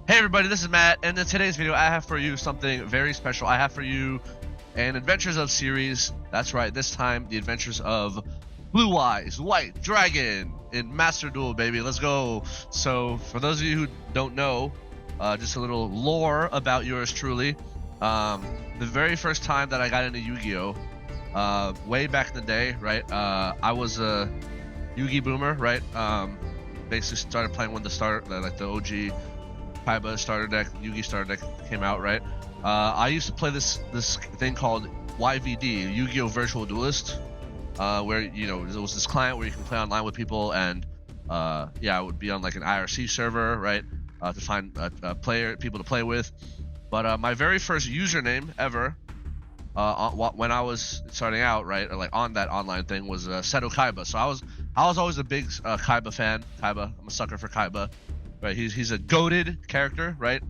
Hey everybody, this is Matt, and in today's video I have for you something very special. I have for you an Adventures of series. That's right, this time the Adventures of Blue-Eyes, White Dragon in Master Duel, baby. Let's go. So for those of you who don't know, just a little lore about yours truly. The very first time that I got into Yu-Gi-Oh, way back in the day, right? I was a Yu-Gi boomer, right? Basically started playing when the OG Kaiba starter deck, Yu-Gi starter deck came out, right? I used to play this thing called YVD, Yu-Gi-Oh! Virtual Duelist, where there was this client where you can play online with people, and yeah, it would be on like an IRC server, right? To find people to play with. But my very first username ever, when I was starting out, right, or like on that online thing, was Seto Kaiba. So I was always a big Kaiba fan. I'm a sucker for Kaiba. Right, he's a goated character, right?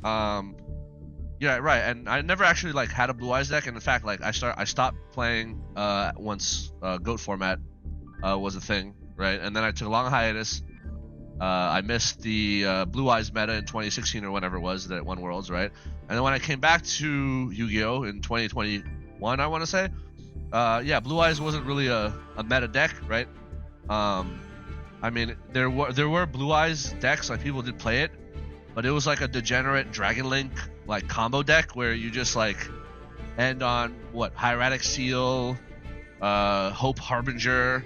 Yeah, right. And I never actually like had a Blue-Eyes deck, and in fact, like I stopped playing once goat format was a thing, right? And then I took a long hiatus. I missed the Blue-Eyes meta in 2016 or whenever it was that won Worlds, right? And then when I came back to Yu-Gi-Oh in 2021, I want to say, yeah, Blue-Eyes wasn't really a meta deck, right? I mean, there were Blue-Eyes decks, like people did play it, but it was like a degenerate Dragon Link like combo deck where you just like end on what, Hieratic Seal, Hope Harbinger.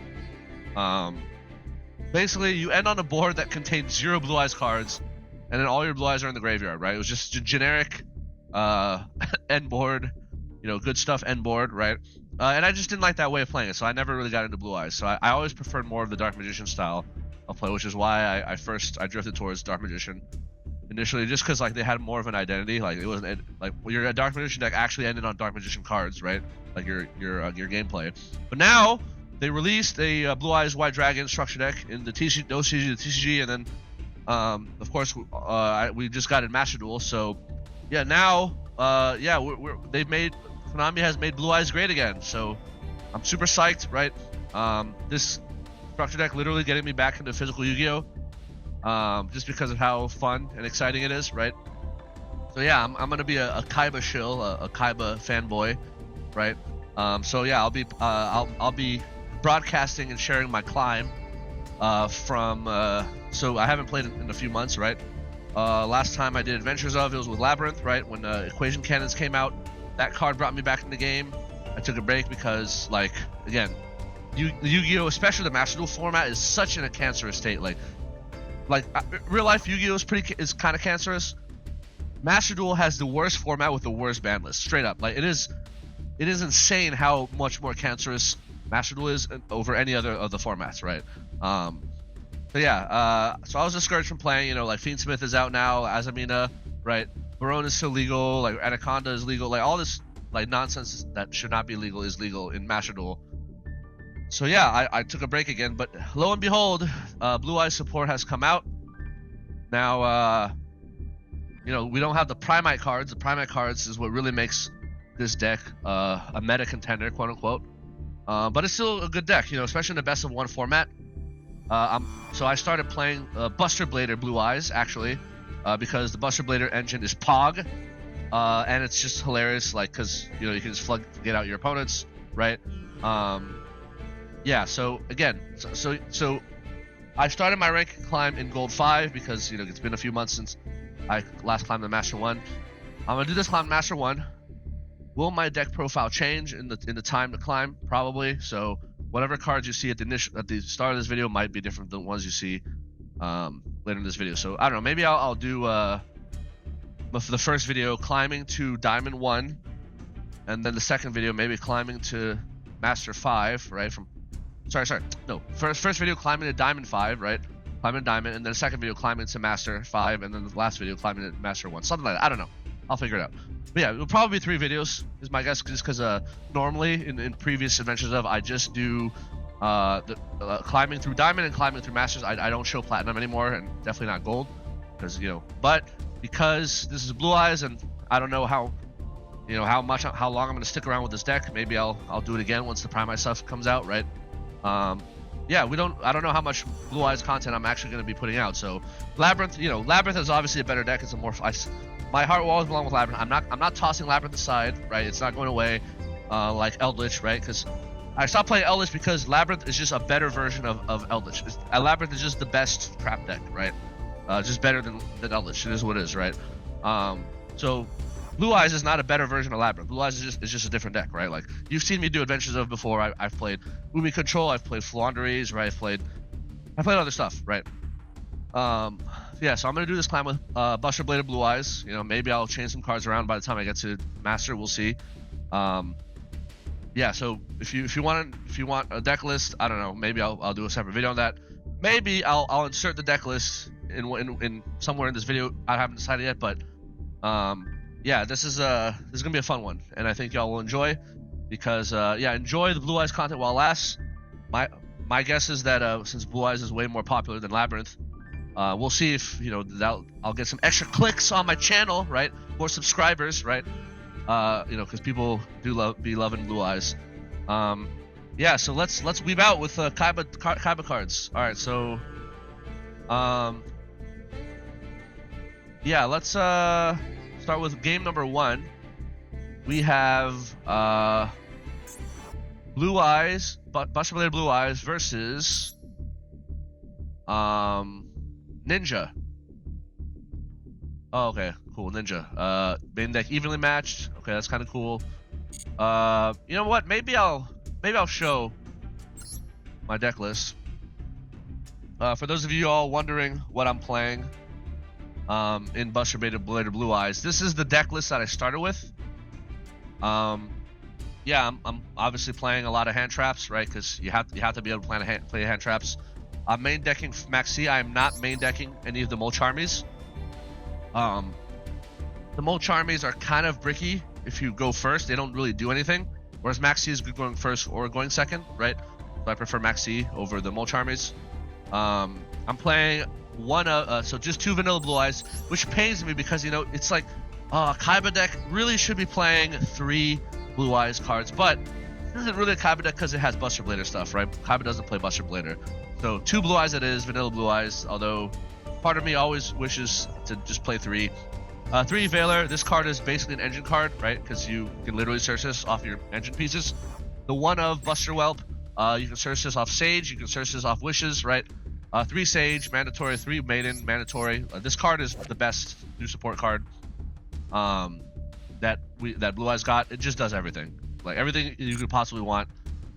Basically, you end on a board that contains 0 Blue-Eyes cards, and then all your Blue-Eyes are in the graveyard, right? It was just a generic end board, good stuff end board, right? And I just didn't like that way of playing it, so I never really got into Blue-Eyes. So I always preferred more of the Dark Magician style of play, which is why I drifted towards Dark Magician initially, just because like they had more of an identity. Like it wasn't like your Dark Magician deck actually ended on Dark Magician cards, right? Like your gameplay. But now they released a Blue-Eyes White Dragon structure deck in the TCG, and then of course we just got in Master Duel. So yeah, now yeah, Konami has made Blue-Eyes great again, so I'm super psyched, right? This structure deck literally getting me back into physical Yu-Gi-Oh! Just because of how fun and exciting it is, right? So yeah, I'm gonna be a Kaiba shill, a Kaiba fanboy, right? So yeah, I'll be broadcasting and sharing my climb from. So I haven't played in a few months, right? Last time I did Adventures of, it was with Labrynth, right? When Equation Cannons came out. That card brought me back in the game. I took a break because, like, again, Yu-Gi-Oh!, especially the Master Duel format, is such in a cancerous state. Like real life Yu-Gi-Oh! is kind of cancerous. Master Duel has the worst format with the worst ban list, straight up. Like it is insane how much more cancerous Master Duel is over any other of the formats, right? So yeah, so I was discouraged from playing. Like Fiendsmith is out now, Azamina, right? Barone is still legal, like Anaconda is legal, like all this like nonsense that should not be legal is legal in Master Duel. So yeah, I took a break again, but lo and behold, Blue-Eyes support has come out. Now, we don't have the Primite cards. The Primite cards is what really makes this deck a meta contender, quote unquote. But it's still a good deck, especially in the best of one format. So I started playing Buster Blader Blue-Eyes actually. Because the Buster Blader engine is Pog, and it's just hilarious, like, because, you can just get out your opponents, right? Yeah, so, again, so I started my rank climb in Gold 5 because, it's been a few months since I last climbed the Master 1. I'm going to do this climb Master 1. Will my deck profile change in the time to climb? Probably, so whatever cards you see at the start of this video might be different than the ones you see later in this video. So I don't know, maybe I'll do for the first video climbing to Diamond 1, and then the second video maybe climbing to Master 5, right? First video climbing to Diamond 5, right? Climbing to Diamond, and then the second video climbing to Master 5, and then the last video climbing to Master 1, something like that. I don't know, I'll figure it out. But yeah, it'll probably be 3 videos is my guess, just because normally in previous Adventures of, I just do climbing through Diamond and climbing through Masters. I don't show Platinum anymore, and definitely not Gold, because but because this is Blue-Eyes, and I don't know how long I'm gonna stick around with this deck. Maybe I'll do it again once the Primite stuff comes out, right? yeah, I don't know how much Blue-Eyes content I'm actually going to be putting out. So Labrynth, you know, Labrynth is obviously a better deck. It's a more my heart will always belong with Labrynth. I'm not tossing Labrynth aside, right? It's not going away like Eldlich, right? Because I stopped playing Eldlich because Labrynth is just a better version of Eldlich. Labrynth is just the best trap deck, right? Just better than Eldlich. It is what it is, right? So Blue-Eyes is not a better version of Labrynth. Blue-Eyes is just a different deck, right? Like, you've seen me do Adventures of before. I've played Umi Control, I've played Flaunderies, right? I've played other stuff, right? Yeah, so I'm gonna do this climb with Buster Bladed Blue-Eyes. You know, maybe I'll change some cards around by the time I get to Master. We'll see. Yeah, so if you want a deck list, I don't know. Maybe I'll do a separate video on that. Maybe I'll insert the deck list in somewhere in this video. I haven't decided yet, but yeah, this is gonna be a fun one, and I think y'all will enjoy, because yeah, enjoy the Blue-Eyes content while it lasts. My guess is that since Blue-Eyes is way more popular than Labrynth, we'll see if, you know, I'll get some extra clicks on my channel, right? More subscribers, right? You know, because people do be loving Blue-Eyes. Yeah, so let's weave out with Kaiba cards. All right, so yeah, let's start with game number 1. We have Blue-Eyes, Buster Bladed Blue-Eyes versus Ninja. Oh, okay, cool. Ninja. Main deck evenly matched. Okay, that's kind of cool. You know what? Maybe I'll show my deck list. For those of you all wondering what I'm playing in Buster Bladed Blue-Eyes, this is the deck list that I started with. Yeah, I'm obviously playing a lot of hand traps, right? Because you have to be able to play hand traps. I'm main decking Maxi. I am not main decking any of the Mulch armies. The Mulch armies are kind of bricky if you go first. They don't really do anything. Whereas Maxi is good going first or going second, right? So I prefer Maxi over the Mulch armies. I'm playing so just 2 vanilla Blue-Eyes, which pains me because, you know, it's like Kaiba deck really should be playing 3 Blue-Eyes cards, but this isn't really a Kaiba deck because it has Buster Blader stuff, right? Kaiba doesn't play Buster Blader. So 2 Blue-Eyes it is, vanilla Blue-Eyes, although part of me always wishes to just play 3. 3 Veiler, this card is basically an engine card, right? Because you can literally search this off your engine pieces. The 1 of Buster Whelp, you can search this off Sage, you can search this off Wishes, right? 3 Sage, mandatory, 3 Maiden, mandatory. This card is the best new support card that Blue-Eyes got. It just does everything. Like, everything you could possibly want.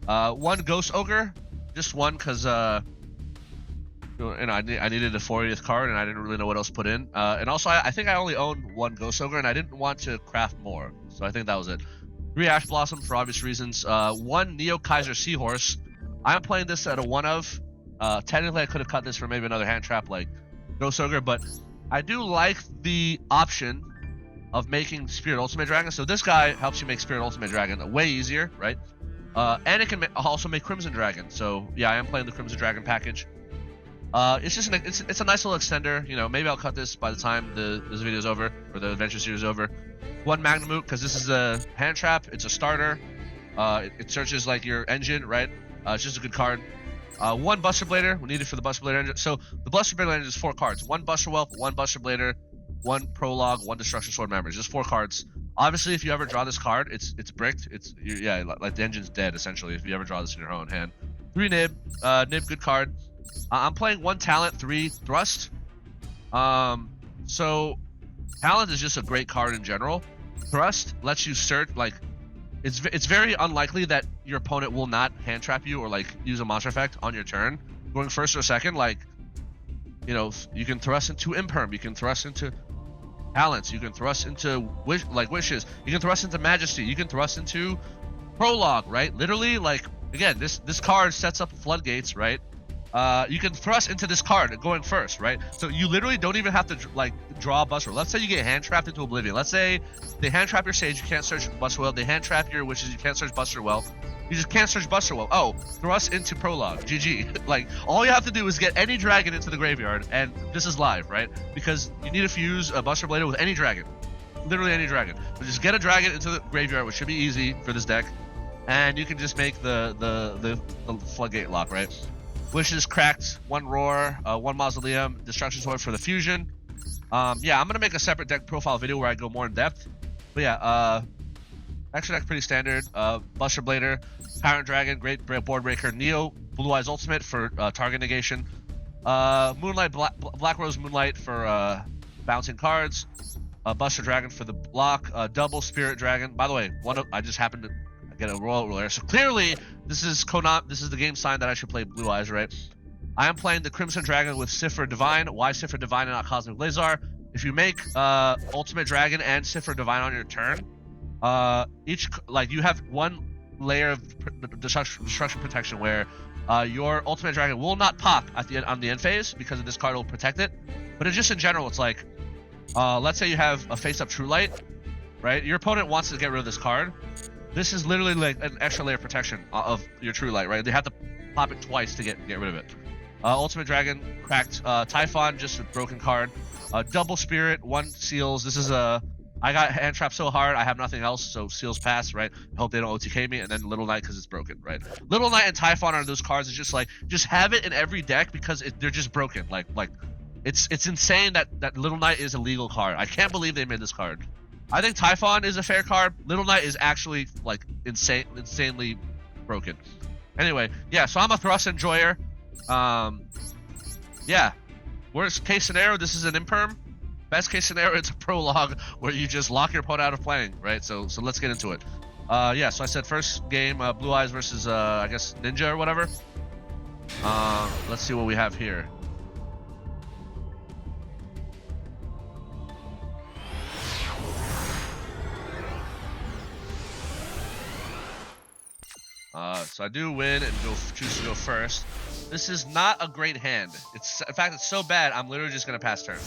1 Ghost Ogre, just 1 because I needed a 40th card and I didn't really know what else to put in. And also, I think I only owned 1 Ghost Ogre and I didn't want to craft more. So I think that was it. 3 Ash Blossom for obvious reasons. 1 Neo Kaiser Seahorse. I'm playing this at a 1 of. Technically, I could have cut this for maybe another hand trap like Ghost Ogre, but I do like the option of making Spirit Ultimate Dragon. So this guy helps you make Spirit Ultimate Dragon way easier, right? And it can also make Crimson Dragon. So yeah, I am playing the Crimson Dragon package. It's just it's a nice little extender. You know, maybe I'll cut this by the time this video is over or the adventure series is over. 1 Magnamoot, because this is a hand trap. It's a starter. It searches like your engine, right? It's just a good card. 1 Buster Blader, we need it for the Buster Blader engine. So the Buster Blader engine is 4 cards. 1 Buster Whelp, 1 Buster Blader, 1 Prologue, 1 Destruction Sword Members. Just 4 cards. Obviously, if you ever draw this card, it's bricked. Yeah, like the engine's dead essentially if you ever draw this in your own hand. 3 Nib, Nib, good card. I'm playing 1 Talent, 3 Thrust. So Talent is just a great card in general. Thrust lets you search, like, it's very unlikely that your opponent will not hand trap you or like use a monster effect on your turn going first or second. Like, you know, you can thrust into Imperm, you can thrust into Talents, you can thrust into Wishes, you can thrust into Majesty, you can thrust into Prologue, right? Literally, like, again, this card sets up floodgates, right? You can thrust into this card going first, right? So you literally don't even have to like draw a Buster. Let's say you get hand trapped into Oblivion. Let's say they hand trap your Sage, you can't search Buster Well. They hand trap your Wishes, you can't search Buster Well. You just can't search Buster Well. Oh, thrust into Prologue. GG. Like, all you have to do is get any dragon into the graveyard, and this is live, right? Because you need to fuse a Buster Blader with any dragon. Literally any dragon. But just get a dragon into the graveyard, which should be easy for this deck, and you can just make the floodgate lock, right? Wishes cracked, 1 Roar, 1 Mausoleum, Destruction Sword for the fusion. Yeah, I'm gonna make a separate deck profile video where I go more in depth. But yeah, extra deck pretty standard. Buster Blader, Tyrant Dragon, great board breaker. Neo, Blue-Eyes Ultimate for target negation. Moonlight, Black Rose Moonlight for bouncing cards. Buster Dragon for the block. Double Spirit Dragon. By the way, I just happened to get a Royal Ruler. So clearly, this is the game sign that I should play Blue Eyes, right? I am playing the Crimson Dragon with Sifra Divine. Why Sifra Divine and not Cosmic Blazar? If you make Ultimate Dragon and Sifra Divine on your turn, you have 1 layer of destruction protection where your Ultimate Dragon will not pop on the end phase because of this card will protect it. But it's just in general, it's like, let's say you have a face-up True Light, right? Your opponent wants to get rid of this card. This is literally like an extra layer of protection of your True Light, right? They have to pop it twice to get rid of it. Ultimate Dragon cracked. Typhon, just a broken card. Double Spirit, 1 Seals. This is I got hand trapped so hard, I have nothing else, so Seals pass, right? I hope they don't OTK me, and then Little Knight because it's broken, right? Little Knight and Typhon are those cards. It's just like, just have it in every deck because they're just broken. Like it's insane that Little Knight is a legal card. I can't believe they made this card. I think Typhon is a fair card. Little Knight is actually like insanely broken. Anyway, yeah, so I'm a Thrust enjoyer. Yeah. Worst case scenario, this is an imperm. Best case scenario, it's a prologue where you just lock your opponent out of playing, right? So let's get into it. Yeah, so I said first game, Blue Eyes versus I guess Ninja or whatever. Let's see what we have here. So I do win and choose to go first. This is not a great hand. In fact, it's so bad, I'm literally just gonna pass turn.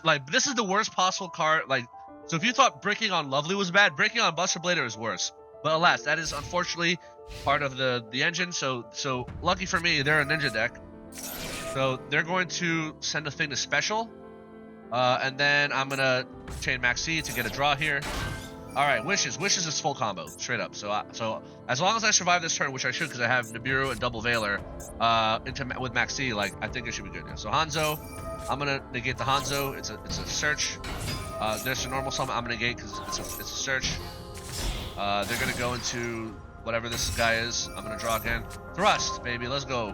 Like, this is the worst possible card. Like, so if you thought breaking on Lovely was bad, breaking on Buster Blader is worse. But alas, that is unfortunately part of the engine. So lucky for me, they're a ninja deck. So they're going to send a thing to special, and then I'm gonna chain Maxi to get a draw here. All right, Wishes is full combo, straight up. So as long as I survive this turn, which I should because I have Nibiru and Double Veiler with Maxi, like, I think it should be good. Yeah. So Hanzo, I'm gonna negate the Hanzo. It's a search. There's a normal summon I'm gonna negate because it's a search. They're gonna go into whatever this guy is. I'm gonna draw again. Thrust, baby, let's go.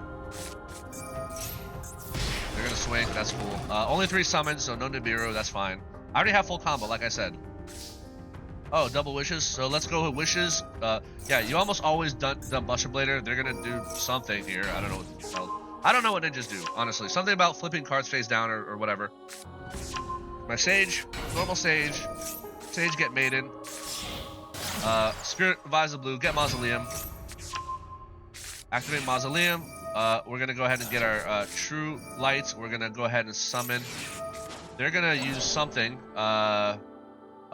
They're gonna swing. That's cool. Only 3 summons, so no Nibiru. That's fine. I already have full combo, like I said. Oh, double Wishes. So let's go with Wishes. Yeah, you almost always done Buster Blader. They're gonna do something here. I don't know what the hell. I don't know what ninjas do, honestly. Something about flipping cards face down or whatever. My Sage, normal Sage. Sage get Maiden. Spirit Visor Blue, get Mausoleum. Activate Mausoleum. We're gonna go ahead and get our True Lights. We're gonna go ahead and summon. They're gonna use something.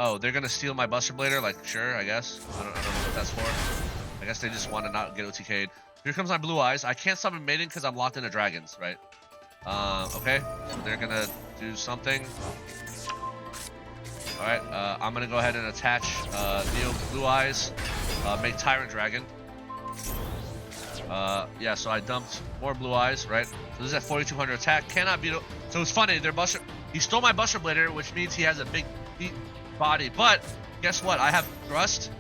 Oh, they're gonna steal my Buster Blader? Like, sure, I guess. I don't know what that's for. I guess they just want to not get OTK'd. Here comes my Blue Eyes. I can't summon Maiden because I'm locked into dragons, right? Okay. So they're gonna do something. Alright, I'm gonna go ahead and attach Neo Blue Eyes. Make Tyrant Dragon. Yeah, so I dumped more Blue Eyes, right? So this is at 4,200 attack. Cannot beat. So it's funny, he stole my Buster Blader, which means he has a big body. But guess what? I have Thrust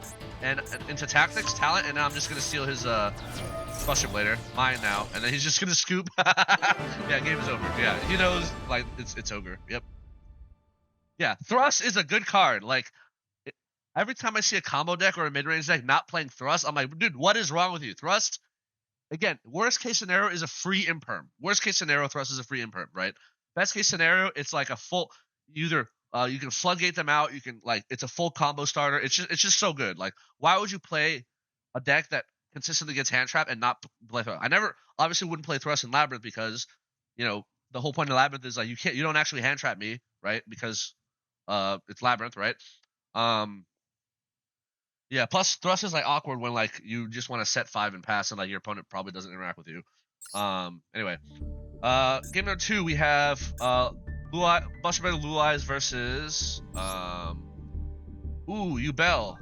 and into Tactics, Talent, and now I'm just gonna steal his Buster Blader, mine now, and then he's just gonna scoop. Yeah, game is over. Yeah, he knows, like, it's ogre. Yep. Yeah, Thrust is a good card. Like, every time I see a combo deck or a mid-range deck not playing Thrust, I'm like, dude, what is wrong with you? Thrust, again, worst case scenario is a free imperm. Worst case scenario, Thrust is a free imperm, right? Best case scenario, it's like a full, either you can floodgate them out, you can, like, it's a full combo starter. It's just so good. Like, why would you play a deck that consistently gets hand trapped and not play Thrust? I never, obviously, wouldn't play Thrust in Labrynth because, you know, the whole point of Labrynth is like you don't actually hand trap me, right? Because it's Labrynth, right? Yeah, plus Thrust is like awkward when like you just want to set 5 and pass and like your opponent probably doesn't interact with you. Anyway. Game number 2 we have Buster Blader Blue Eyes versus Yubel.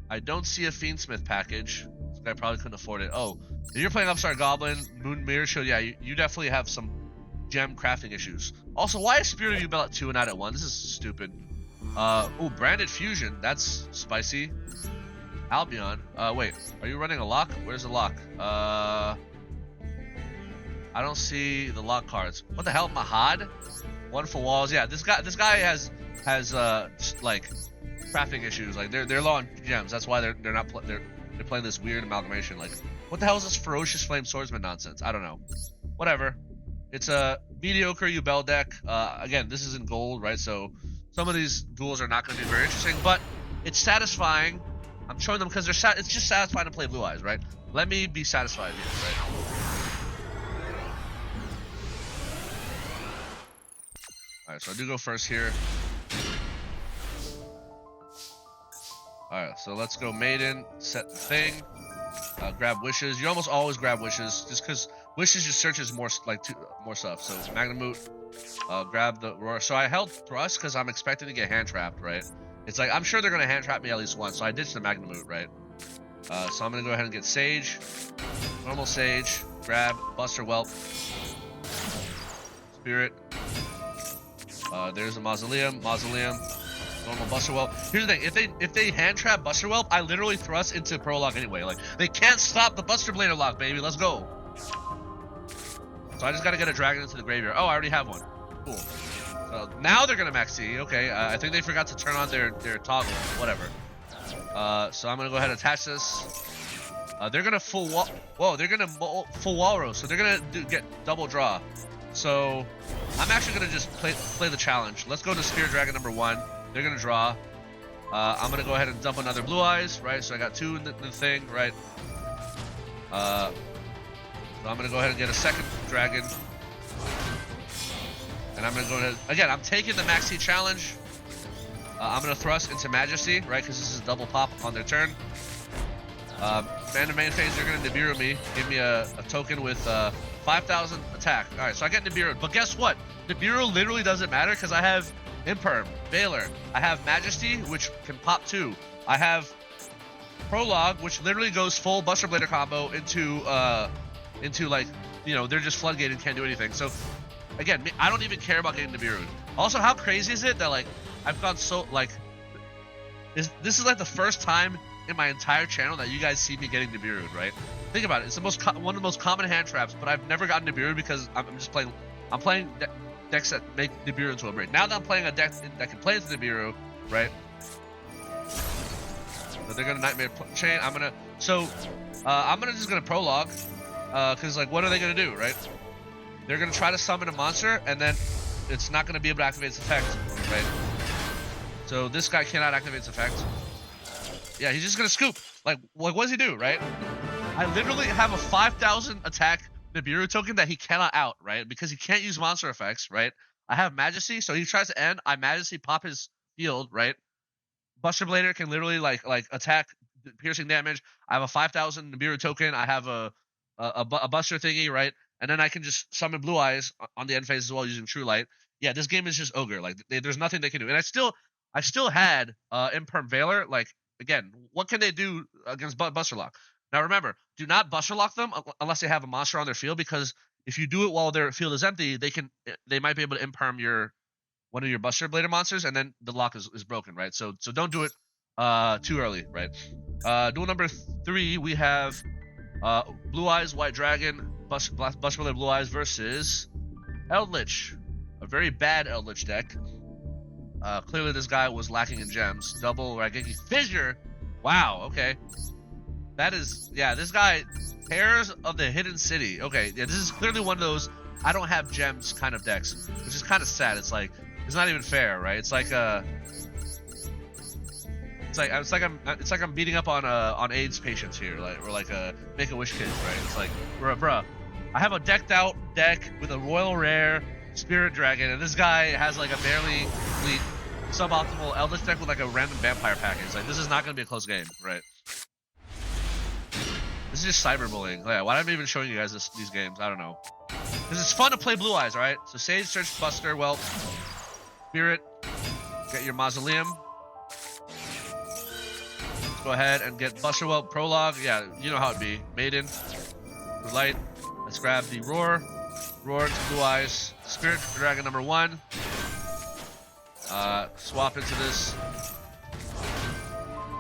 I don't see a Fiendsmith package. guy probably couldn't afford it. Oh, if you're playing Upstart Goblin, Moon Mirror Shield, yeah, you definitely have some gem crafting issues. Also, why is Spirit of Yubel at 2 and not at 1? This is stupid. Oh, Branded Fusion, that's spicy. Albion, wait, are you running a lock? Where's the lock? I don't see the lock cards. What the hell, Mahad? Wonderful Walls, yeah, this guy has like crafting issues. Like they're low on gems. That's why they're playing this weird amalgamation. Like, what the hell is this Ferocious Flame Swordsman nonsense? I don't know. Whatever. It's a mediocre Yubel deck. Again, this is in gold, right? So some of these duels are not going to be very interesting, but it's satisfying. I'm showing them because it's just satisfying to play Blue-Eyes, right? Let me be satisfied here, right? Alright, so I do go first here. Alright, so let's go Maiden, set the thing, grab Wishes. You almost always grab Wishes, just because Wishes just searches more more stuff. So Magnamute, grab the Roar. So I held Thrust because I'm expecting to get hand trapped, right? It's like, I'm sure they're going to hand trap me at least once, so I ditched the Magnamute, right? So I'm going to go ahead and get Sage, normal Sage, grab Buster Whelp, Spirit, there's a Mausoleum, normal Buster Whelp. Here's the thing, if they hand trap Buster Whelp, I literally thrust into Prologue anyway. Like, they can't stop the Buster Blader lock, baby, let's go. So I just got to get a dragon into the graveyard. Oh, I already have one, cool. So now they're gonna max C. Okay, I think they forgot to turn on their toggle. Whatever. So I'm gonna go ahead and attach this. They're gonna full wall. Whoa, they're gonna full Walrus. So they're gonna get double draw. So I'm actually gonna just play the challenge. Let's go to Spear Dragon number 1. They're gonna draw. I'm gonna go ahead and dump another Blue-Eyes. Right. So I got 2 in the thing. Right. So I'm gonna go ahead and get a second dragon. And I'm going to go ahead, again, I'm taking the Maxi challenge. I'm going to thrust into Majesty, right, because this is a double pop on their turn. Man to main phase, they're going to Nibiru me. Give me a token with 5,000 attack. Alright, so I get Nibiru. But guess what? Nibiru literally doesn't matter because I have Imperm, Veiler. I have Majesty, which can pop 2. I have Prologue, which literally goes full Buster Blader combo into like, you know, they're just floodgated and can't do anything. So again, I don't even care about getting Nibiru'd. Also, how crazy is it that, like, I've gone so, like, this is like the first time in my entire channel that you guys see me getting Nibiru'd, right? Think about it. It's the one of the most common hand traps, but I've never gotten Nibiru'd because I'm playing decks that make Nibiru into a brain. Now that I'm playing a deck that can play into Nibiru, right? So they're gonna Nightmare Chain. I'm gonna just gonna Prologue, because, like, what are they gonna do, right? They're going to try to summon a monster, and then it's not going to be able to activate its effect, right? So this guy cannot activate its effect. Yeah, he's just going to scoop. Like, what does he do, right? I literally have a 5,000 attack Nibiru token that he cannot out, right? Because he can't use monster effects, right? I have Majesty, so he tries to end. I Majesty pop his field, right? Buster Blader can literally, like attack piercing damage. I have a 5,000 Nibiru token. I have a Buster thingy, right? And then I can just summon Blue-Eyes on the end phase as well using True Light. Yeah, this game is just ogre. Like, there's nothing they can do. And I still had Imperm Veiler. Like, again, what can they do against Buster Lock? Now remember, do not Buster Lock them unless they have a monster on their field, because if you do it while their field is empty, they might be able to Imperm one of your Buster Blader monsters, and then the lock is broken, right? So don't do it too early, right? Duel number 3, we have Blue-Eyes, White Dragon, Buster Blader Blue-Eyes versus Eldlich, a very bad Eldlich deck. Clearly this guy was lacking in gems. Double Raigeki Fissure. Wow, okay. That is, yeah, this guy, Terrors of the Hidden City. Okay, yeah, this is clearly one of those I don't have gems kind of decks, which is kind of sad. It's like, it's not even fair, right? It's like I'm beating up on AIDS patients here, like, or like Make-A-Wish kids, right? It's like, bruh, I have a decked out deck with a Royal Rare Spirit Dragon, and this guy has like a barely complete suboptimal Eldlich deck with like a random vampire package. Like, this is not gonna be a close game, right? This is just cyberbullying. Yeah, why am I even showing you guys these games? I don't know. Because it's fun to play Blue-Eyes, alright? So Sage, Search, Buster, well, Spirit, get your Mausoleum. go ahead and get Busterwell Prologue. Yeah, you know how it be. Maiden, Light. Let's grab the Roar to Blue-Eyes. Spirit Dragon number 1. Swap into this.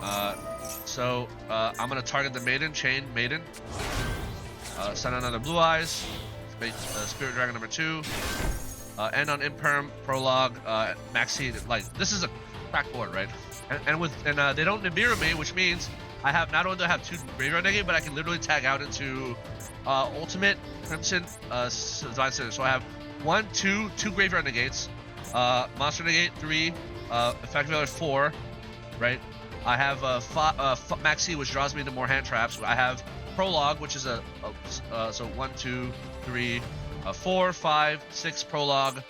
I'm gonna target the Maiden, chain Maiden. Send another Blue-Eyes. Spirit Dragon number 2. End on Imperm, Prologue, Maxi. Like, this is a crack board, right? And they don't Nibiru me, which means I have not only do I have 2 graveyard negate, but I can literally tag out into Ultimate, Crimson, Divine Center. So I have 1, 2 graveyard negates, Monster negate 3, Effect Veiler 4, right? I have Maxi, which draws me into more hand traps. I have Prologue, which is so 1, 2, 3, 4, 5, 6 Prologue,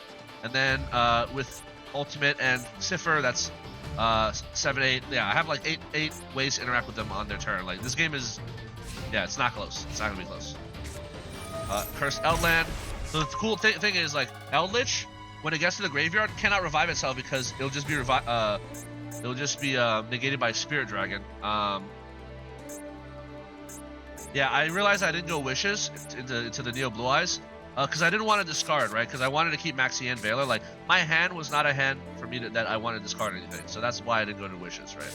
and then with Ultimate and Cipher, that's 7, 8. Yeah, I have like 8 ways to interact with them on their turn. Like, this game is, yeah, it's not close. It's not gonna be close. Cursed Outland. So the cool thing is, like, Eldlich, when it gets to the graveyard, cannot revive itself because it'll just be negated by Spirit Dragon. Yeah, I realized I didn't go Wishes into the Neo Blue-Eyes because I didn't want to discard, right? Because I wanted to keep Maxi and Veiler. Like, my hand was not a hand for me that I wanted to discard anything. So that's why I didn't go to Wishes, right?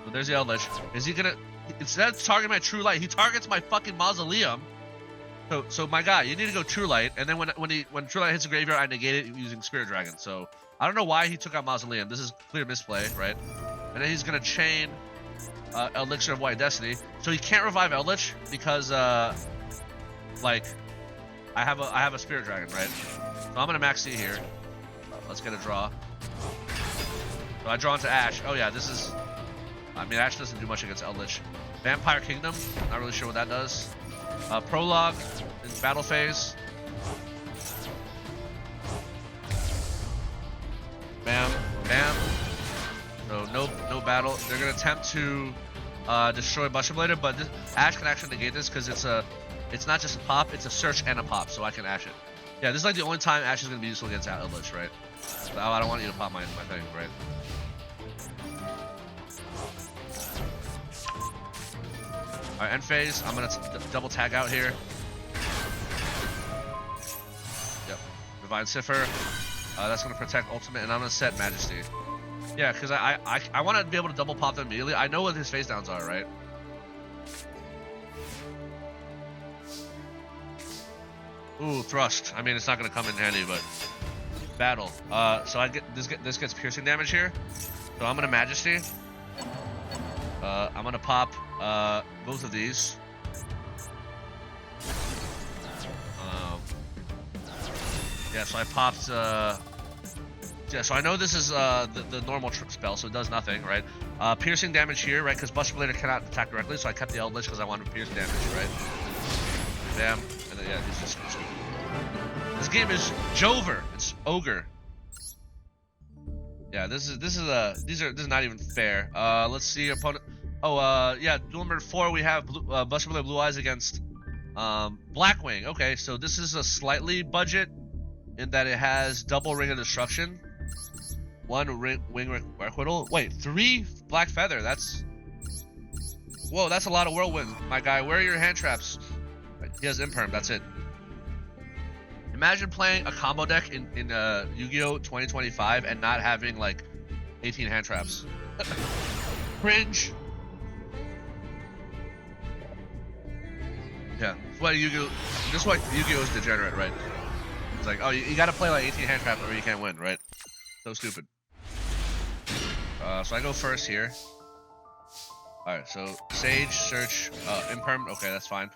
So there's the Eldlich. Is he gonna, instead of targeting my True Light, he targets my fucking Mausoleum. So my guy, you need to go True Light, and then when True Light hits the graveyard, I negate it using Spirit Dragon. So I don't know why he took out Mausoleum. This is clear misplay, right? And then he's gonna chain Elixir of White Destiny. So he can't revive Eldlich because like I have a Spirit Dragon, right? So I'm gonna Maxi here. Let's get a draw. So I draw into Ash. Oh yeah, this is. I mean, Ash doesn't do much against Eldlich. Vampire Kingdom. Not really sure what that does. Prologue in battle phase. Bam, bam. So no battle. They're gonna attempt to destroy Buster Blader, but Ash can actually negate this because it's not just a pop, it's a search and a pop, so I can Ash it. Yeah, this is like the only time Ash is gonna be useful against Eldlich, right? So I don't want you to pop my thing, right? Alright, end phase. I'm gonna double tag out here. Yep. Divine Cipher. That's gonna protect Ultimate, and I'm gonna set Majesty. Yeah, because I want to be able to double pop them immediately. I know what his face downs are, right? Ooh, Thrust. I mean, it's not gonna come in handy, but battle. So I get this gets piercing damage here. So I'm gonna Majesty. I'm gonna pop both of these. Yeah, so I popped. Yeah, so I know this is the normal spell, so it does nothing, right? Piercing damage here, right? Because Buster Blader cannot attack directly, so I kept the Eldlich because I wanted to pierce damage, right? Bam, and then yeah, he's just. This game is Jover. It's Ogre. Yeah, this is not even fair. Let's see opponent. Oh, yeah, duel number 4. We have Buster Blader Blue-Eyes against Blackwing. Okay, so this is a slightly budget in that it has double Ring of Destruction, 1 Wing Requital. Wait, 3 Black Feather. That's whoa. That's a lot of Whirlwind, my guy. Where are your hand traps? He has Imperm. That's it. Imagine playing a combo deck in Yu-Gi-Oh 2025 and not having like 18 hand traps. Cringe. Yeah, that's why Yu-Gi-Oh is degenerate, right? It's like, oh, you gotta play like 18 hand traps or you can't win, right? So stupid. So I go first here. Alright, so Sage, Search, Imperm, okay, that's fine.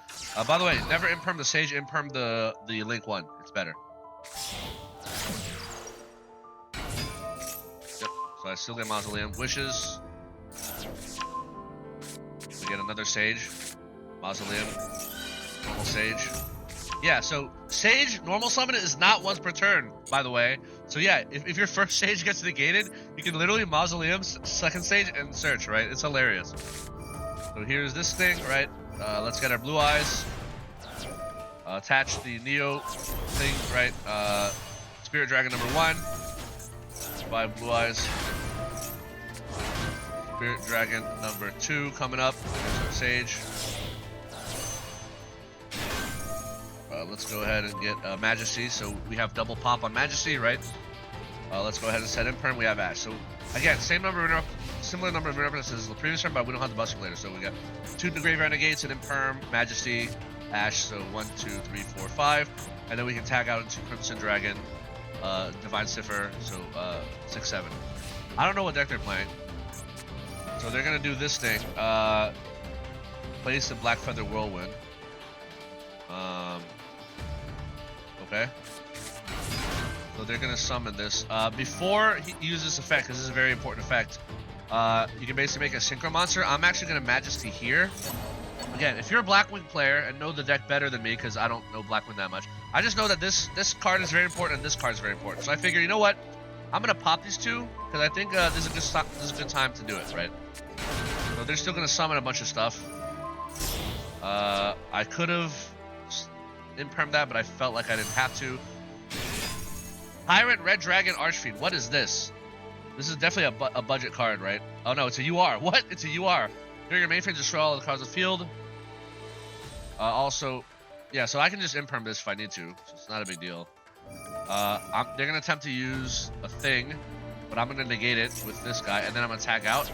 By the way, never Imperm the Sage, Imperm the Link one. It's better. Yep, so I still get Mausoleum. Wishes. We get another Sage. Mausoleum. Normal Sage. Yeah, so Sage, normal summon is not once per turn, by the way. So yeah, if your first Sage gets negated, you can literally Mausoleum, second Sage, and search, right? It's hilarious. So here's this thing, right? Let's get our Blue-Eyes. Attach the Neo thing, right? Spirit Dragon number 1. Buy Blue-Eyes. Spirit Dragon number 2 coming up. There's our Sage. Let's go ahead and get Majesty. So we have double pop on Majesty, right? Let's go ahead and set Imperm. We have Ash. So again, similar number of interrupters as the previous turn, but we don't have the Buster later. So we got 2 Graveyard Negates and Imperm, Majesty, Ash. So 1, 2, 3, 4, 5, and then we can tag out into Crimson Dragon, Divine Cipher. So 6, 7. I don't know what deck they're playing. So they're gonna do this thing. Place the Black Feather Whirlwind. Okay. So they're gonna summon this. Before he uses this effect, because this is a very important effect, you can basically make a Synchro monster. I'm actually gonna Majesty here. Again, if you're a Blackwing player and know the deck better than me, because I don't know Blackwing that much, I just know that this card is very important and this card is very important. So I figure, you know what? I'm gonna pop these 2 because I think this is a good time to do it, right? So they're still gonna summon a bunch of stuff. I could have Imperm that, but I felt like I didn't have to. Tyrant Red Dragon Archfiend. What is this? This is definitely a budget card, right? Oh no, it's a UR. What? It's a UR. During your main phase, destroy all the cards on the field. Also, yeah, so I can just Imperm this if I need to. So it's not a big deal. They're gonna attempt to use a thing, but I'm gonna negate it with this guy, and then I'm gonna tag out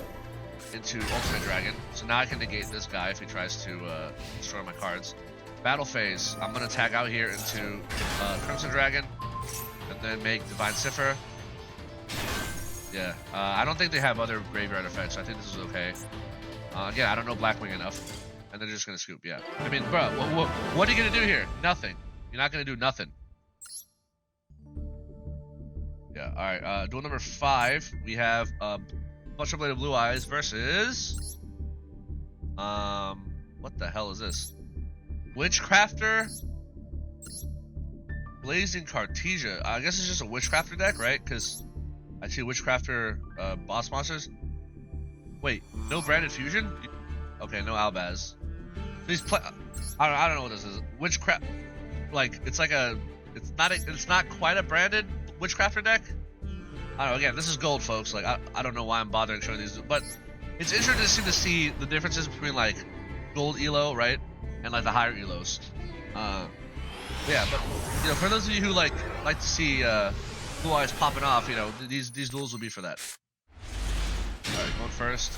into Ultimate Dragon. So now I can negate this guy if he tries to destroy my cards. Battle phase, I'm gonna tag out here into Crimson Dragon, and then make Divine Cipher. Yeah, I don't think they have other graveyard effects, so I think this is okay. Again, I don't know Blackwing enough, and they're just gonna scoop. Yeah, I mean, bro, what are you gonna do here? Nothing. You're not gonna do nothing. Yeah. All right. Duel number 5. We have Blade of Blue-Eyes versus what the hell is this? Witchcrafter, Blazing Cartesia. I guess it's just a Witchcrafter deck, right? Because I see Witchcrafter boss monsters. Wait, no branded fusion? Okay, no Albaz. These I don't know what this is. Witchcraft, like it's not quite a branded Witchcrafter deck. I don't know. Again, this is gold, folks. Like I don't know why I'm bothering showing these, but it's interesting to see the differences between like gold elo, right, and like the higher elos. Yeah, but you know, for those of you who like to see Blue-Eyes popping off, you know, these duels will be for that. All right, going first.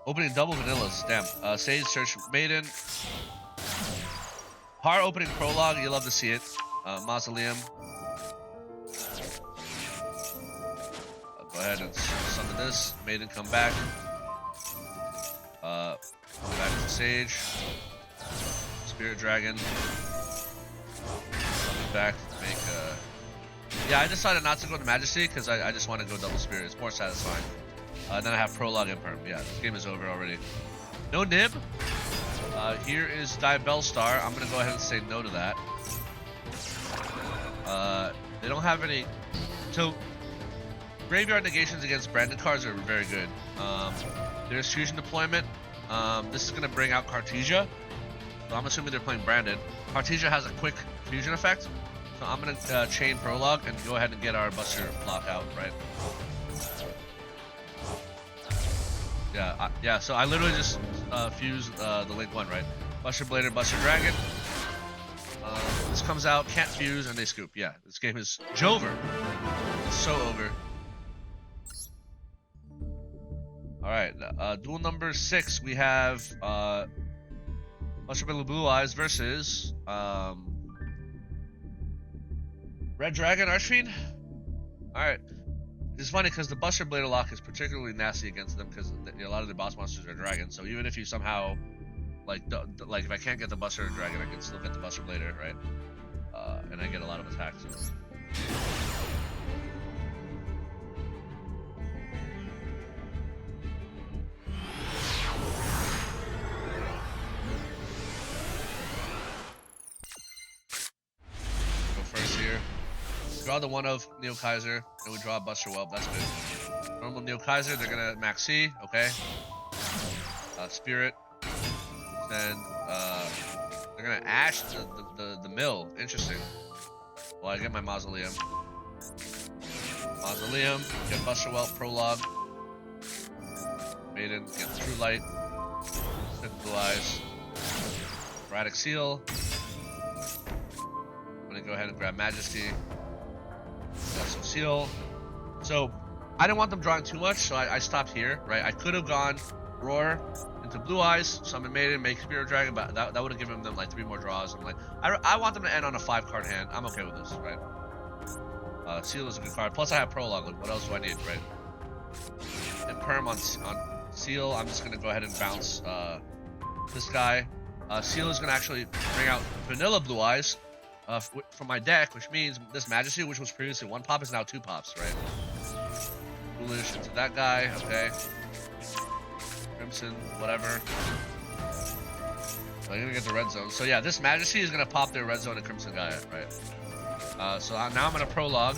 Opening double vanillas. Damn. Sage, Search, Maiden. Har opening prologue. You love to see it. Mausoleum. Go ahead and summon this. Maiden, come back. Come back to Sage. Spirit Dragon. Coming back to make yeah, I decided not to go to Majesty because I just want to go double Spirit. It's more satisfying. Then I have Prologue Imperm. Yeah, this game is over already. No Nib. Here is Bellstar. I'm going to go ahead and say no to that. They don't have any... So, graveyard negations against branded cards are very good. There's Fusion Deployment. This is going to bring out Cartesia. So I'm assuming they're playing branded. Cartesia has a quick fusion effect. So I'm going to chain Prologue and go ahead and get our Buster block out, right? Yeah, yeah. So I literally just fused the Link 1, right? Buster Blader, Buster Dragon. This comes out, can't fuse, and they scoop. Yeah, this game is Jover. It's so over. Alright, duel number 6, we have Buster Blue-Eyes versus Red Dragon Archfiend. Alright. It's funny because the Buster Blader lock is particularly nasty against them because a lot of their boss monsters are dragons. So even if you somehow, like if I can't get the Buster Dragon, I can still get the Buster Blader, right? And I get a lot of attacks. So. Go first here. Draw the one of Neo Kaiser, and we draw a Buster Whelp. That's good. Normal Neo Kaiser, they're gonna max C, okay. Spirit. Then they're gonna Ash the mill. Interesting. Well, I get my Mausoleum. Mausoleum, get Buster Whelp, Prologue. Maiden, get the True Light, hit the Blue-Eyes, Radic Seal. I'm gonna go ahead and grab Majesty. Also Seal. So I didn't want them drawing too much, so I stopped here, right? I could have gone Roar into Blue-Eyes, Summon Maiden, make Spirit Dragon, but that would have given them like 3 more draws. I'm like, I want them to end on a 5-card hand. I'm okay with this, right? Seal is a good card. Plus I have Prologue. Like, what else do I need, right? And Perm on Seal. I'm just gonna go ahead and bounce this guy. Seal is gonna actually bring out Vanilla Blue-Eyes from my deck, which means this Majesty, which was previously 1 pop, is now 2 pops, right? Foolish into that guy, okay. Crimson, whatever. So I'm gonna get the red zone. So yeah, this Majesty is gonna pop their red zone and Crimson guy, right? So now I'm gonna Prologue.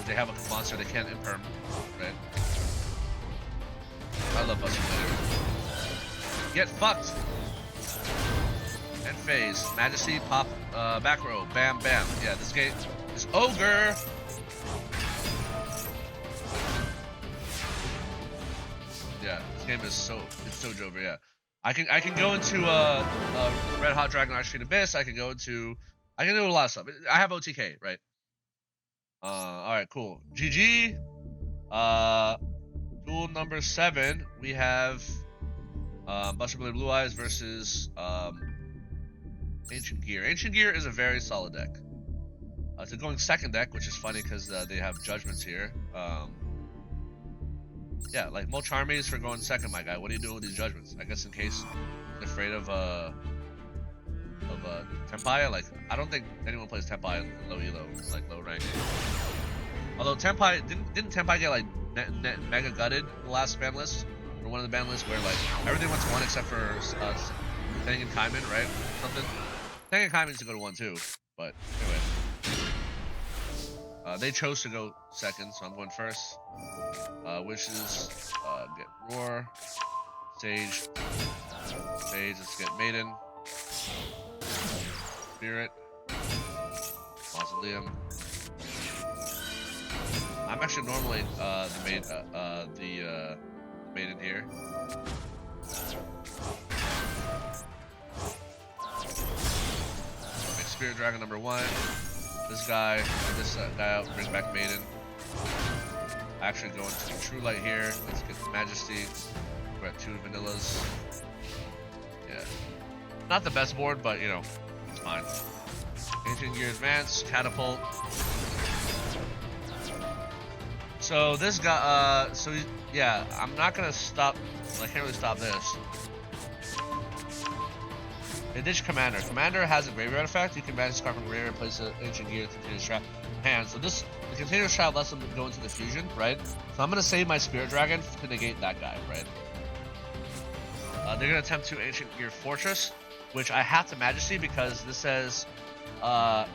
They have a monster, they can't imperm, right? I love Buster Blader. Get fucked! And phase. Majesty, pop, back row, bam, bam. Yeah, this game is ogre! Yeah, this game is so over, yeah. I can go into Red Hot Dragon Archfiend Abyss, I can do a lot of stuff. I have OTK, right? Alright, cool. GG. Duel number 7, we have Buster Blader Blue-Eyes versus Ancient Gear. Ancient Gear is a very solid deck. So going second deck, which is funny because they have Judgments here. Yeah, like Mulch Armies for going second, my guy. What are you doing with these Judgments? I guess in case you're afraid of Tenpai. Like, I don't think anyone plays Tenpai in low elo, like low rank. Although Tenpai didn't Tenpai get like mega gutted in the last ban list, or one of the ban lists where like everything went to 1 except for Tang and Kaiman, right? Something. Tang and Kaiman used to go to 1 too, but anyway. They chose to go second, so I'm going first. Wishes, get Roar, Sage, let's get Maiden, Spirit, Mausoleum. I'm actually normally the Maiden here. Make Spirit Dragon number 1. This guy out, bring back Maiden. Actually go into the True Light here. Let's get the Majesty. We're at 2 vanillas. Yeah. Not the best board, but you know, it's fine. Ancient Gear Advance, Catapult. So this guy, yeah, I'm not gonna stop, I can't really stop this. Eldlich Commander. Commander has a graveyard effect. You can manage this card from graveyard and place an Ancient Gear to Continuous Trap hand. So the Continuous Trap lets them go into the fusion, right? So I'm gonna save my Spirit Dragon to negate that guy, right? They're gonna attempt to Ancient Gear Fortress, which I have to Majesty because this says, yeah,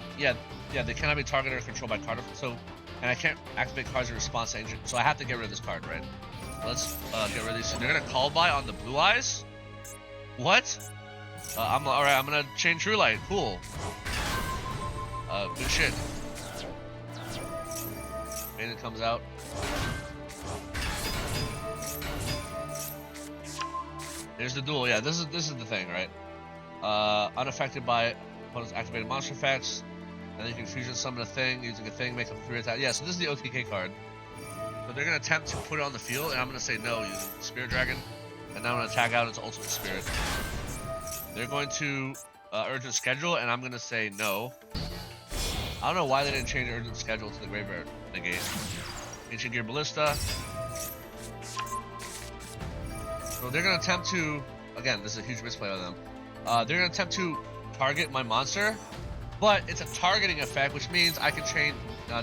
they cannot be targeted or controlled by card. So, and I can't activate cards in response to Ancient. So I have to get rid of this card, right? Let's get rid of these. So they're gonna Call By on the Blue-Eyes. What? Alright, I'm gonna chain True Light. Cool. Good shit. Maiden comes out. There's the duel. Yeah, this is the thing, right? Unaffected by opponent's activated monster effects. And then you can fusion summon a thing, using a thing, make a 3 attack. Yeah, so this is the OTK card. So they're gonna attempt to put it on the field, and I'm gonna say no using Spirit Dragon. And now I'm gonna attack out its Ultimate Spirit. They're going to Urgent Schedule, and I'm going to say no. I don't know why they didn't change Urgent Schedule to the Graveyard negate. Ancient Gear Ballista. So they're going to attempt to, again, this is a huge misplay on them. They're going to attempt to target my monster, but it's a targeting effect, which means I can chain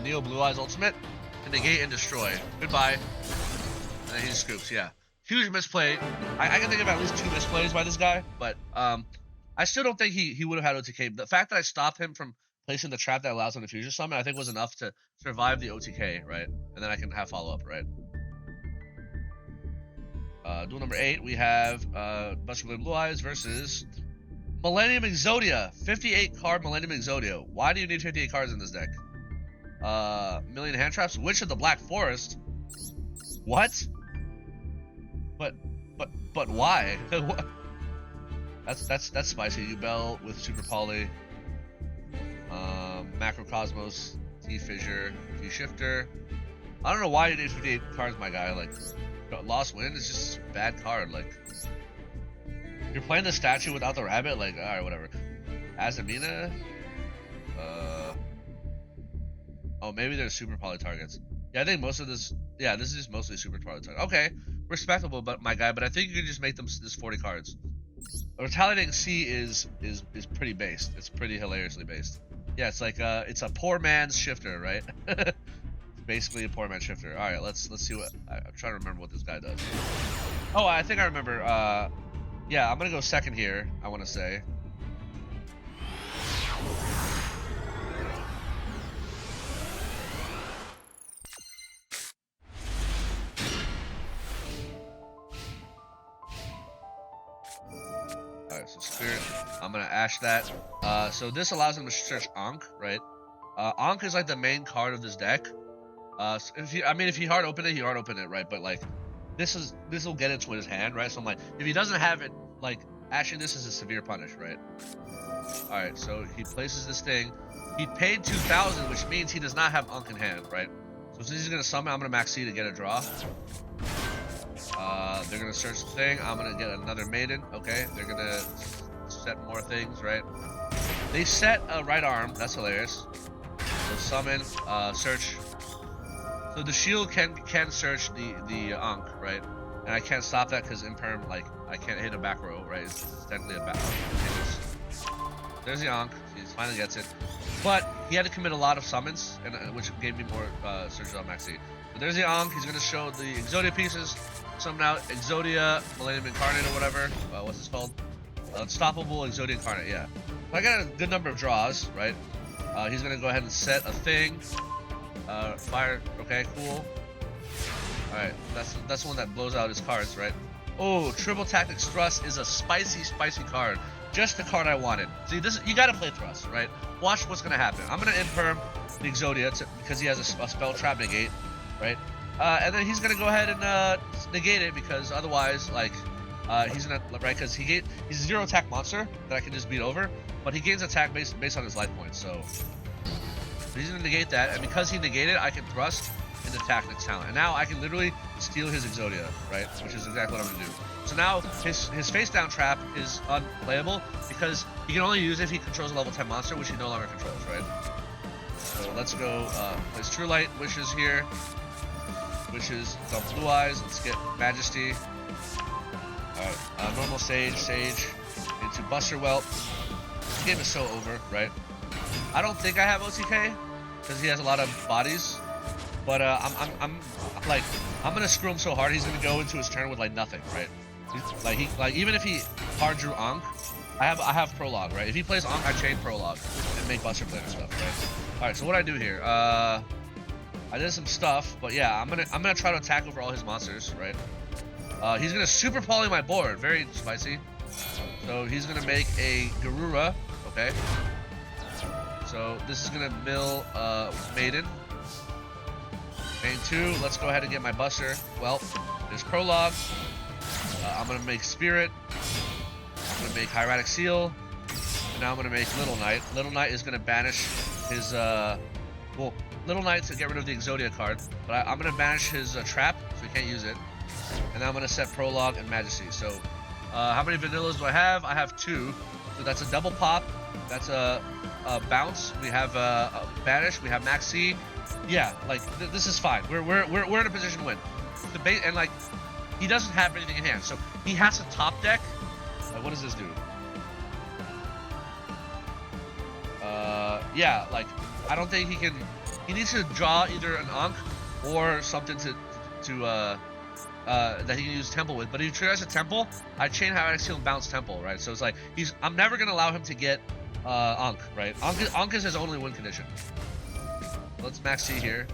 Neo Blue-Eyes Ultimate and negate and destroy. Goodbye. And then he just scoops, yeah. Huge misplay. I can think of at least 2 misplays by this guy, but I still don't think he would have had OTK. The fact that I stopped him from placing the trap that allows him to fusion summon, I think was enough to survive the OTK, right? And then I can have follow-up, right? Duel number 8, we have Buster Blader Blue-Eyes versus Millennium Exodia. 58 card Millennium Exodia. Why do you need 58 cards in this deck? Million Hand Traps. Witch of the Black Forest. What? But why? That's spicy. Yubel with Super Poly, Macrocosmos, T-Fissure, T-Shifter. I don't know why you need 58 cards, my guy. Like, Lost Wind is just a bad card. Like, you're playing the statue without the rabbit. Like, all right, whatever. Azamina. Oh, maybe there's Super Poly targets. Yeah, I think most of this. Yeah, this is mostly Super Poly targets. Okay, respectable, but my guy. But I think you can just make them this 40 cards. Retaliating C is pretty based. It's pretty hilariously based. Yeah, it's like it's a poor man's shifter, right? Basically a poor man's shifter. All right, let's see what I'm trying to remember what this guy does. Oh, I think I remember. Yeah, I'm gonna go second here. I want to say. Alright, so Spirit, I'm gonna Ash that. So this allows him to search Ankh, right? Ankh is like the main card of this deck. So if he hard open it, right? But like, this will get into his hand, right? So I'm like, if he doesn't have it, like, Ashing this is a severe punish, right? Alright, so he places this thing. He paid 2,000, which means he does not have Ankh in hand, right? So since he's gonna summon, I'm gonna max C to get a draw. They're gonna search the thing. I'm gonna get another maiden. Okay, they're gonna set more things, right? They set a right arm. That's hilarious. So summon, search. So the shield can search the Ankh, right? And I can't stop that because imperm, like, I can't hit a back row, right? It's technically a back row. There's the Ankh. He finally gets it. But he had to commit a lot of summons, and which gave me more searches on Maxi. So there's the Ankh. He's gonna show the Exodia pieces. Summon out Exodia, Millennium Incarnate or whatever. What's this called? Unstoppable Exodia Incarnate, yeah. So I got a good number of draws, right? He's gonna go ahead and set a thing. Fire, okay, cool. Alright, that's the one that blows out his cards, right? Oh, Triple Tactics Thrust is a spicy card. Just the card I wanted. See, you gotta play Thrust, right? Watch what's gonna happen. I'm gonna imperm the Exodia because he has a spell trap negate, right? And then he's gonna go ahead and negate it because otherwise, like, he's gonna, right? Because he's a 0 attack monster that I can just beat over, but he gains attack based on his life points. So he's gonna negate that, and because he negated, I can thrust into Tactics talent, and now I can literally steal his Exodia, right? Which is exactly what I'm gonna do. So now his face down trap is unplayable because he can only use it if he controls a level 10 monster, which he no longer controls, right? So let's go. There's True Light Wishes here. Wishes, dump Blue-Eyes. Let's get Majesty. Alright, normal Sage into Buster Whelp. This game is so over, right? I don't think I have OTK because he has a lot of bodies, but I'm gonna screw him so hard he's gonna go into his turn with like nothing, right? Even if he hard drew Ankh, I have Prologue, right? If he plays Ankh, I chain Prologue and make Buster Blade and stuff, right? All right, so what I do here? I did some stuff, but yeah, I'm gonna try to attack over all his monsters, right? He's gonna super poly my board, very spicy. So he's gonna make a Garura, okay? So this is gonna mill Maiden. Main 2, let's go ahead and get my Buster. Well, there's Prologue. I'm gonna make Spirit. I'm gonna make Hieratic Seal. And now I'm gonna make Little Knight. Little Knight is gonna banish his Little Knight to get rid of the Exodia card, but I'm gonna banish his trap, so he can't use it. And then I'm gonna set Prologue and Majesty. So, how many vanillas do I have? I have 2. So that's a double pop. That's a bounce. We have a banish. We have Max C. Yeah, like this is fine. We're in a position to win. The bait and like he doesn't have anything in hand, so he has to top deck. What does this do? Yeah, like I don't think he can. He needs to draw either an Ankh or something that he can use Temple with. But if he tries a Temple, I chain Hieratic Seal and bounce Temple, right? So it's like I'm never gonna allow him to get Ankh, right? Ankh is his only win condition. Let's max C here.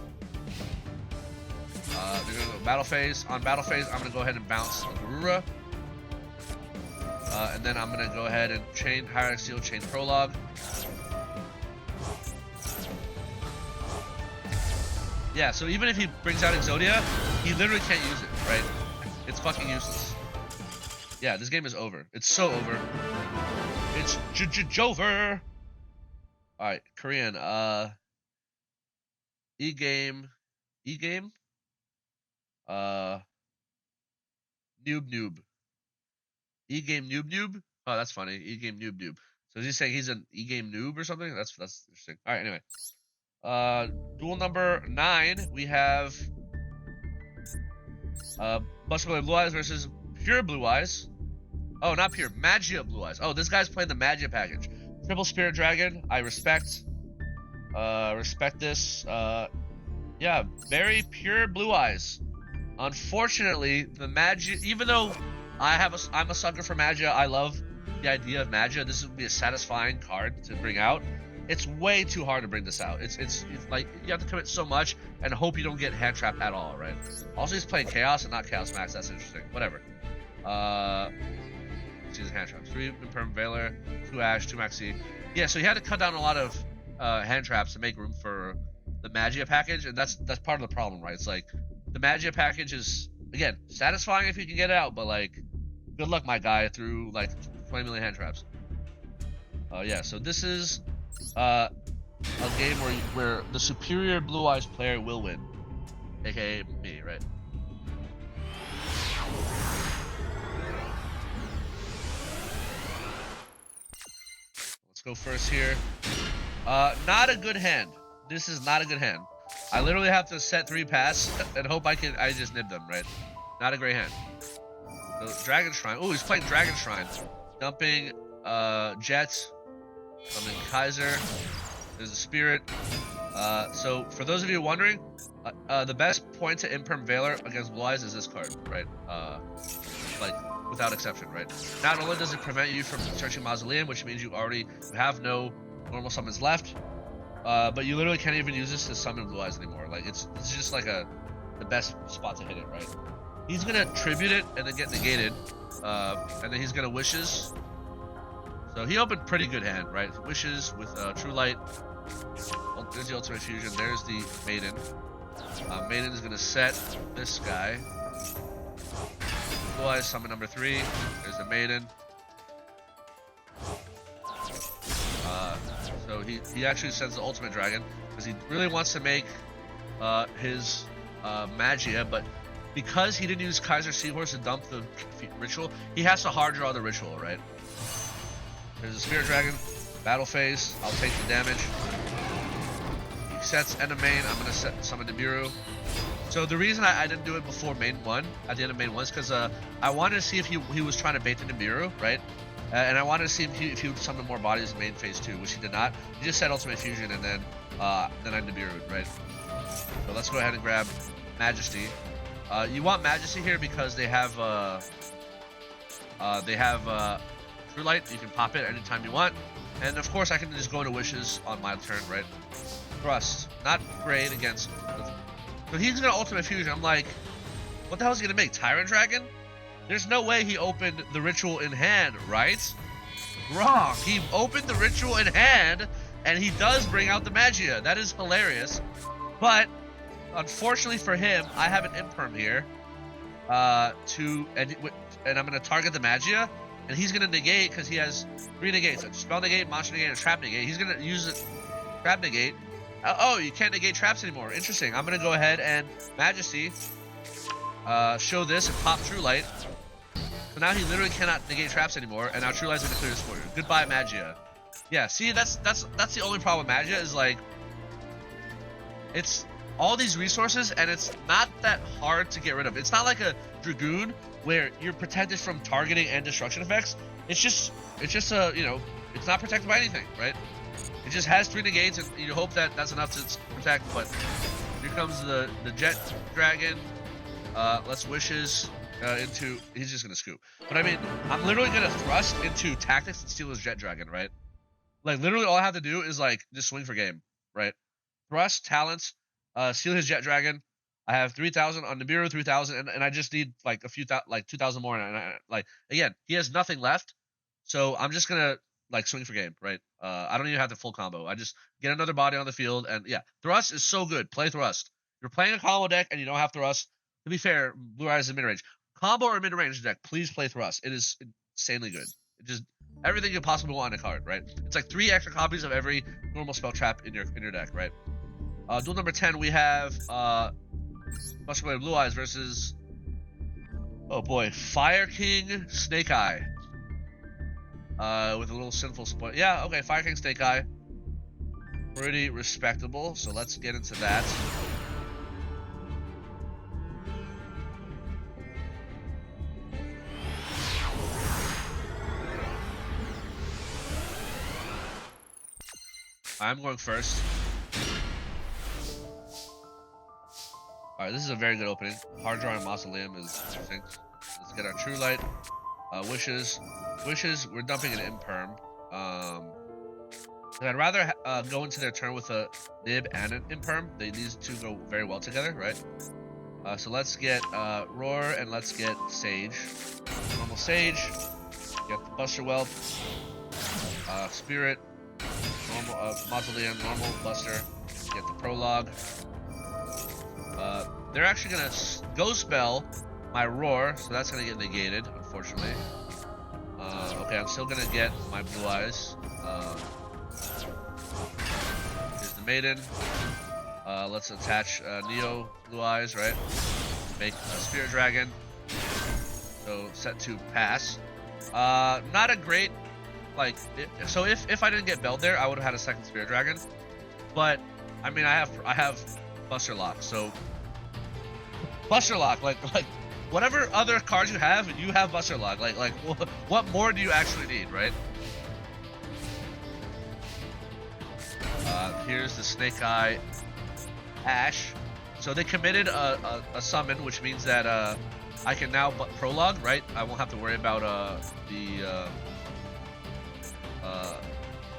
They're gonna go battle phase. On battle phase, I'm gonna go ahead and bounce Garura. And then I'm gonna go ahead and chain Hieratic Seal, chain Prologue. Yeah, so even if he brings out Exodia, he literally can't use it, right? It's fucking useless. Yeah, this game is over. It's so over. It's Jover. All right, Korean. E-game. Noob. E-game noob. Oh, that's funny. E-game noob. So is he saying he's an e-game noob or something? That's interesting. All right, anyway. Duel number 9. We have Buster Blue-Eyes versus Pure Blue-Eyes. Oh, not Pure. Magia Blue-Eyes. Oh, this guy's playing the Magia package. Triple Spirit Dragon. I respect. Respect this. Yeah, very pure Blue-Eyes. Unfortunately, the Magia, even though I'm a sucker for Magia, I love the idea of Magia. This would be a satisfying card to bring out. It's way too hard to bring this out. It's like you have to commit so much and hope you don't get hand trapped at all, right? Also, he's playing Chaos and not Chaos Max. That's interesting. Whatever. He's hand traps. 3 Imperm Veiler, 2 Ash, 2 Maxi. Yeah, so he had to cut down a lot of hand traps to make room for the Magia package, and that's part of the problem, right? It's like the Magia package is, again, satisfying if you can get it out, but like, good luck, my guy, through like 20 million hand traps. Yeah, so this is a game where the superior Blue-Eyes player will win, aka me, right? Let's go first here. Not a good hand. This is not a good hand. I literally have to set 3 pass and hope I just nib them, right? Not a great hand. So Dragon Shrine. Oh, he's playing Dragon Shrine. Dumping Jet. Dumping Kaiser. There's a Spirit. So for those of you wondering, the best point to Imperm Veiler against Blue-Eyes is this card, right? Like, without exception, right? Not only does it prevent you from searching Mausoleum, which means you have no normal summons left, but you literally can't even use this to summon Blue-Eyes anymore. Like, it's just like the best spot to hit it, right? He's gonna tribute it and then get negated, and then he's gonna Wishes. So he opened pretty good hand, right? Wishes with True Light. There's the Ultimate Fusion. There's the Maiden. Maiden is gonna set this guy. Blue-Eyes summon number 3. There's the Maiden. So he actually sends the Ultimate Dragon because he really wants to make his Magia, but because he didn't use Kaiser Seahorse to dump the ritual, he has to hard draw the ritual, right? There's a Spirit Dragon, battle phase. I'll take the damage. He sets end of main. I'm gonna summon Nibiru. So the reason I didn't do it before main 1, at the end of main 1, is because I wanted to see if he was trying to bait the Nibiru, right? And I wanted to see if he would summon more bodies in main phase 2, which he did not. He just said Ultimate Fusion and then I Nibiru'd, right? So let's go ahead and grab Majesty. You want Majesty here because they have True Light. You can pop it anytime you want, and of course I can just go into Wishes on my turn, right? Thrust, not great against. So he's gonna Ultimate Fusion. I'm like, what the hell is he gonna make? Tyrant Dragon? There's no way he opened the ritual in hand, right? Wrong. He opened the ritual in hand, and he does bring out the Magia. That is hilarious. But unfortunately for him, I have an Imperm here. And I'm gonna target the Magia, and he's gonna negate because he has 3 negates: a Spell Negate, Monster Negate, and a Trap Negate. He's gonna use a Trap Negate. Oh, you can't negate traps anymore. Interesting. I'm gonna go ahead and Majesty. Show this and pop True Light. So now he literally cannot negate traps anymore, and now True Light's gonna clear this for you. Goodbye, Magia. Yeah, see, that's the only problem with Magia is like, it's all these resources, and it's not that hard to get rid of. It's not like a Dragoon where you're protected from targeting and destruction effects. It's just it's not protected by anything, right? It just has 3 negates, and you hope that that's enough to protect. But here comes the Jet Dragon. Let's Wishes into. He's just gonna scoop. But I mean, I'm literally gonna thrust into Tactics and steal his Jet Dragon, right? Like literally, all I have to do is like just swing for game, right? Thrust, talents, steal his Jet Dragon. I have 3,000 on Nibiru, 3,000, and I just need like 2,000 more. And like again, he has nothing left, so I'm just gonna like swing for game, right? I don't even have the full combo. I just get another body on the field, and yeah, Thrust is so good. Play Thrust. You're playing a combo deck, and you don't have Thrust. To be fair, Blue-Eyes is mid range. Combo or mid-range deck, please play Thrust. It is insanely good. It just everything you possibly want in a card, right? It's like 3 extra copies of every normal spell trap in your deck, right? Duel number 10, we have Kaiba and Blue-Eyes versus, oh boy, Fire King Snake Eye. With a little sinful spoil. Yeah, okay, Fire King Snake Eye. Pretty respectable, so let's get into that. I'm going first. Alright, this is a very good opening. Hard drawing Mausoleum is interesting. Let's get our True Light. Wishes. Wishes, we're dumping an Imperm. I'd rather go into their turn with a Nib and an Imperm. These two go very well together, right? So let's get Roar and let's get Sage. Normal Sage. Get the Buster Whelp. Spirit. Normal Mausoleum, normal Buster. Get the Prologue. They're actually gonna Ghost Spell my Roar, so that's gonna get negated, unfortunately. Okay, I'm still gonna get my Blue-Eyes. Here's the Maiden. Let's attach Neo Blue-Eyes, right? Make a Spirit Dragon. So set to pass. Not a great, like, so if I didn't get Belled there, I would have had a second Spirit Dragon. But I mean, I have Buster Lock, so Buster Lock, like whatever other cards you have Buster Lock. Like what more do you actually need, right? Here's the Snake Eye Ash. So they committed a summon, which means that I can now prologue, right? I won't have to worry about the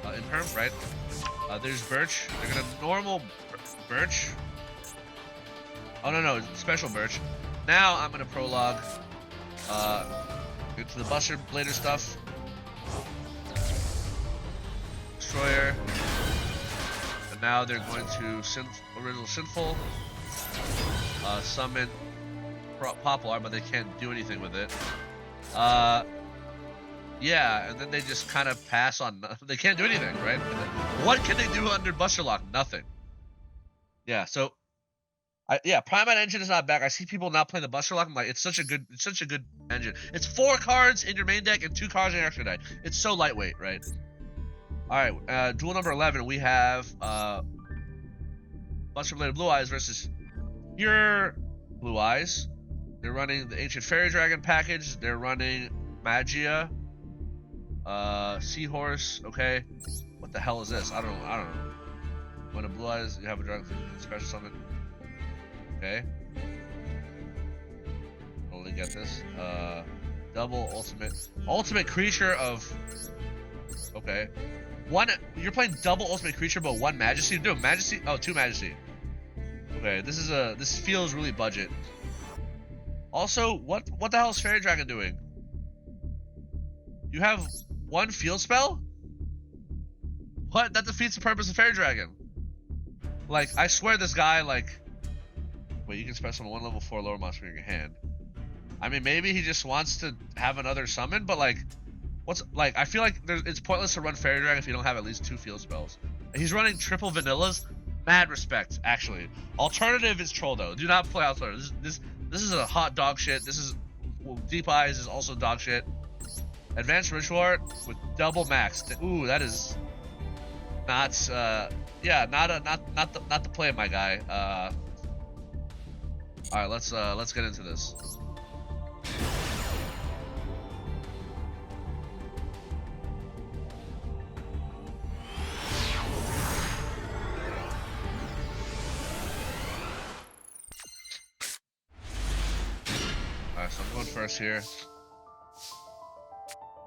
Imperm, right? There's Birch. They're gonna normal Birch. Oh no, special Birch. Now I'm gonna prologue into the Buster Blader stuff. Destroyer. And now they're going to original Sinful. Summon Poplar, but they can't do anything with it. Yeah, and then they just kind of pass on. They can't do anything, right? What can they do under Buster Lock? Nothing. Yeah, so Primate Engine is not back. I see people not playing the Buster Lock. I'm like, it's such a good engine. It's 4 cards in your main deck and 2 cards in your extra deck. It's so lightweight, right? All right, duel number 11. We have Buster Bladed Blue-Eyes versus Pure Blue-Eyes. They're running the Ancient Fairy Dragon package. They're running Magia. Seahorse. Okay. What the hell is this? I don't know. When a Blue-Eyes, you have a dragon special summon. Okay. Totally get this. Double ultimate creature of. Okay. You're playing double ultimate creature, but 1 Majesty. No, Majesty. Oh, 2 Majesty. Okay. This feels really budget. Also, what the hell is Fairy Dragon doing? You have 1 field spell? What? That defeats the purpose of Fairy Dragon. Like, I swear this guy, like. Wait, you can special 1 level 4 lower monster in your hand. I mean, maybe he just wants to have another summon, but like, I feel like it's pointless to run Fairy Dragon if you don't have at least 2 field spells. He's running triple vanillas. Mad respect, actually. Alternative is Troll, though. Do not play alternative. This is a hot dog shit. Deep Eyes is also dog shit. Advanced Ritual Art with double max. Ooh, that is not not the play, my guy. All right, let's get into this. All right, so I'm going first here.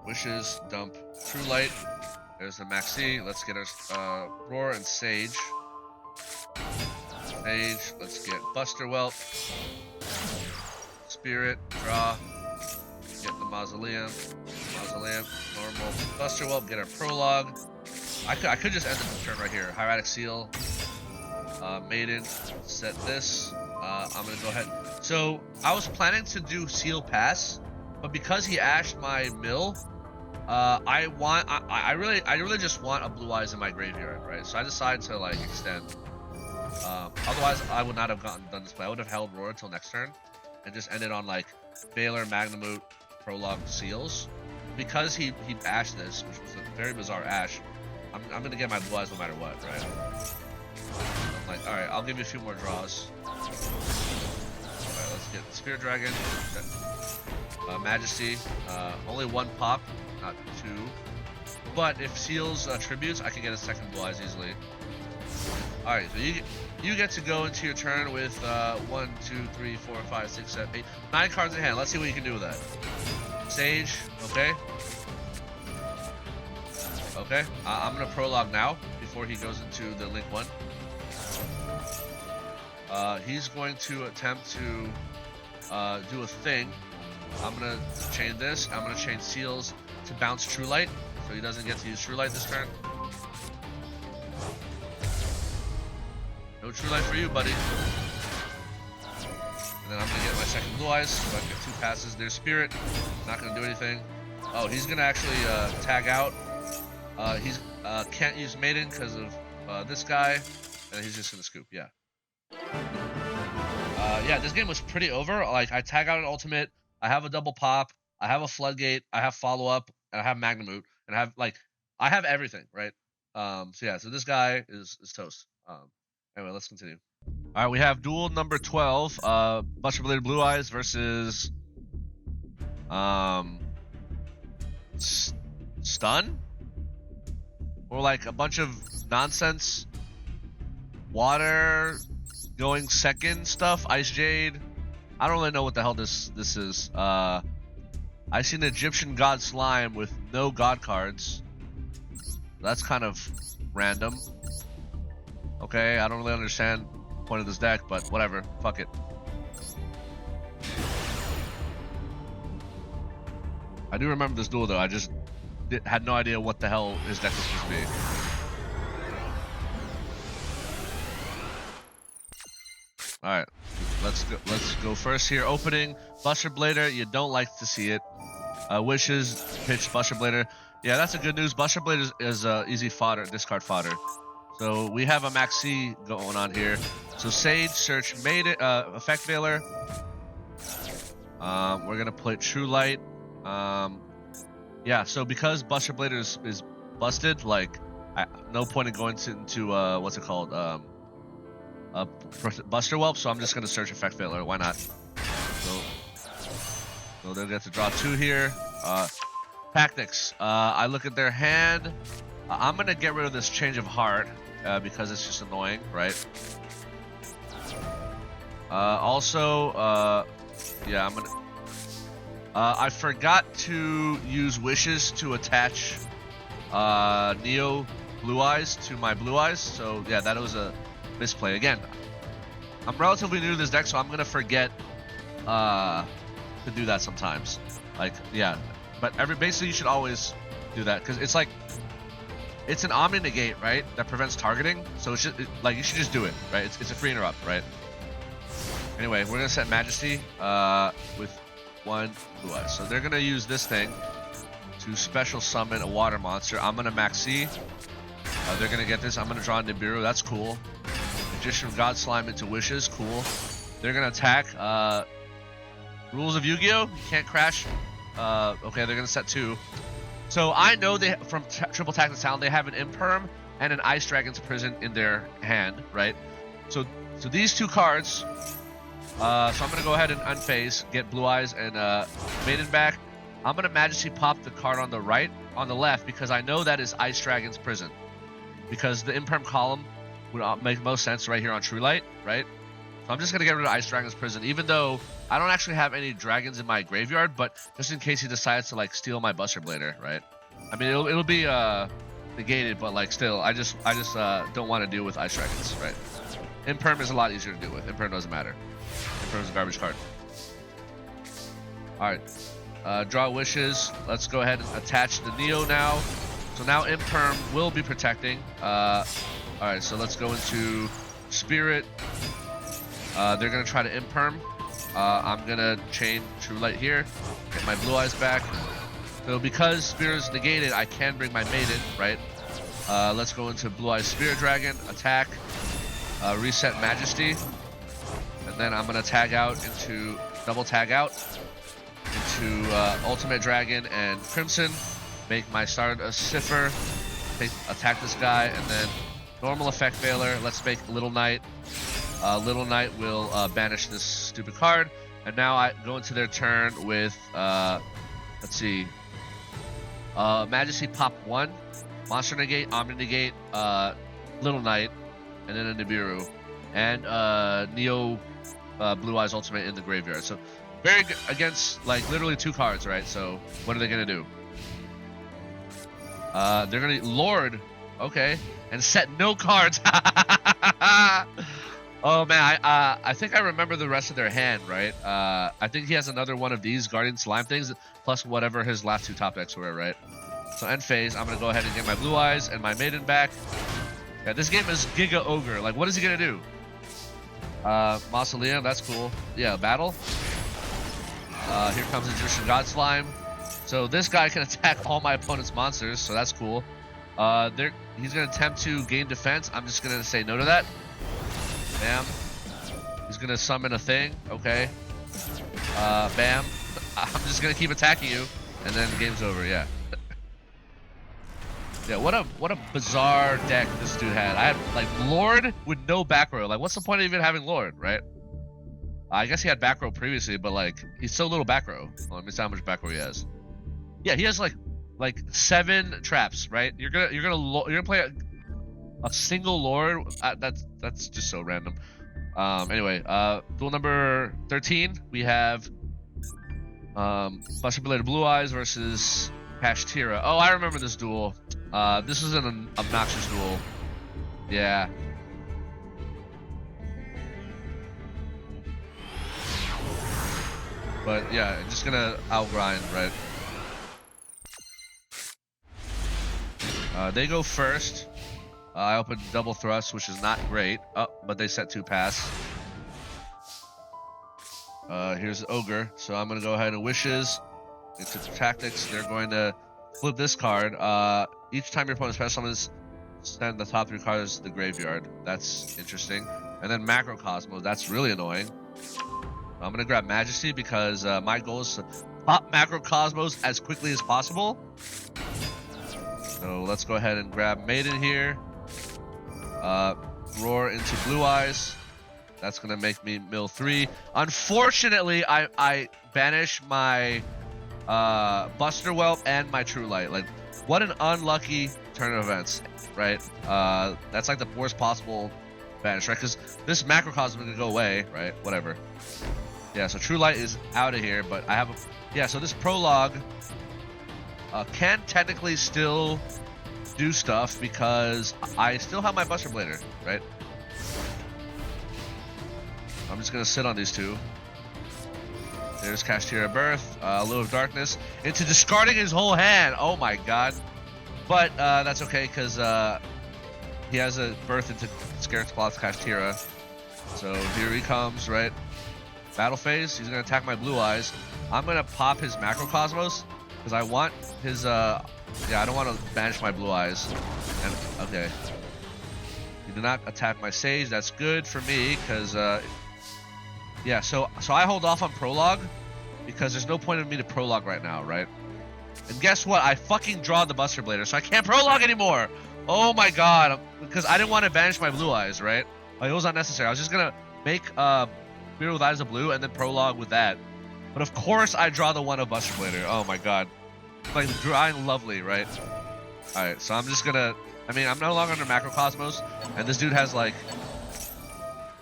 Wishes, dump, True Light. There's the Maxi. Let's get our Roar and Sage. Let's get Buster Whelp. Spirit, draw. Get the Mausoleum, normal Buster Whelp, get our Prologue. I could just end the turn right here. Hieratic Seal, Maiden, set this. I'm gonna go ahead. So I was planning to do Seal Pass, but because he ashed my mill, I really just want a Blue-Eyes in my graveyard, right? So I decided to like extend. Otherwise, I would not have done this play. I would have held Roar until next turn, and just ended on like Baylor, Magnamute, Prologue, Seals. Because he ashed this, which was a very bizarre ash, I'm gonna get my Blue-Eyes no matter what, right? I'm like, alright, I'll give you a few more draws. Alright, let's get Spirit Dragon, Majesty, only one pop, not two. But if Seals tributes, I can get a second Blue-Eyes easily. Alright, so you get to go into your turn with 1, 2, 3, 4, 5, 6, 7, 8, 9 cards in hand. Let's see what you can do with that. Sage, okay. Okay, I'm gonna Prologue now before he goes into the Link 1. He's going to attempt to do a thing. I'm gonna chain this. I'm gonna chain Seals to bounce True Light, so he doesn't get to use True Light this turn. No True Light for you, buddy. And then I'm gonna get my second Blue-Eyes, so I can get 2 passes. There's Spirit, not gonna do anything. Oh, he's gonna actually tag out. He's can't use Maiden because of this guy, and he's just gonna scoop. Yeah. Yeah, this game was pretty over. Like, I tag out an ultimate, I have a double pop, I have a floodgate, I have follow up, and I have Magnamute, and I have everything, right? So yeah, so this guy is toast. Anyway, let's continue. All right, we have duel number 12, Buster-Bladed Blue-Eyes versus Stun, or like a bunch of nonsense water going second stuff. Ice Jade, I don't really know what the hell this is. I see an Egyptian god slime with no god cards. That's kind of random. Okay, I don't really understand the point of this deck, but whatever, fuck it. I do remember this duel though. I just had no idea what the hell his deck was supposed to be. Alright, let's go first here. Opening, Buster Blader, you don't like to see it. Wishes, pitch Buster Blader. Yeah, that's a good news. Buster Blader is easy fodder, discard fodder. So we have a Maxi going on here. So Sage, search, made it, Effect Veiler. We're gonna play True Light. Yeah, so because Buster Blader is busted, like, no point in going into what's it called? Buster Whelp, so I'm just gonna search Effect Veiler. Why not? So they'll get to draw 2 here. Tactics. I look at their hand. I'm gonna get rid of this Change of Heart because it's just annoying, right? Also, yeah, I'm gonna. I forgot to use Wishes to attach Neo Blue-Eyes to my Blue-Eyes, so yeah, that was a misplay. Again, I'm relatively new to this deck, so I'm gonna forget to do that sometimes. Like, yeah, but basically you should always do that because it's like it's an Omni Negate, right? That prevents targeting, so you should just do it, right? It's a free interrupt, right? Anyway, we're gonna set Majesty with 1 Blue-Eyes. So they're gonna use this thing to special summon a water monster. I'm gonna Maxi. They're gonna get this. I'm gonna draw Nibiru. That's cool. Magician of God Slime into Wishes. Cool. They're gonna attack. Rules of Yu-Gi-Oh! You can't crash. Okay, they're gonna set 2. So I know they from Triple Tactics Talent they have an Imperm and an Ice Dragon's Prison in their hand, right? So these 2 cards. So I'm gonna go ahead and unphase, get Blue-Eyes and Maiden back. I'm gonna Majesty pop the card on the left because I know that is Ice Dragon's Prison. Because the Imperm column would make most sense right here on True Light, right? So I'm just gonna get rid of Ice Dragon's Prison, even though I don't actually have any dragons in my graveyard, but just in case he decides to like steal my Buster Blader, right? I mean, it'll be negated, but like still, I just don't want to deal with Ice Dragons, right? Imperm is a lot easier to deal with. Imperm doesn't matter. Imperm's a garbage card. All right, draw Wishes. Let's go ahead and attach the Neo now. So now Imperm will be protecting. All right, so let's go into Spirit. They're gonna try to imperm. I'm gonna chain True Light here, get my Blue Eyes back. So because Spear is negated, I can bring my Maiden, right? Let's go into Blue Eyes Spear Dragon, attack, reset Majesty, and then I'm gonna tag out into double tag out into Ultimate Dragon and Crimson, make my start a Cipher, attack this guy, and then normal effect Veiler. Let's make Little Knight. Little Knight will banish this stupid card, and now I go into their turn with let's see, Majesty pop 1, Monster negate, Omni negate, Little Knight, and then a Nibiru, and Neo Blue Eyes Ultimate in the graveyard. So very good against like literally 2 cards, right? So what are they gonna do? They're gonna Lord, okay, and set no cards. Oh man, I think I remember the rest of their hand, right? I think he has another one of these Guardian Slime things, plus whatever his last 2 top decks were, right? So end phase, I'm gonna go ahead and get my Blue Eyes and my Maiden back. Yeah, this game is Giga Ogre. Like, what is he gonna do? Mausoleum, that's cool. Yeah, battle. Here comes Egyptian God Slime. So this guy can attack all my opponent's monsters, so that's cool. He's gonna attempt to gain defense. I'm just gonna say no to that. Bam. He's gonna summon a thing. Okay. Bam. I'm just gonna keep attacking you, and then the game's over. Yeah. Yeah. What a bizarre deck this dude had. I had like Lord with no back row. Like, what's the point of even having Lord, right? I guess he had back row previously, but like he's so little back row. Well, let me see how much back row he has. Yeah, he has like 7 traps, right? You're gonna play a single Lord. That's just so random. Anyway, duel number 13. We have Buster Blade Blue Eyes versus Kashtira. Oh, I remember this duel. This is an obnoxious duel. Yeah. But yeah, just gonna outgrind, right? They go first. I opened double thrust, which is not great. Oh, but they set 2 pass. Here's Ogre, so I'm gonna go ahead and Wishes into Tactics. They're going to flip this card. Each time your opponent special summons, send the top 3 cards to the graveyard. That's interesting. And then Macrocosmos. That's really annoying. I'm gonna grab Majesty because my goal is to pop Macrocosmos as quickly as possible. So let's go ahead and grab Maiden here. Roar into Blue Eyes. That's gonna make me mill 3. Unfortunately, I banish my Buster Whelp and my True Light. Like, what an unlucky turn of events, right? That's like the worst possible banish, right? Because this Macrocosm is gonna go away, right? Whatever. Yeah, so True Light is out of here, but I have a... Yeah, so this Prologue can technically still do stuff because I still have my Buster Blader, right? I'm just gonna sit on these 2. There's Kashtira Birth, Lure of Darkness, into discarding his whole hand. Oh my god. But that's okay because he has a Birth into Scared Cloth Kashtira. So here he comes, right? Battle phase, he's gonna attack my Blue Eyes. I'm gonna pop his Macrocosmos because I want his yeah, I don't want to banish my Blue Eyes. And okay, he did not attack my Sage. That's good for me because yeah. So I hold off on Prologue because there's no point in me to Prologue right now, right? And guess what? I fucking draw the Buster Blader, so I can't Prologue anymore. Oh my god, because I didn't want to banish my Blue Eyes, right? Like, it was unnecessary. I was just gonna make Mirror with Eyes of Blue and then Prologue with that. But of course I draw the one of Buster Blader. Oh my god. Like, drawing lovely, right? Alright, so I'm just gonna... I mean, I'm no longer under Macrocosmos, and this dude has, like...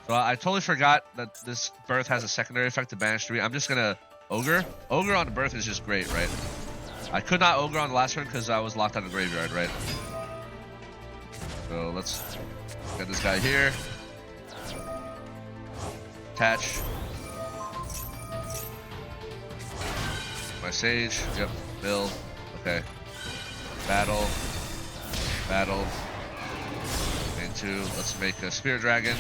So I totally forgot that this Birth has a secondary effect to banish 3. I'm just gonna Ogre. Ogre on the Birth is just great, right? I could not Ogre on the last turn because I was locked on the graveyard, right? So let's get this guy here. Attach. My Sage. Yep. Build. Okay. Battle. Battle. Main 2. Let's make a Spirit Dragon.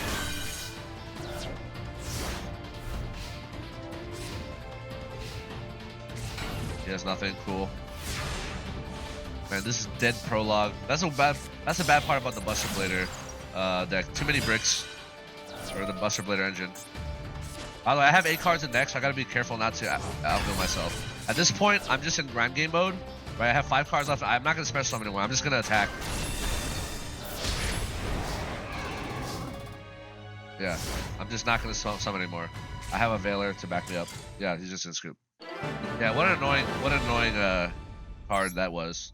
He has nothing. Cool. Man, this is dead prologue. That's a bad part about the Buster Blader deck. Too many bricks for the Buster Blader engine. By the way, I have 8 cards in deck, so I gotta be careful not to outmill myself. At this point, I'm just in grind game mode. Right, I have 5 cards left. I'm not gonna special summon anymore. I'm just gonna attack. Yeah, I'm just not gonna summon anymore. I have a Veiler to back me up. Yeah, he's just gonna scoop. Yeah, what an annoying card that was.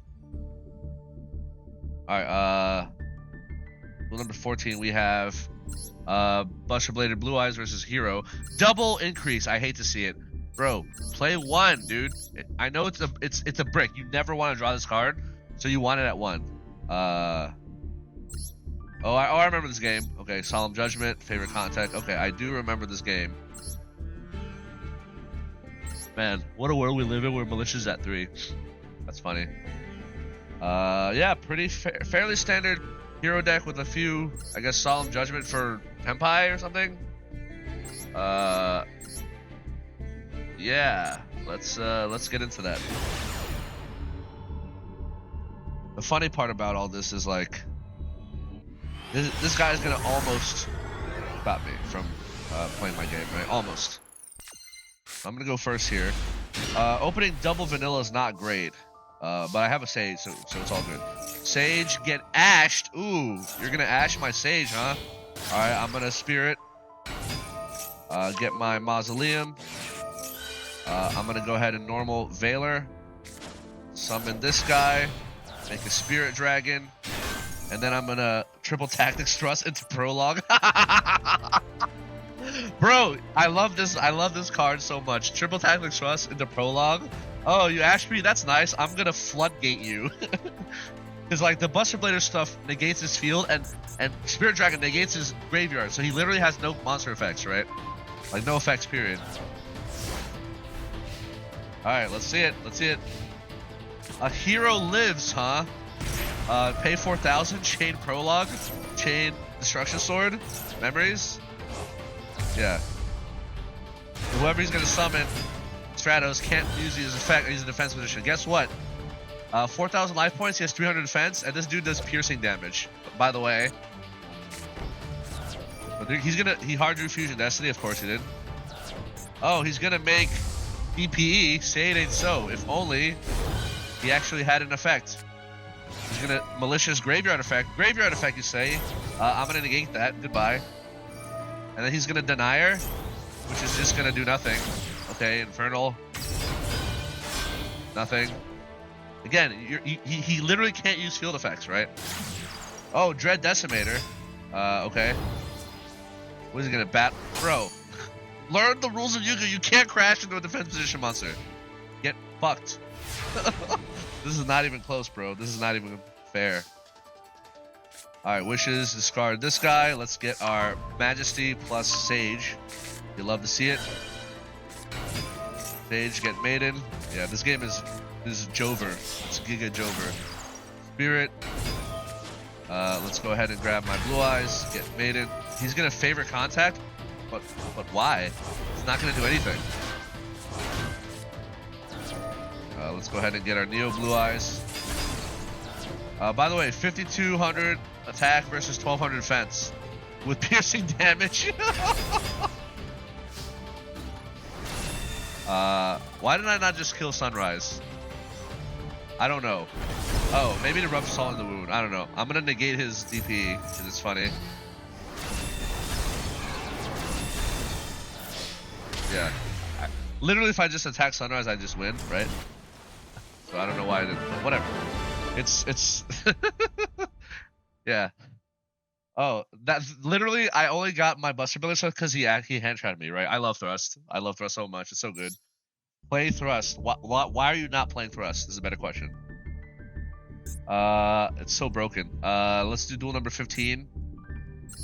Alright, rule number 14, we have Buster Bladed Blue-Eyes versus Hero. Double increase. I hate to see it. Bro, play 1, dude. I know it's a brick. You never want to draw this card, so you want it at 1. I remember this game. Okay, Solemn Judgment, favorite contact. Okay, I do remember this game. Man, what a world we live in where Militia's at 3. That's funny. Yeah, pretty fairly standard hero deck with a few, I guess, Solemn Judgment for Tempai or something. Yeah, let's get into that. The funny part about all this is like, this guy's gonna almost stop me from playing my game, right? Almost. I'm gonna go first here. Opening double vanilla is not great, but I have a Sage, so it's all good. Sage, get ashed. Ooh, you're gonna ash my Sage, huh? Alright, I'm gonna Spirit. Get my Mausoleum. I'm gonna go ahead and normal Veiler. Summon this guy. Make a Spirit Dragon. And then I'm gonna triple Tactics Thrust into Prologue. Bro, I love this card so much. Triple Tactics Thrust into Prologue. Oh, you ash me? That's nice. I'm gonna floodgate you. Because like the Buster Blader stuff negates his field, and Spirit Dragon negates his graveyard, so he literally has no monster effects, right? Like no effects, period. Alright, let's see it. Let's see it. A hero lives, huh? Pay 4,000, chain Prologue, chain Destruction Sword, memories. Yeah. Whoever he's gonna summon, Stratos, can't use his effect. He's in defense position. Guess what? 4,000 life points. He has 300 defense, and this dude does piercing damage. By the way, he hard drew Fusion Destiny. Of course he did. Oh, he's gonna make DPE. Say it ain't so. If only he actually had an effect. He's gonna malicious graveyard effect. Graveyard effect, you say? I'm gonna negate that. Goodbye. And then he's gonna deny her, which is just gonna do nothing. Okay, Infernal. Nothing. Again, he literally can't use field effects, right? Oh, Dread Decimator. Okay. What is he gonna bat? Bro, learn the rules of Yu-Gi-Oh! You can't crash into a defense position monster. Get fucked. This is not even close, bro. This is not even fair. Alright, wishes, discard this guy. Let's get our Majesty plus Sage. You love to see it. Sage, get Maiden. Yeah, this game is Jover. It's Giga Jover. Spirit. Let's go ahead and grab my Blue-Eyes. Get Maiden. He's gonna favorite contact, but why? It's not gonna do anything. Let's go ahead and get our Neo Blue-Eyes. By the way, 5,200 attack versus 1,200 defense with piercing damage. Why did I not just kill Sunrise? I don't know. Oh, maybe to rub salt in the wound. I don't know. I'm gonna negate his DP because it's funny. Yeah. Literally, if I just attack Sunrise, I just win, right? So I don't know why I didn't. But whatever. It's. Yeah. Oh, that's literally. I only got my Buster Blader stuff because he hand trapped me, right? I love Thrust. I love Thrust so much. It's so good. Play Thrust. Why are you not playing Thrust? This is a better question. It's so broken. Let's do duel number 15.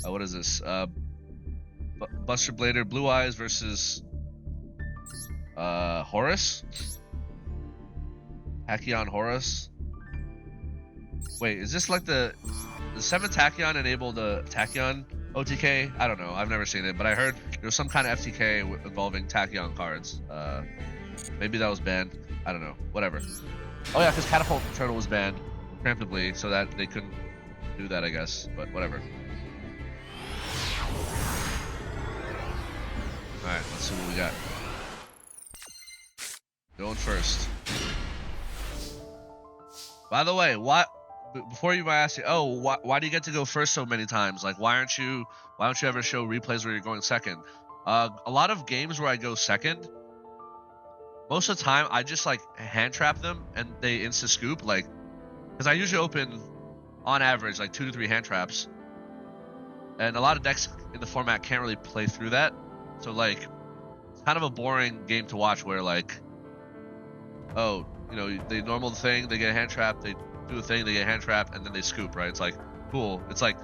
What is this? Buster Blader Blue-Eyes versus Horus. Tachyon Horus. Wait, is this like the 7th Tachyon enable the Tachyon OTK? I don't know. I've never seen it, but I heard there was some kind of FTK involving Tachyon cards. Maybe that was banned. I don't know, whatever. Oh yeah, because Catapult Turtle was banned preemptively, so that they couldn't do that, I guess. But whatever. All right, let's see what we got. Going first. By the way, before you might ask, why do you get to go first so many times? Like, why don't you ever show replays where you're going second? A lot of games where I go second, most of the time I just like hand trap them and they insta scoop, like, because I usually open on average like 2 to 3 hand traps, and a lot of decks in the format can't really play through that. So like, it's kind of a boring game to watch where like, oh, you know, they normal the thing, they get a hand trap, they do a thing, they get a hand trap, and then they scoop, right? It's like, cool. It's like,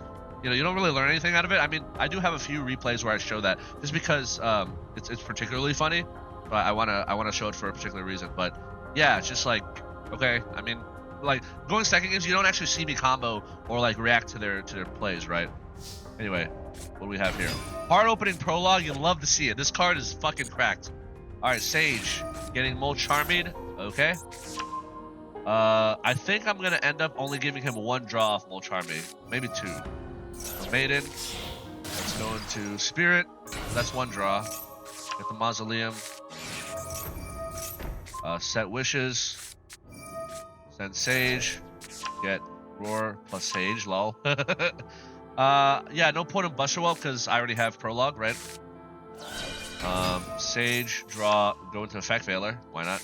you know, you don't really learn anything out of it. I mean, I do have a few replays where I show that just because it's particularly funny, but I wanna show it for a particular reason. But yeah, it's just like, okay, I mean, like going second games, you don't actually see me combo or like react to their plays, right? Anyway, what do we have here? Hard opening prologue, you'll love to see it. This card is fucking cracked. All right, Sage getting Mole Charming. Okay. I think I'm gonna end up only giving him 1 draw off Mole Charming, maybe 2. Maiden. Let's go into Spirit. That's 1 draw. Get the Mausoleum. Set Wishes. Send Sage. Get Roar plus Sage. Lol. Yeah, no point in Busterwell because I already have Prologue, right? Sage, draw, go into Effect Veiler. Why not?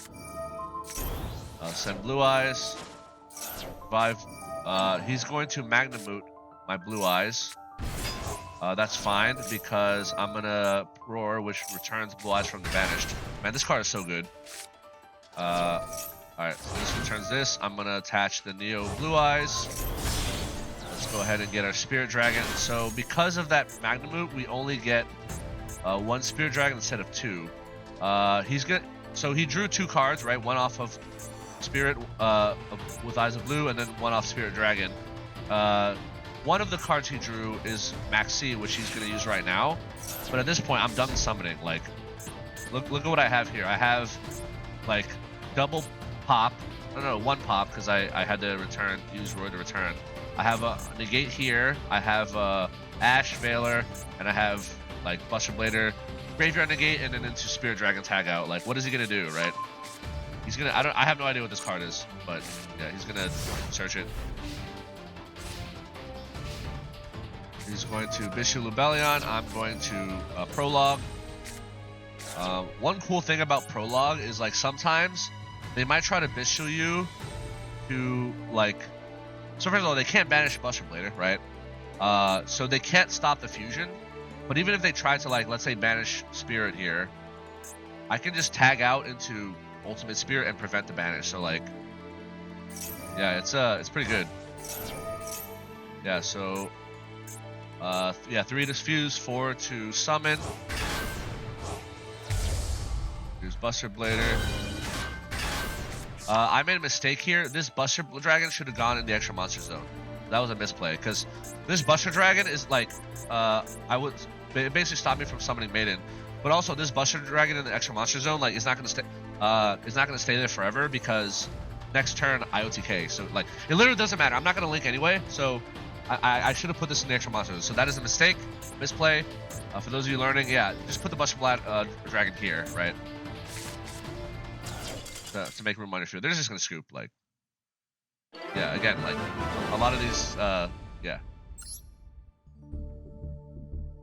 Send Blue-Eyes. Revive. He's going to Magnamoot my Blue-Eyes. That's fine because I'm gonna Roar, which returns Blue-Eyes from the Banished. Man, this card is so good. Alright, so this returns this. I'm gonna attach the Neo Blue-Eyes. Let's go ahead and get our Spirit Dragon. So because of that Magnamoot, we only get 1 Spirit Dragon instead of 2. So he drew 2 cards, right? 1 off of Spirit with Eyes of Blue, and then 1 off Spirit Dragon. One of the cards he drew is Maxi, which he's going to use right now. But at this point, I'm done summoning. Like, look at what I have here. I have like double pop. No, 1 pop because I had to use Roy to return. I have a negate here. I have Ash Veiler, and I have like Buster Blader, Graveyard negate, and then into Spirit Dragon tag out. Like, what is he gonna do, right? He's gonna. I have no idea what this card is, but yeah, he's gonna search it. He's going to Bystial Lubellion. I'm going to Prologue. One cool thing about Prologue is like sometimes they might try to Bystial you to like. So first of all, they can't banish Buster Blader, right? So they can't stop the fusion. But even if they try to, like, let's say banish Spirit here, I can just tag out into Ultimate Spirit and prevent the banish. So like, yeah, it's pretty good. Yeah, so yeah, 3 to fuse, 4 to summon. Here's Buster Blader. I made a mistake here. This Buster Dragon should have gone in the extra monster zone. That was a misplay because this Buster Dragon is like, it basically stopped me from summoning Maiden. But also this Buster Dragon in the extra monster zone, like, it's not gonna stay there forever because next turn IOTK. So like, it literally doesn't matter. I'm not gonna link anyway. So I should have put this in the extra monster zone. So that is a mistake, misplay. For those of you learning, yeah, just put the Buster Dragon here, right? To make room on your field. They're just gonna scoop, like, yeah, again, like a lot of these, yeah,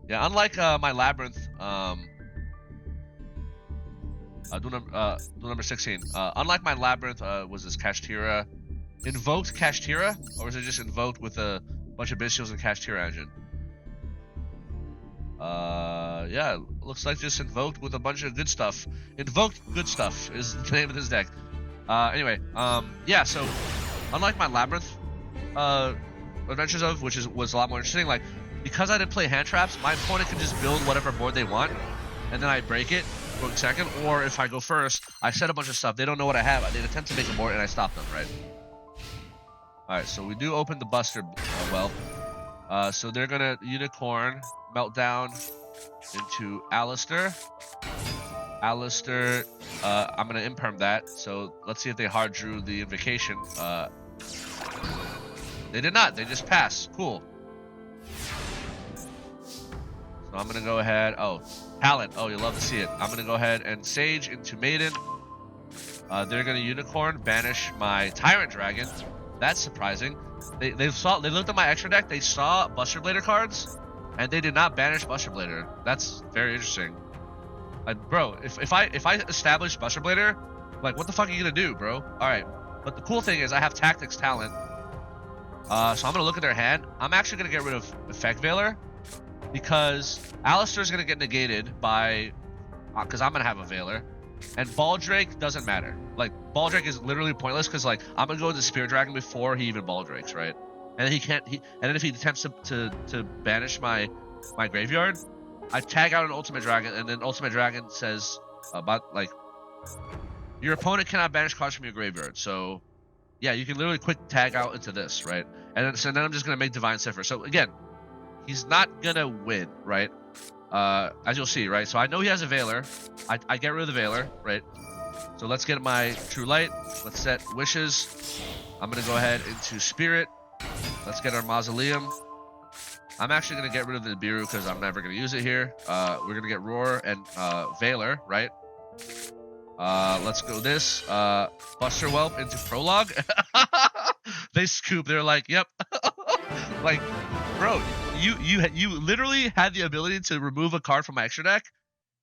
unlike my Labrynth, Duel number 16, unlike my Labrynth, was this Kashtira Invoked Kashtira, or is it just Invoked with a bunch of Bystials and Kashtira engine? Yeah, looks like just Invoked with a bunch of good stuff. Invoked good stuff is the name of this deck. Anyway, yeah, so unlike my Labrynth Adventures of, which was a lot more interesting, like, because I didn't play hand traps, my opponent can just build whatever board they want, and then I break it, going second, or if I go first, I set a bunch of stuff. They don't know what I have. They attempt to make a board, and I stop them, right? Alright, so we do open the Buster well. So they're gonna Unicorn, Meltdown into Alistair. Alistair, I'm gonna imperm that. So let's see if they hard drew the invocation. They did not. They just passed. Cool. So I'm gonna go ahead. Oh, talent. Oh, you love to see it. I'm gonna go ahead and Sage into Maiden. They're gonna Unicorn, banish my Tyrant Dragon. That's surprising. They looked at my extra deck. They saw Buster Blader cards, and they did not banish Buster Blader. That's very interesting. Like, bro, if I establish Buster Blader, like, what the fuck are you gonna do, bro? All right. But the cool thing is I have Tactics Talent. So I'm gonna look at their hand. I'm actually gonna get rid of Effect Veiler because Alistair's gonna get negated by, because I'm gonna have a Veiler, and Baldrake doesn't matter. Like, Baldrake is literally pointless because, like, I'm gonna go into Spear Dragon before he even Baldrakes, right? And then he can't. And then if he attempts to banish my graveyard, I tag out an Ultimate Dragon, and then Ultimate Dragon says about, like, your opponent cannot banish cards from your graveyard. So yeah, you can literally quick tag out into this, right? And then, so then I'm just gonna make Divine Cipher. So again, he's not gonna win, right? As you'll see, right? So I know he has a Veiler. I get rid of the Veiler, right? So let's get my True Light. Let's set Wishes. I'm gonna go ahead into Spirit. Let's get our Mausoleum. I'm actually gonna get rid of the Nibiru because I'm never gonna use it here. We're gonna get Roar and Veiler, right? Let's go this. Buster Whelp into Prologue. They scoop. They're like, yep. Like, bro, you literally had the ability to remove a card from my extra deck,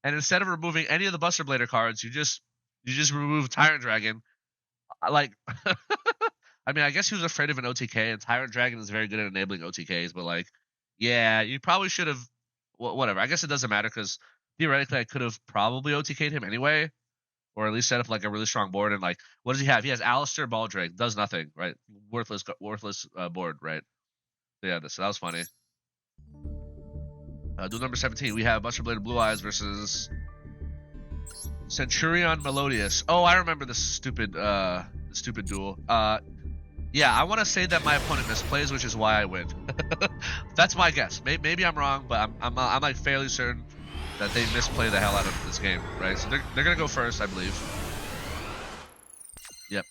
and instead of removing any of the Buster Blader cards, you just remove Tyrant Dragon. Like, I mean, I guess he was afraid of an OTK, and Tyrant Dragon is very good at enabling OTKs, but, like, yeah, you probably should have. Whatever. I guess it doesn't matter because theoretically I could have probably OTK'd him anyway. Or at least set up, like, a really strong board. And, like, what does he have? He has Alistair, Baldrake. Does nothing, right? Worthless board, right? So yeah, so that was funny. Duel number 17. We have Buster Blader Blue-Eyes versus Centur-Ion Melodious. Oh, I remember this stupid duel. Yeah, I want to say that my opponent misplays, which is why I win. That's my guess. Maybe I'm wrong, but I'm like fairly certain that they misplay the hell out of this game, right? So they're gonna go first, I believe. Yep.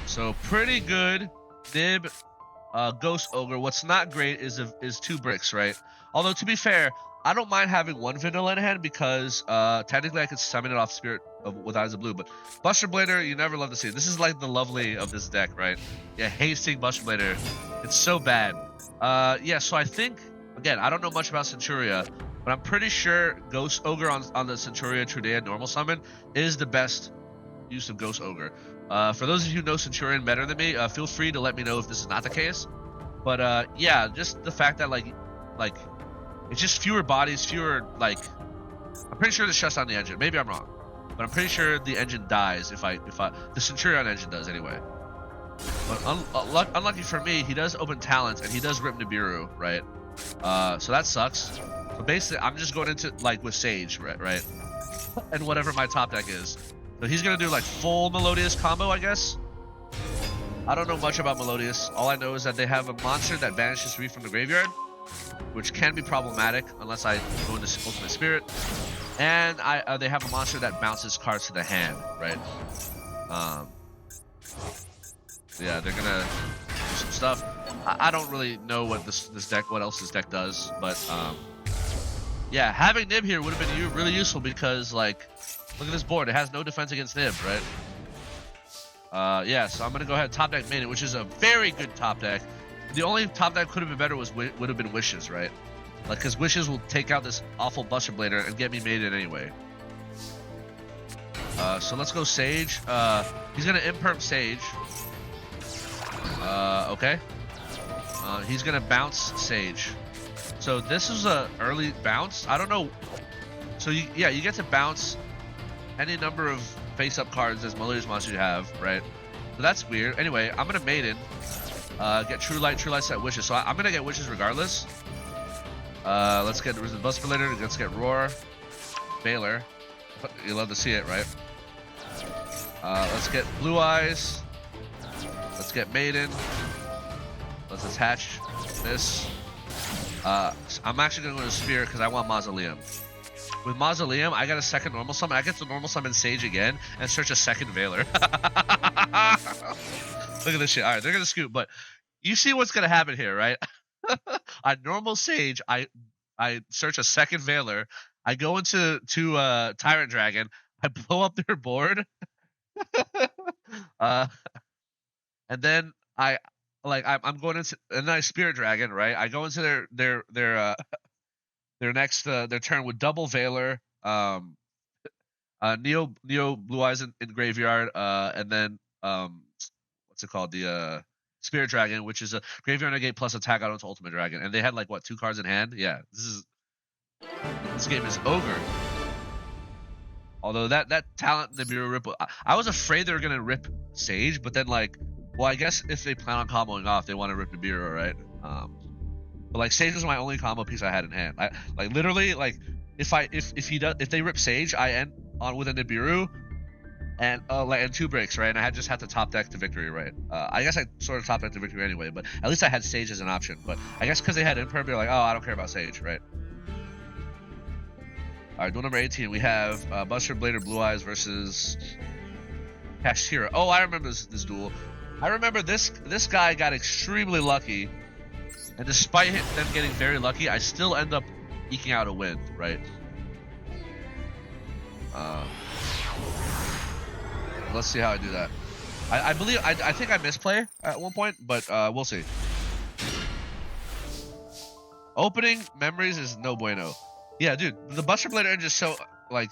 So pretty good. Nib, Ghost Ogre. What's not great is 2 bricks, right? Although, to be fair, I don't mind having 1 vanilla in hand because technically I could summon it off Spirit with Eyes of Blue. But Buster Blader, you never love to see it. This is like the lovely of this deck, right? Yeah, hate seeing Buster Blader. It's so bad. Yeah, so I think, again, I don't know much about Centuria, but I'm pretty sure Ghost Ogre on the Centuria Trudea normal summon is the best use of Ghost Ogre. For those of you who know Centurion better than me, feel free to let me know if this is not the case. But yeah, just the fact that like it's just fewer bodies, fewer, like, I'm pretty sure this shuts down the engine. Maybe I'm wrong, but I'm pretty sure the engine dies if the Centurion engine does anyway. But unlucky for me, he does open talents and he does rip Nibiru, right? So that sucks. So basically, I'm just going into, like, with Sage, right? And whatever my top deck is. So he's gonna do, like, full Melodious combo, I guess. I don't know much about Melodious. All I know is that they have a monster that banishes 3 from the graveyard, which can be problematic unless I go into Ultimate Spirit. And they have a monster that bounces cards to the hand, right? Yeah, they're gonna do some stuff. I don't really know what what else this deck does, but yeah, having Nib here would have been really useful because, like, look at this board. It has no defense against Nib, right? Yeah, so I'm gonna go ahead and top deck Maiden, which is a very good top deck. The only top deck could have been better would have been Wishes, right? Like, because Wishes will take out this awful Buster Blader and get me Maiden anyway. So let's go Sage. He's gonna imperm Sage. Okay. He's gonna bounce Sage. So this is a early bounce. I don't know. So you get to bounce any number of face-up cards as Melodious monsters you have, right? So that's weird. Anyway, I'm gonna Maiden. Get True Light set Wishes. So I'm gonna get Wishes regardless. Let's get Buster Blader. Let's get Roar, Veiler. You love to see it, right? Let's get Blue-Eyes. Let's get Maiden. Let's attach this. I'm actually gonna go to Spear because I want Mausoleum. with Mausoleum, I got a second normal summon. I get to normal summon Sage again and search a second Veiler. Look at this shit. All right, they're gonna scoop, but you see what's gonna happen here, right? On normal Sage, I search a second Veiler. I go into Tyrant Dragon. I blow up their board. And then I'm going into, and then I Spirit Dragon, right? I go into their next their turn with double Veiler, Neo Blue-Eyes in graveyard, and then what's it called, the Spirit Dragon, which is a graveyard negate plus attack out onto Ultimate Dragon, and they had like what, 2 cards in hand? Yeah, this game is Ogre. Although that talent Nibiru rip, I was afraid they were gonna rip Sage, but then like, well, I guess if they plan on comboing off, they want to rip Nibiru, right? But like Sage was my only combo piece I had in hand. I like literally like if they rip Sage, I end on with a Nibiru and and 2 breaks, right? And I just had to top deck to victory, right? I guess I sort of top deck to victory anyway, but at least I had Sage as an option. But I guess because they had Imperm, they're like, oh, I don't care about Sage, right? All right, duel number 18. We have Buster Blader Blue-Eyes versus Kashtira. Oh, I remember this duel. I remember this guy got extremely lucky, and despite them getting very lucky, I still end up eking out a win, right? Let's see how I do that. I believe I think I misplay at one point, but we'll see. Opening memories is no bueno. Yeah, dude, the Buster Blader engine is so like,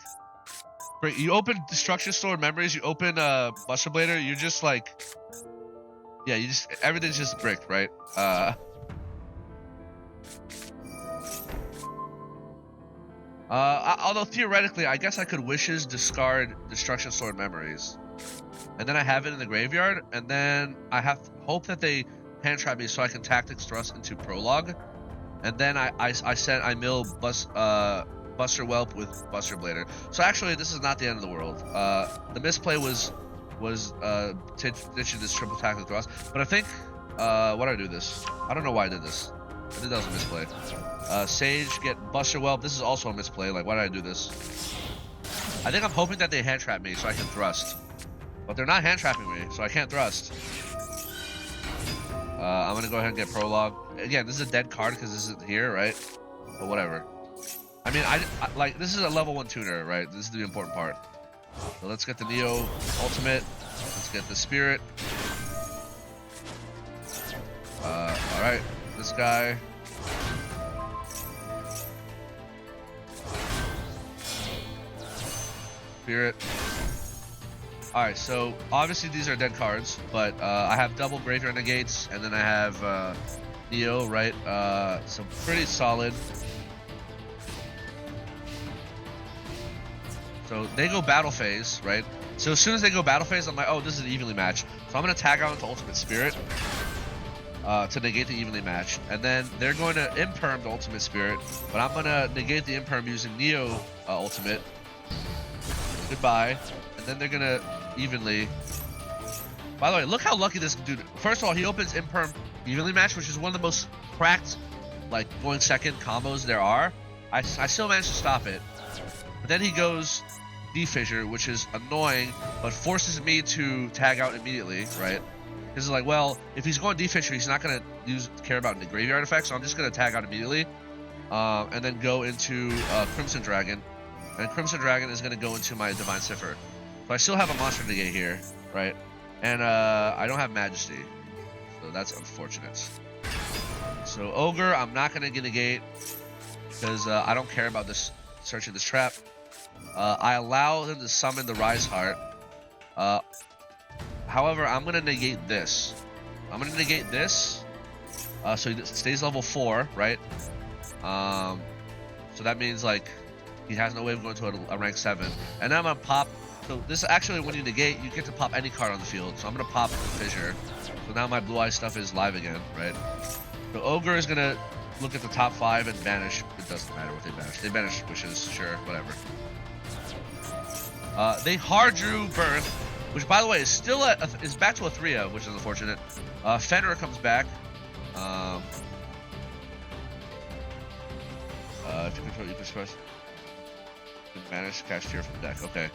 you open Destruction Sword memories, you open Buster Blader, you're just like, yeah, everything's just bricked, right? Although theoretically, I guess I could Wishes, discard Destruction Sword memories, and then I have it in the graveyard, and then I have to hope that they hand trap me so I can Tactics Thrust into Prologue, and then I mill Buster Whelp with Buster Blader. So actually, this is not the end of the world. The misplay was ditching this triple Tactic Thrust, but I think why did I do this? I don't know why I did this. I think that was a misplay. Sage, get Buster Whelp. This is also a misplay. Like, why did I do this? I think I'm hoping that they hand trap me so I can thrust, but they're not hand trapping me, so I can't thrust. I'm gonna go ahead and get Prologue. Again, this is a dead card because this isn't here, right? But whatever. I mean, I like, this is a level 1 tuner, right? This is the important part. So let's get the Neo Ultimate. Let's get the Spirit. Alright, this guy. Spirit. Alright, so obviously these are dead cards, but I have double Graveyard Negates, and then I have Neo, right? So pretty solid. So they go battle phase, right? So as soon as they go battle phase, I'm like, oh, this is an evenly match. So I'm going to tag out into Ultimate Spirit to negate the evenly match. And then they're going to Imperm the Ultimate Spirit, but I'm going to negate the Imperm using Neo Ultimate. Goodbye. And then they're going to evenly... By the way, look how lucky this dude... First of all, he opens Imperm evenly match, which is one of the most cracked, like, going second combos there are. I still managed to stop it. But then he goes D-Fissure, which is annoying, but forces me to tag out immediately, right? Because it's like, well, if he's going D-Fissure, he's not going to care about the graveyard effect, so I'm just going to tag out immediately. And then go into Crimson Dragon. And Crimson Dragon is going to go into my Divine Cipher. So I still have a monster negate here, right? And I don't have Majesty. So that's unfortunate. So Ogre, I'm not going to negate because I don't care about this searching this trap. I allow them to summon the Rise Heart. However, I'm going to negate this. I'm going to negate this. So he stays level 4, right? So that means like he has no way of going to a rank 7. And then I'm going to pop. So this actually, when you negate, you get to pop any card on the field. So I'm going to pop Fissure. So now my Blue-Eyes stuff is live again, right? So Ogre is going to look at the top 5 and banish. It doesn't matter what they banish. They banish Wishes, sure, whatever. They hard drew Birth, which by the way is still is back to a 3-0, which is unfortunate. Fenrir comes back. If you control, you can express. Banish Kashtira from the deck. Okay.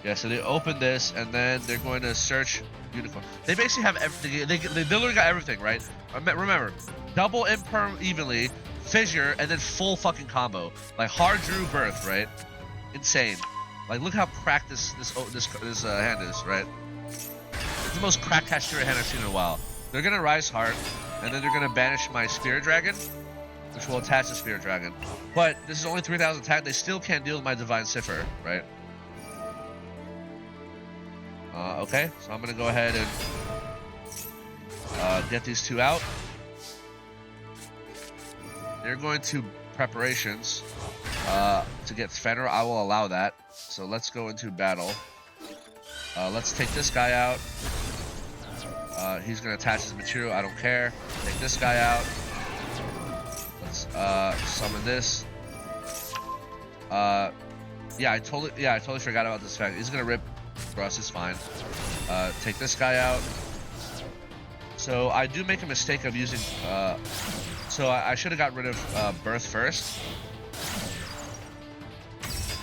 Yeah, so they open this, and then they're going to search Unicorn. They basically have everything. They literally got everything, right? Remember, double Imperm evenly, Fissure, and then full fucking combo. Like hard drew Birth, right? Insane. Like look how cracked this hand is, right? It's the most cracked Kashtira hand I've seen in a while. They're gonna Rise Heart, and then they're gonna banish my Spirit Dragon, which will attach the Spirit Dragon. But this is only 3,000 attack. They still can't deal with my Divine Cipher, right? Okay, so I'm gonna go ahead and get these two out. They're going to preparations to get Fenrir. I will allow that. So let's go into battle. Let's take this guy out. He's gonna attach his material. I don't care. Take this guy out. Let's summon this. Yeah, I totally forgot about this fact. He's gonna rip Russ, is fine. Take this guy out. So I do make a mistake of using. So I should have got rid of Birth first.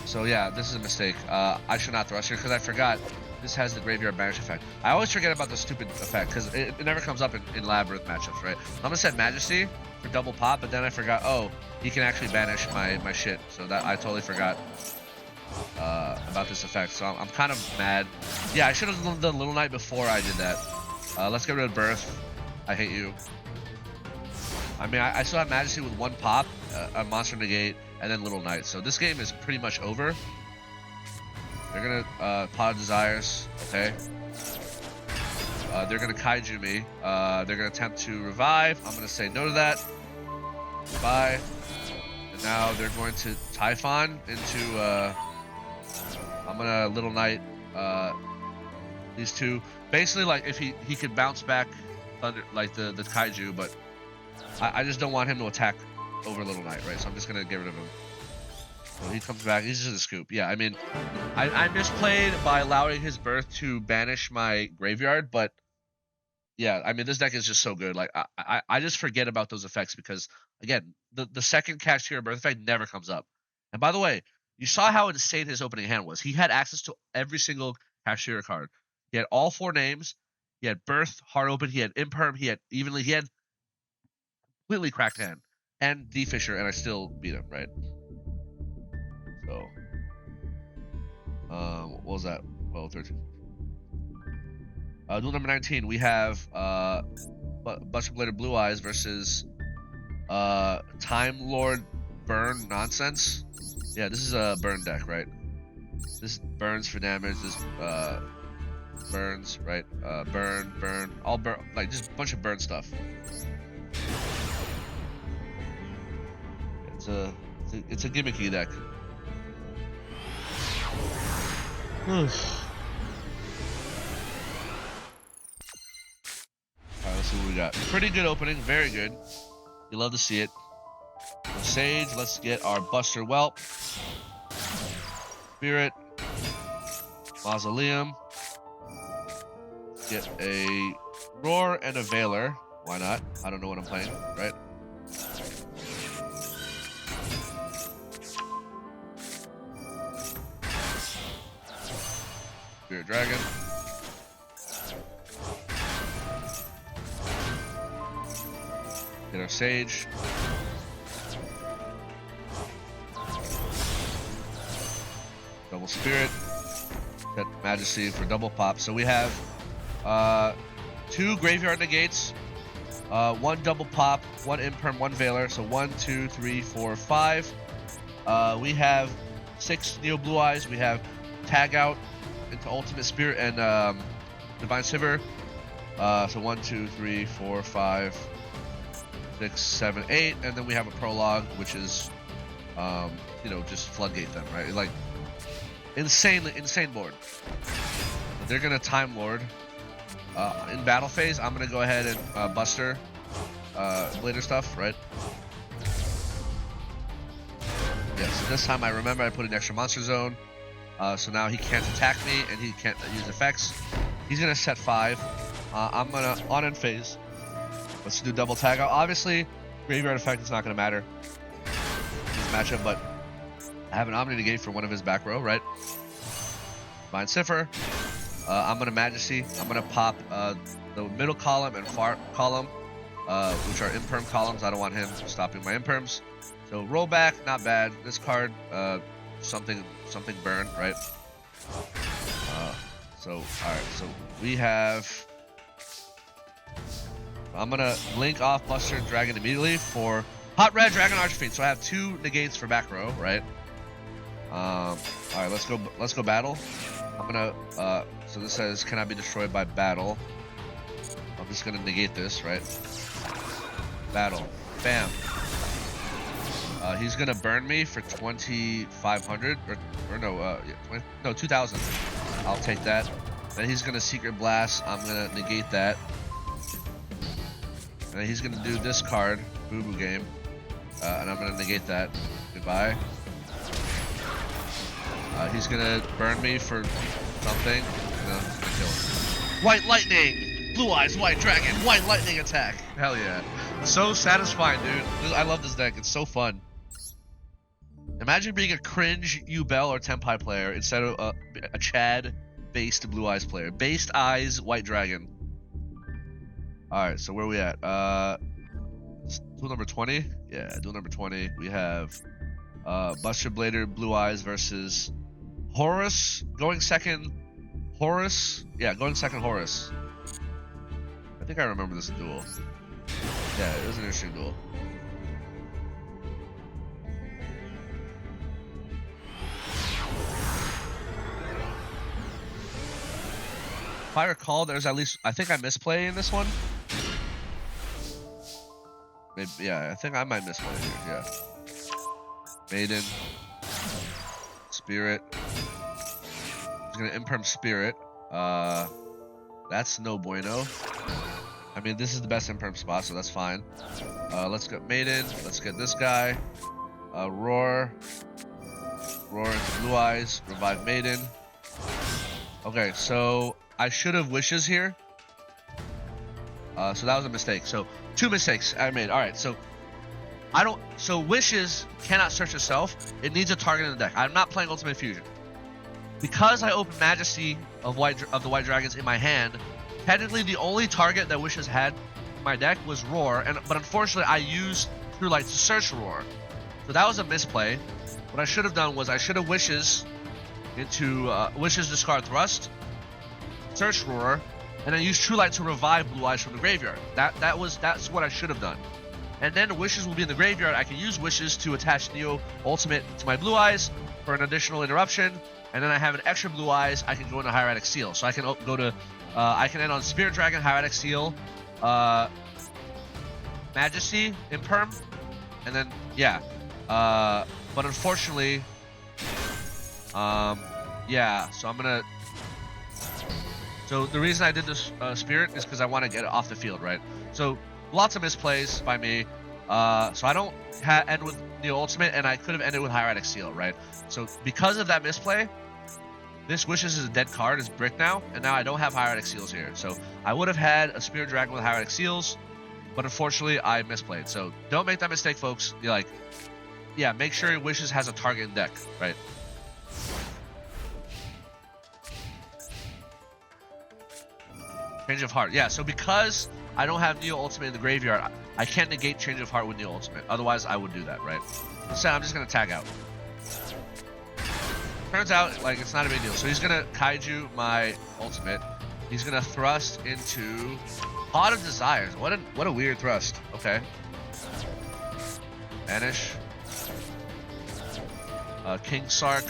So yeah, this is a mistake. I should not thrust here because I forgot this has the Graveyard Banish effect. I always forget about the stupid effect because it never comes up in Labrynth matchups, right? I'm gonna set Majesty for double pop, but then I forgot. Oh, he can actually banish my shit. So that I totally forgot about this effect. So I'm kind of mad. Yeah, I should have done Little Knight before I did that. Let's get rid of Birth. I hate you. I mean, I still have Majesty with one pop, a Monster Negate, and then Little Knight. So this game is pretty much over. They're gonna Pot of Desires, okay. They're gonna Kaiju me. They're gonna attempt to revive. I'm gonna say no to that. Bye. And now they're going to Typhon into. I'm gonna Little Knight. These two. Basically, like if he could bounce back Thunder, like the Kaiju, but I just don't want him to attack over Little Knight, right? So I'm just gonna get rid of him. So he comes back. He's just a scoop. Yeah, I mean, I misplayed by allowing his Birth to banish my graveyard, but yeah, I mean, this deck is just so good. Like, I just forget about those effects because, again, the second Kashtira Birth effect never comes up. And by the way, you saw how insane his opening hand was. He had access to every single Kashtira card. He had all 4 names. He had Birth, Heart Open. He had Imperm. He had Evenly. He had completely cracked hand and D-Fisher, and I still beat him, right? So, what was that? 12, 13. Duel number 19, we have Blackwing Blue-Eyes versus Timelord Burn Nonsense. Yeah, this is a burn deck, right? This burns for damage. This burns, right? Burn, all burn, like just a bunch of burn stuff. It's a gimmicky deck. Alright, let's see what we got. Pretty good opening, very good. You love to see it. For Sage, let's get our Buster Whelp. Spirit. Mausoleum. Get a Roar and a Veiler. Why not? I don't know what I'm playing, right? Spirit Dragon. Get our Sage. Double Spirit. Get Majesty for double pop. So we have 2 Graveyard Negates, 1 double pop, 1 Imperm, 1 Veiler. So 1, 2, 3, 4, 5. We have 6 Neo Blue-Eyes. We have Tag Out into Ultimate Spirit and Divine Cipher. So 1, 2, 3, 4, 5, 6, 7, 8, and then we have a prologue, which is, you know, just floodgate them, right? Like insane board. They're gonna Time Lord. In battle phase, I'm gonna go ahead and Buster later stuff, right? Yeah. So this time I remember I put an extra monster zone. So now he can't attack me and he can't use effects. He's gonna set 5. I'm gonna on end phase. Let's do double tag out. Obviously, graveyard effect is not gonna matter in this matchup, but I have an Omni Negate for one of his back row, right? Mind Cipher. I'm gonna Majesty. I'm gonna pop the middle column and far column, which are imperm columns. I don't want him stopping my imperms. So roll back, not bad. This card, something burn, right? So alright, so we have. I'm gonna link off Buster Dragon immediately for Hot Red Dragon Archfiend. So I have 2 negates for back row, right? Alright, let's go battle. I'm gonna so this says cannot be destroyed by battle. I'm just gonna negate this, right? Battle. Bam. He's gonna burn me for 2,500 or no, yeah, no 2,000. I'll take that. Then he's gonna Secret Blast. I'm gonna negate that. And then he's gonna do this card, Boo Boo Game, and I'm gonna negate that. Goodbye. He's gonna burn me for something. I'm gonna kill him. White Lightning! Blue-Eyes, White Dragon, White Lightning attack! Hell yeah. So satisfying, dude. I love this deck. It's so fun. Imagine being a cringe Yubel or Tenpai player instead of a Chad-based Blue-Eyes player. Based Eyes, White Dragon. Alright, so where are we at? Duel number 20? Yeah, duel number 20. We have Buster Blader, Blue-Eyes versus Horus. Going second, Horus. Yeah, going second, Horus. I think I remember this duel. Yeah, it was an interesting duel. If I recall, there's at least, I think I misplay in this one. Maybe, yeah, I think I might misplay here, yeah. Maiden. Spirit. He's gonna imperm Spirit. That's no bueno. I mean, this is the best imperm spot, so that's fine. Let's get Maiden. Let's get this guy. Roar. Roar into Blue-Eyes. Revive Maiden. Okay, so I should have Wishes here. So that was a mistake. So 2 mistakes I made. All right, so so Wishes cannot search itself. It needs a target in the deck. I'm not playing Ultimate Fusion because I opened Majesty of the White Dragons in my hand. Technically, the only target that Wishes had in my deck was Roar, but unfortunately, I used True Light to search Roar. So that was a misplay. What I should have done was I should have Wishes into Wishes discard Thrust, search Roar, and then use True Light to revive Blue-Eyes from the graveyard. That's what I should have done. And then Wishes will be in the graveyard. I can use Wishes to attach Neo Ultimate to my Blue-Eyes for an additional interruption. And then I have an extra Blue-Eyes. I can go into Hieratic Seal. So I can go to, I can end on Spirit Dragon, Hieratic Seal, Majesty, Imperm, and then, yeah. But unfortunately, yeah, so I'm gonna, so the reason I did this Spirit is because I want to get it off the field, right? So lots of misplays by me. So I don't end with Neo Ultimate, and I could have ended with Hieratic Seal, right? So because of that misplay, this Wishes is a dead card, it's brick now, and now I don't have Hieratic Seals here. So I would have had a Spirit Dragon with Hieratic Seals, but unfortunately I misplayed. So don't make that mistake, folks. You're like, yeah, make sure your Wishes has a target in deck, right? Change of Heart. Yeah, so because I don't have Neo Ultimate in the graveyard, I can't negate Change of Heart with Neo Ultimate. Otherwise, I would do that, right? Instead, I'm just going to tag out. Turns out, like, it's not a big deal. So he's going to Kaiju my Ultimate. He's going to thrust into Pot of Desires. What a weird thrust. Okay. Vanish. King Sark.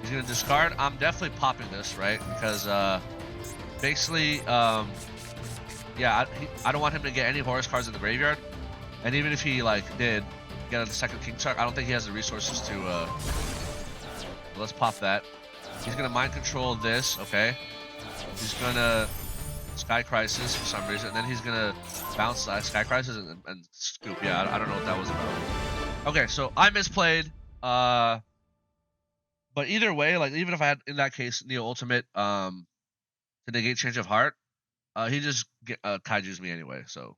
He's going to discard. I'm definitely popping this, right? Because, basically, yeah, I don't want him to get any Horus cards in the graveyard. And even if he, like, did get a second King Sark, I don't think he has the resources to, let's pop that. He's going to Mind Control this, okay. He's going to Sky Crisis for some reason. And then he's going to bounce Sky Crisis and scoop. Yeah, I don't know what that was about. Okay, so I misplayed. But either way, like, even if I had, in that case, Neo Ultimate, to negate Change of Heart, he just Kaiju's me anyway, so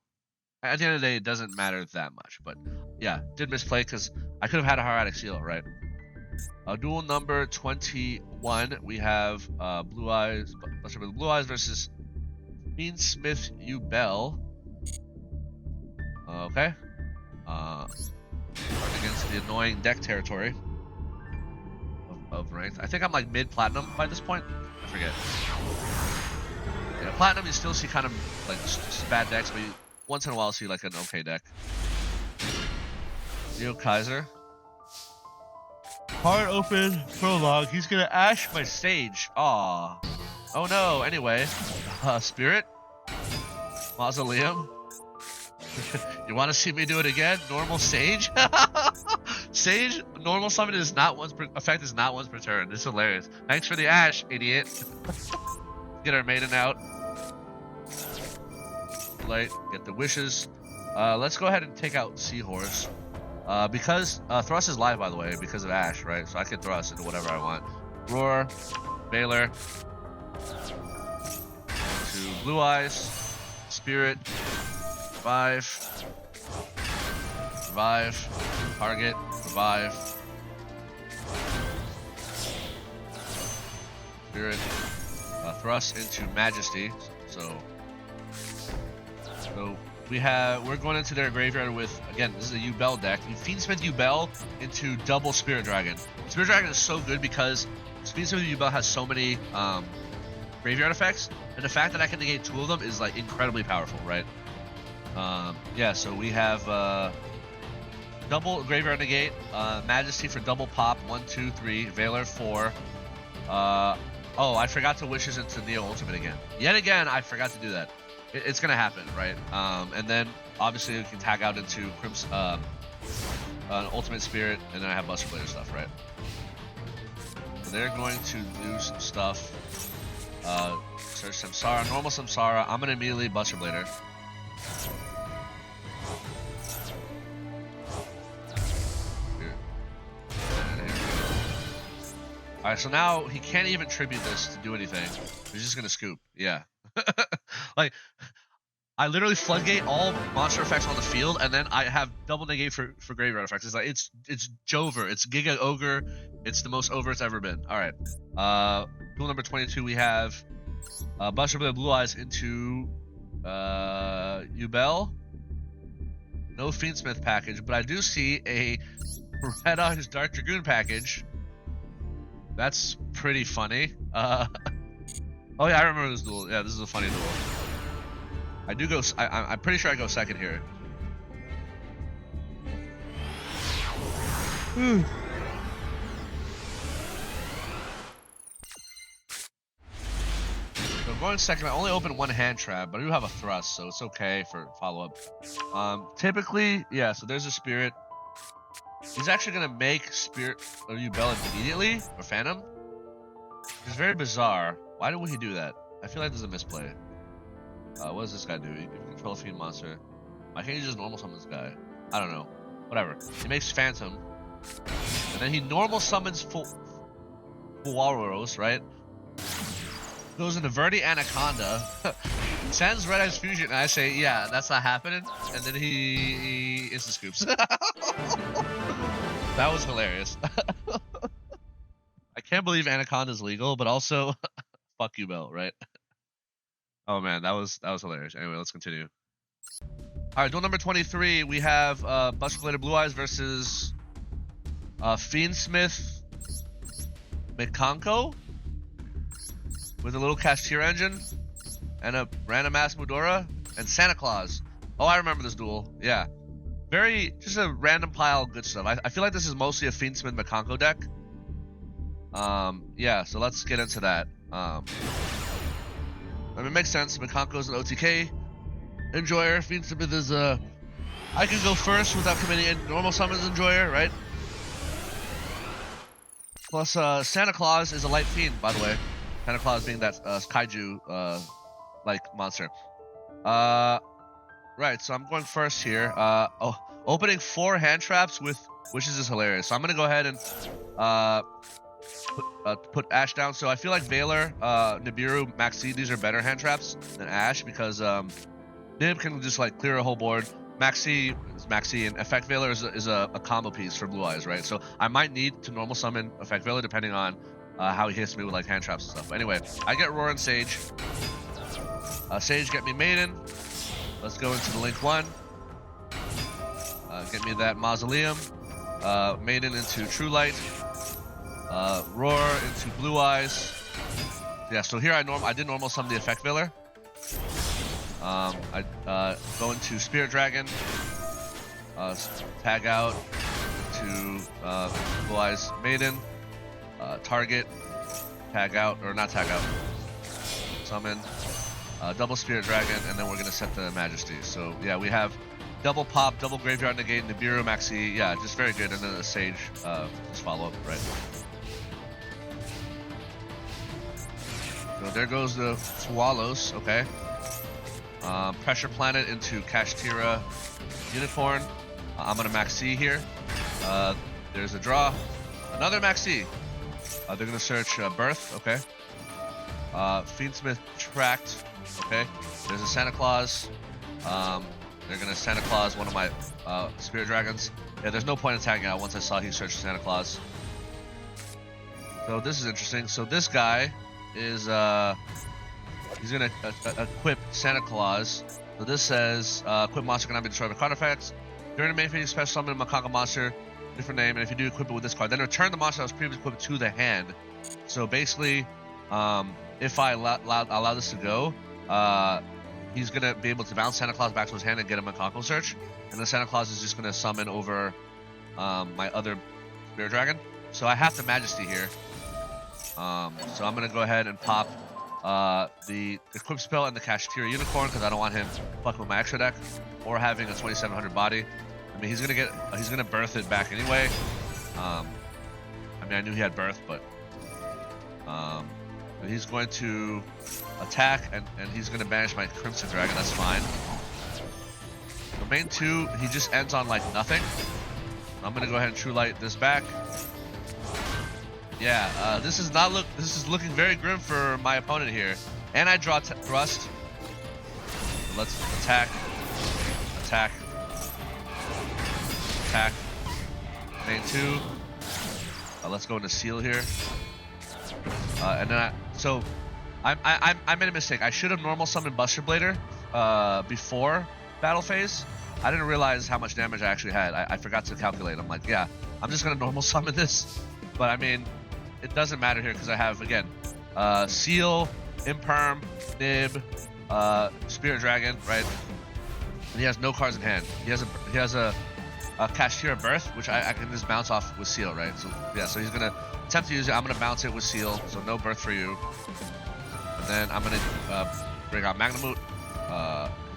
at the end of the day, it doesn't matter that much. But yeah, did misplay because I could have had a Hieratic Seal, right? Duel number 21, we have Blue-Eyes, Blue-Eyes versus Fiendsmith Yubel. Okay. Against the annoying deck territory of ranked. I think I'm like mid-platinum by this point. I forget. Yeah, platinum you still see kind of like just bad decks, but you, once in a while see like an okay deck. Neo Kaiser. Hard open prologue. He's gonna ash my stage. Aw. Oh no. Anyway, Spirit. Mausoleum. You want to see me do it again? Normal Sage? Sage, normal summon is not once per effect is not once per turn. This is hilarious. Thanks for the ash, idiot. Get our maiden out. Light, get the wishes. Let's go ahead and take out Seahorse. Because Thrust is live, by the way, because of Ash, right? So I can Thrust into whatever I want. Roar, Valor, to Blue-Eyes, Spirit, Revive, target, Revive, Spirit, Thrust into Majesty. So we're going into their graveyard with, again, this is a Yubel deck. Fiendsmith Yubel into double Spirit Dragon. Spirit Dragon is so good because Fiendsmith Yubel has so many graveyard effects, and the fact that I can negate 2 of them is like incredibly powerful, right? Yeah, so we have double graveyard negate, Majesty for double pop, 1, 2, 3, Valor 4. Oh, I forgot to wishes into Neo Ultimate again. Yet again, I forgot to do that. It's gonna happen, right? And then obviously we can tag out into Crimson, an Ultimate Spirit, and then I have Buster Blader stuff, right? So they're going to lose some stuff. Search Samsara, normal Samsara. I'm gonna immediately Buster Blader. Alright, so now he can't even tribute this to do anything. He's just gonna scoop. Yeah. Like, I literally floodgate all monster effects on the field, and then I have double negate for graveyard effects. It's like, it's Jover. It's Giga Ogre. It's the most over it's ever been. Alright. Duel number 22, we have Buster with the Blue-Eyes into Yubel. No Fiendsmith package, but I do see a Red Eyes Dark Dragoon package. That's pretty funny. Oh yeah, I remember this duel. Yeah, this is a funny duel. I do go. I'm pretty sure I go second here. So going second, I only open 1 hand trap, but I do have a Thrust, so it's okay for follow up. Typically, yeah. So there's a Spirit. He's actually gonna make Spirit or Yubel immediately, or Phantom. Which is very bizarre. Why would he do that? I feel like there's a misplay. What does this guy do? He can control a fiend monster. Why can't he just normal summon this guy? I don't know. Whatever. He makes Phantom. And then he normal summons Walrus, right? Goes into Verdi Anaconda. Sends Red Eyes Fusion, and I say, yeah, that's not happening. And then he instant scoops. That was hilarious. I can't believe Anaconda's legal, but also, fuck you, Bell, right? Oh man, that was hilarious. Anyway, let's continue. All right, duel number 23. We have Buster Blader Blue-Eyes versus Fiendsmith Mikanko with a little Kashtira engine and a random ass Mudora and Santa Claus. Oh, I remember this duel. Yeah, just a random pile of good stuff. I feel like this is mostly a Fiendsmith Mikanko deck. Yeah, so let's get into that. I mean, it makes sense. Mikanko's an OTK enjoyer. Fiendsmith is I can go first without committing in normal summons enjoyer, right? Plus, Santa Claus is a light fiend, by the way. Santa Claus being that kaiju like monster. Right, so I'm going first here. Opening 4 hand traps with wishes is hilarious. So I'm gonna go ahead and put Ash down. So I feel like Valor, Nibiru, Maxi, these are better hand traps than Ash because Nib can just like clear a whole board. Maxi is Maxi, and Effect Veiler is a combo piece for Blue-Eyes, right? So I might need to normal summon Effect Veiler depending on how he hits me with like hand traps and stuff. But anyway, I get Roar and Sage. Sage, get me Maiden. Let's go into the Link 1. Get me that Mausoleum. Maiden into True Light. Roar into Blue-Eyes. Yeah, so here I did normal summon the Effect Veiler. I go into Spirit Dragon. Tag out to Blue-Eyes Maiden. Target. Tag out, or not tag out. Summon. Double Spirit Dragon, and then we're gonna set the Majesty. So yeah, we have double pop, double Graveyard Negate, Nibiru, Maxi. Yeah, just very good. And then the Sage, just follow up, right? So there goes the Swallows, okay. Pressure Planet into Kashtira Unicorn. I'm gonna Maxi here. There's a draw. Another Maxi. They're gonna search Birth, okay. Fiendsmith Tract, okay. There's a Santa Claus. They're gonna Santa Claus one of my Spirit Dragons. Yeah, there's no point in tagging out once I saw he searched Santa Claus. So this is interesting. So this guy is he's gonna equip Santa Claus. So this says equip monster cannot be destroyed by card effects. During the main phase, special summon a Mikanko monster, different name, and if you do equip it with this card, then return the monster that was previously equipped to the hand. So basically, if I allow this to go, he's gonna be able to bounce Santa Claus back to his hand and get a Mikanko search, and then Santa Claus is just gonna summon over my other Spirit Dragon. So I have the Majesty here. So I'm gonna go ahead and pop the equip spell and the Kashtira Unicorn because I don't want him fucking with my extra deck or having a 2700 body. I mean, he's gonna birth it back anyway. I mean, I knew he had birth, but he's going to attack and he's gonna banish my Crimson Dragon. That's fine. The main 2, he just ends on like nothing. I'm gonna go ahead and True Light this back. Yeah, this is looking very grim for my opponent here. And I draw Thrust. So let's attack. Attack. Attack. Main 2. Let's go into Seal here. And then I made a mistake. I should have normal summoned Buster Blader before battle phase. I didn't realize how much damage I actually had. I forgot to calculate. I'm like, yeah, I'm just gonna normal summon this. But I mean, it doesn't matter here because I have, again, Seal, Imperm, Nib, Spirit Dragon, right? And he has no cards in hand. He has a Kashtira Birth, which I can just bounce off with Seal, right? So yeah, so he's gonna attempt to use it. I'm gonna bounce it with Seal, so no Birth for you. And then I'm gonna bring out Magnemute.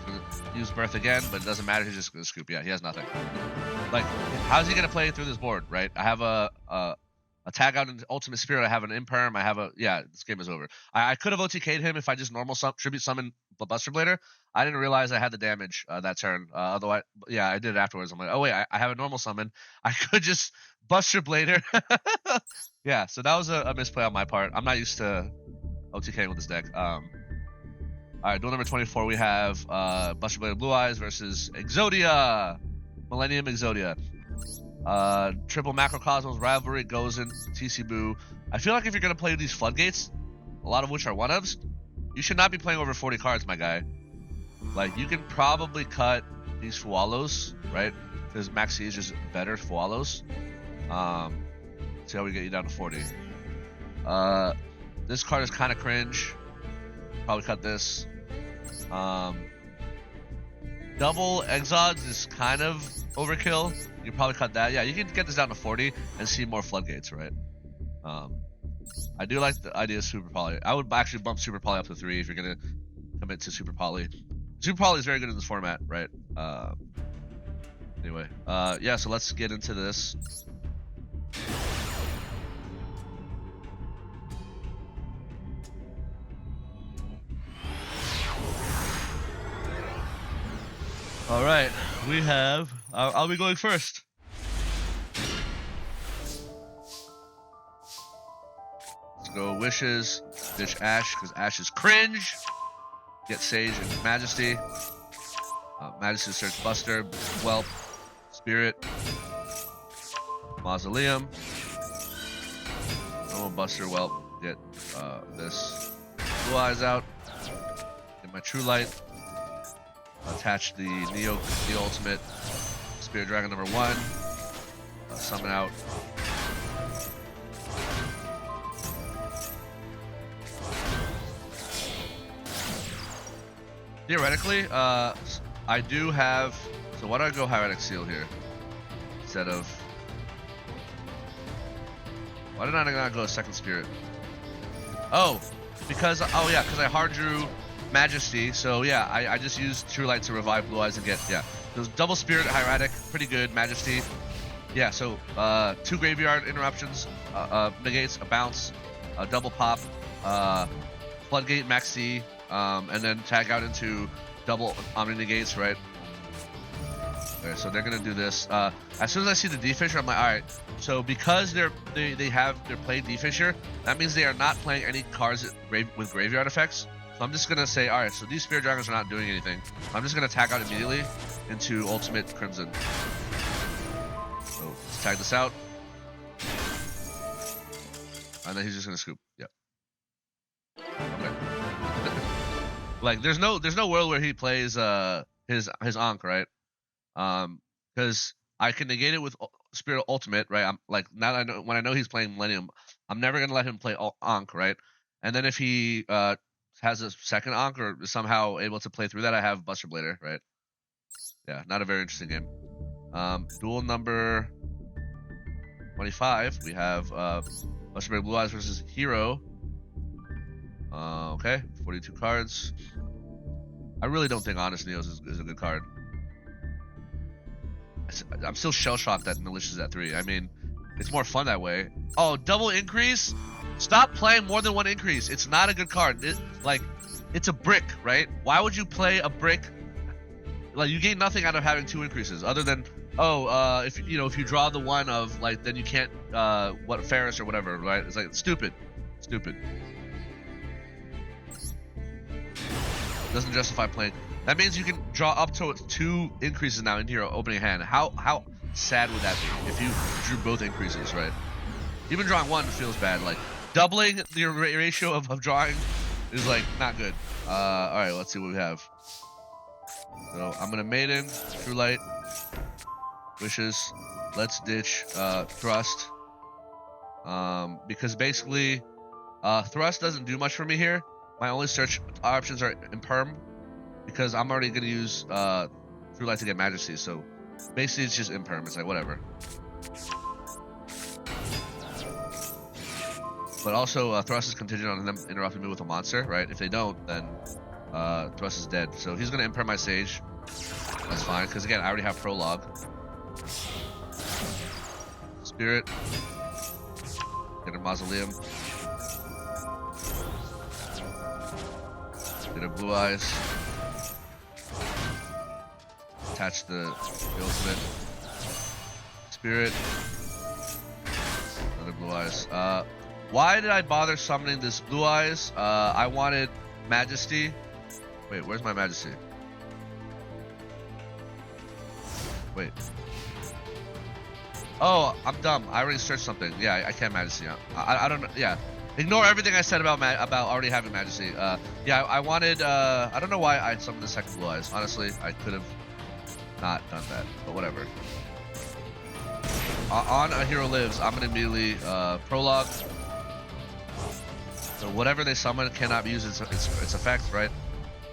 He's gonna use Birth again, but it doesn't matter. He's just gonna scoop. Yeah, he has nothing. Like, how's he gonna play through this board, right? I have a tag out in Ultimate Spirit. I have an Imperm. I have this game is over. I could have OTK'd him if I just normal tribute summon Buster Blader. I didn't realize I had the damage that turn. Otherwise, yeah, I did it afterwards. I'm like, oh wait, I have a normal summon. I could just Buster Blader. Yeah, so that was a misplay on my part. I'm not used to OTKing with this deck. All right, duel number 24. We have Buster Blader Blue-Eyes versus Exodia, Millennium Exodia. Triple Macrocosmos Rivalry goes in TC Boo. I feel like if you're gonna play these floodgates, a lot of which are one-ofs, you should not be playing over 40 cards, my guy. Like, you can probably cut these Swallows, right? Because Maxi is just better Swallows. See how we get you down to 40. This card is kind of cringe. Probably cut this. Double Exods is kind of overkill. You probably cut that. Yeah, you can get this down to 40 and see more floodgates, right? I do like the idea of Super Poly. I would actually bump Super Poly up to 3 if you're gonna commit to Super Poly. Super Poly is very good in this format, right? Anyway, yeah. So let's get into this. All right, we have. I'll be going first. Let's go Wishes, ditch Ash because Ash is cringe. Get Sage and Majesty. Majesty Search Buster, Whelp, Spirit, Mausoleum. Normal Buster, Whelp, get this Blue-Eyes out. Get my True Light. Attach the Neo Ultimate. Spirit Dragon number 1. Summon out. Theoretically, I do have. So why do I go Hieratic Seal here instead of? Why did I not go Second Spirit? Oh, because I hard drew Majesty. So yeah, I just used True Light to revive Blue-Eyes and get Those double Spirit Hieratic, pretty good. Majesty. Yeah, so 2 graveyard interruptions, negates, a bounce, a double pop, Floodgate Max C. And then tag out into double Omni Negates, right? Okay, so they're gonna do this. As soon as I see the D-Fisher, I'm like, alright. So because they're playing D-Fisher, that means they are not playing any cards with graveyard effects. So I'm just gonna say, alright, so these Spirit Dragons are not doing anything. I'm just gonna tag out immediately into Ultimate Crimson. So let's tag this out. And then he's just gonna scoop. Yep. Okay. Like there's no world where he plays his Ankh, right? Because I can negate it with Spirit Ultimate, right? I'm like, now that when I know he's playing Millennium, I'm never gonna let him play Ankh, right? And then if he has a second Ankh or is somehow able to play through that, I have Buster Blader, right? Yeah, not a very interesting game. Duel number 25, we have Buster Blader Blue-Eyes versus Hero. Okay, 42 cards. I really don't think Honest Neos is a good card. I'm still shell-shocked that Malicious is at 3. I mean, it's more fun that way. Oh, double increase? Stop playing more than 1 increase. It's not a good card. It's a brick, right? Why would you play a brick? Like, you gain nothing out of having 2 increases, other than, if you draw the one of, like, then you can't, Ferris or whatever, right? It's like, stupid. Doesn't justify playing. That means you can draw up to 2 increases now into your opening hand. How sad would that be if you drew both increases, right? Even drawing 1 feels bad. Like doubling your ratio of drawing is like not good. All right, let's see what we have. So I'm gonna Maiden, True Light, Wishes. Let's ditch Thrust. Because basically, Thrust doesn't do much for me here. My only search options are Imperm, because I'm already going to use True Light to get Majesty, so basically it's just Imperm. It's like, whatever. But also, Thrust is contingent on them interrupting me with a monster, right? If they don't, then Thrust is dead. So he's going to Imperm my Sage. That's fine, because again, I already have Prologue. Spirit. Get a Mausoleum. Get a Blue-Eyes. Attach the Ultimate. Spirit. Another Blue-Eyes. Why did I bother summoning this Blue-Eyes? I wanted Majesty. Wait, where's my Majesty? Wait. Oh, I'm dumb. I already searched something. Yeah, I can't Majesty. I don't know. Yeah. Ignore everything I said about already having Majesty. Yeah, I wanted. I don't know why I summoned the second Blue-Eyes. Honestly, I could have not done that, but whatever. On A Hero Lives, I'm gonna immediately Prologue. So whatever they summon cannot use its effects, right?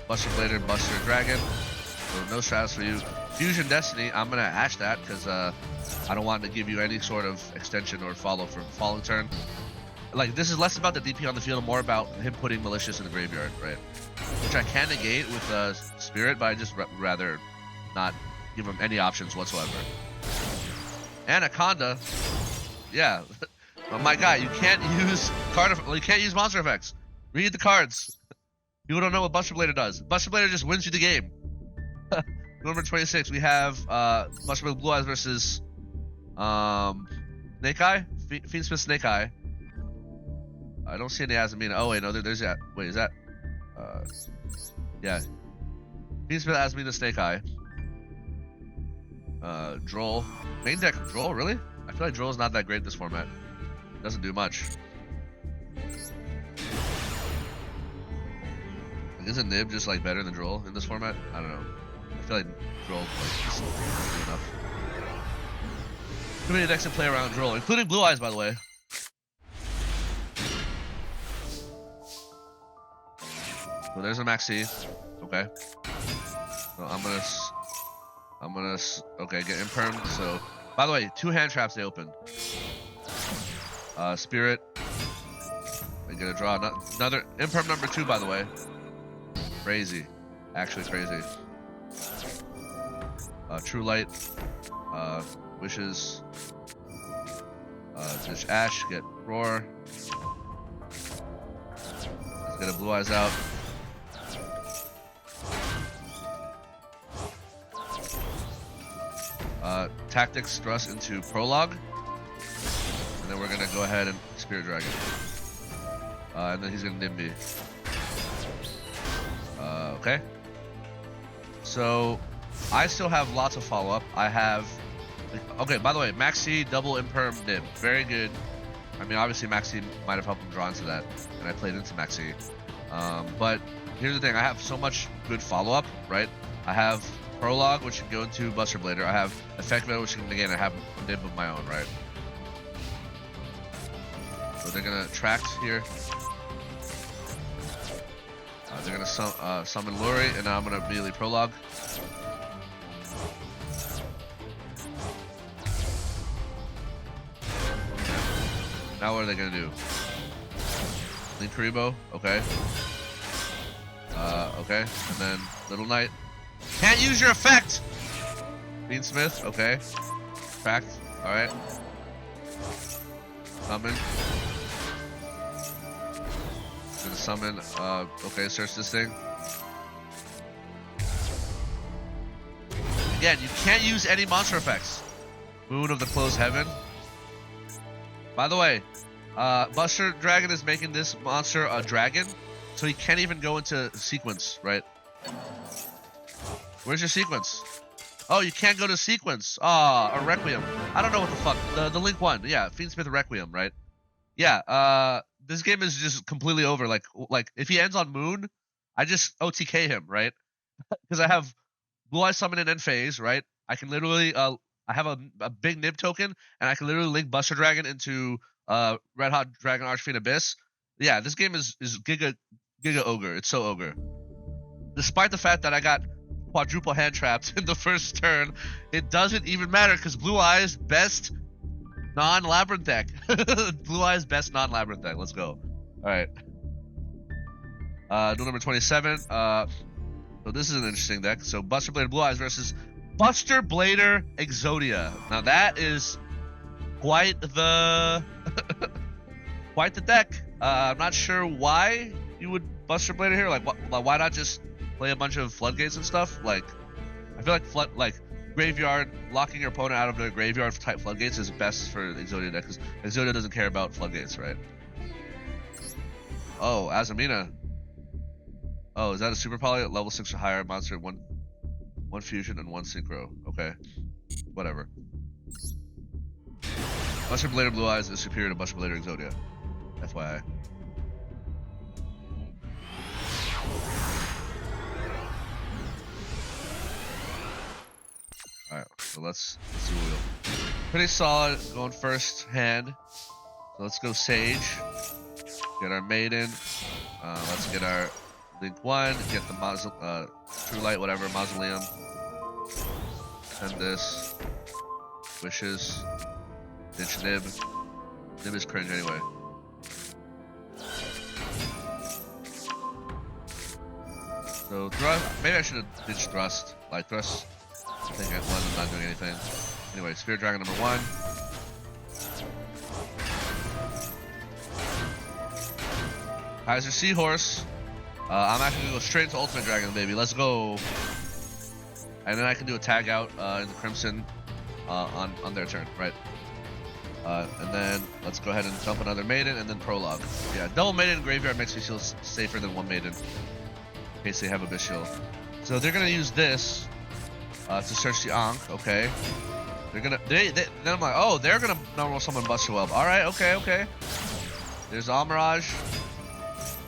Buster Blader, Buster Dragon. So no stratus for you. Fusion Destiny, I'm gonna hash that because I don't want to give you any sort of extension or follow for following turn. Like, this is less about the DP on the field and more about him putting Malicious in the graveyard, right? Which I can negate with Spirit, but I just rather not give him any options whatsoever. Anaconda, yeah. Oh my god, you can't use you can't use monster effects. Read the cards. People don't know what Buster Blader does. Buster Blader just wins you the game. Number 26, we have Buster Blader Blue-Eyes versus Snake Eye? Fiendsmith Snake Eye. I don't see any Azamina. Oh wait, no, there's that. Wait, is that? Yeah. Fiendsmith Azamina Snake Eye. Droll. Main deck Droll, really? I feel like Droll is not that great in this format. Doesn't do much. Like, isn't Nib just like better than Droll in this format? I don't know. I feel like Droll like just doesn't do enough. Too many decks to play around Droll, including Blue-Eyes, by the way. So there's a Maxi. Okay. So I'm gonna okay, get impermed. So, by the way, 2 hand traps they open. Spirit. They get a draw. Another imperm number 2, by the way. Crazy, actually crazy. True Light. Wishes. Dish Ash. Get Roar. Let's get a Blue-Eyes out. Tactics thrust into Prologue, and then we're gonna go ahead and Spirit Dragon, and then he's gonna nib me. Okay. So I still have lots of follow up. I have. Okay. By the way, Maxi double imperm nib, very good. I mean, obviously Maxi might have helped him draw into that, and I played into Maxi. But here's the thing: I have so much good follow up, right? I have Prologue, which can go into Buster Blader. I have Effect Metal, which can again I have nib of my own, right? So they're gonna Tract here. They're gonna summon Luri, and I'm gonna immediately Prologue. Now what are they gonna do? Link Karibo, okay. Okay, and then Little Knight. Can't use your effect! Fiendsmith, okay. Tract, alright. Summon. Gonna summon, okay, search this thing. Again, you can't use any monster effects. Moon of the Closed Heaven. By the way, Buster Dragon is making this monster a dragon, so he can't even go into sequence, right? Where's your sequence? Oh, you can't go to sequence. Ah, a Requiem. I don't know what the fuck. The Link one. Yeah, Fiendsmith Requiem, right? Yeah, this game is just completely over. Like if he ends on Moon, I just OTK him, right? Because I have Blue-Eyes summon in end phase, right? I can literally, I have a big nib token, and I can literally link Buster Dragon into Red Hot Dragon Archfiend Abyss. Yeah, this game is giga ogre. It's so ogre. Despite the fact that I got quadruple hand traps in the first turn, it doesn't even matter because Blue-Eyes best non-Labrynth deck. Blue-Eyes best non-Labrynth deck. Let's go. Alright. Duel number 27. So this is an interesting deck. So Buster Blader Blue-Eyes versus Buster Blader Exodia. Now that is quite the quite the deck. I'm not sure why you would Buster Blader here. Like why not just play a bunch of floodgates and stuff? Like, I feel like graveyard, locking your opponent out of their graveyard type floodgates is best for the Exodia deck, because Exodia doesn't care about floodgates, right? Oh, Azamina. Oh, is that a super poly at level 6 or higher monster? One fusion and 1 synchro. Okay, whatever. Buster Blader Blue-Eyes is superior to Buster Blader Exodia. FYI. Alright, so let's see what we go. Pretty solid going first hand. So let's go Sage. Get our Maiden. Let's get our Link 1. Get the True Light, whatever, Mausoleum. Send this. Wishes. Ditch Nib. Nib is cringe anyway. So Thrust. Maybe I should have ditched Thrust. Light Thrust. I think at 1 I'm not doing anything. Anyway, Spirit Dragon number 1. Kaiser Seahorse. I'm actually gonna go straight into Ultimate Dragon, baby. Let's go. And then I can do a tag out in the Crimson on their turn, right? And then let's go ahead and dump another Maiden and then Prologue. Yeah, double Maiden in graveyard makes me feel safer than one Maiden in case they have a Bystial. So they're gonna use this. to search the Ankh. Okay. They're gonna. Then I'm like, oh, they're gonna normal summon Buster Web. All right. Okay. There's Almirage.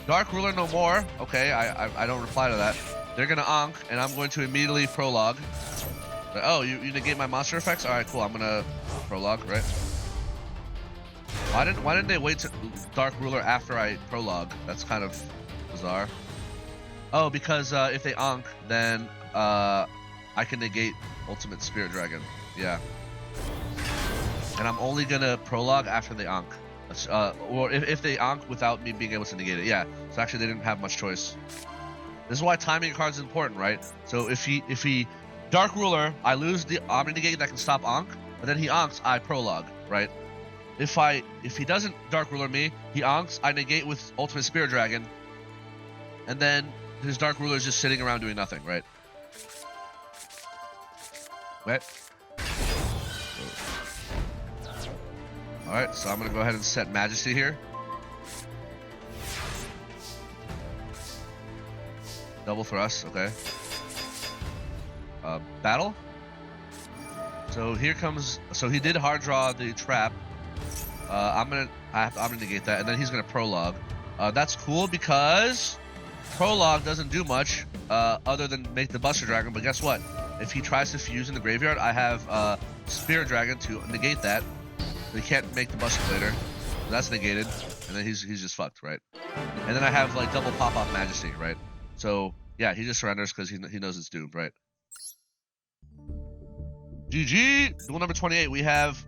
Dark Ruler no more. Okay. I don't reply to that. They're gonna Ankh, and I'm going to immediately prologue. Oh, you negate my monster effects? All right, cool. I'm gonna prologue, right? Why didn't they wait to Dark Ruler after I prologue? That's kind of bizarre. Oh, because if they Ankh, then I can negate Ultimate Spirit Dragon. Yeah. And I'm only gonna prologue after they Ankh. Or if they Ankh without me being able to negate it. Yeah. So actually, they didn't have much choice. This is why timing cards is important, right? So if he Dark Ruler, I lose the Omni Negate that can stop Ankh, but then he Ankhs, I prologue, right? If he doesn't Dark Ruler me, he Ankhs, I negate with Ultimate Spirit Dragon, and then his Dark Ruler is just sitting around doing nothing, right? Right? Alright, so I'm gonna go ahead and set Majesty here. Double Thrust, okay. Battle. So here comes. So he did hard draw the trap. I'm gonna negate that, and then he's gonna prologue. That's cool because prologue doesn't do much other than make the Buster Dragon. But guess what? If he tries to fuse in the graveyard, I have Spirit Dragon to negate that. So he can't make the Buster later. So that's negated, and then he's just fucked, right? And then I have like double pop off Majesty, right? So yeah, he just surrenders because he knows it's doomed, right? GG! Duel number 28, we have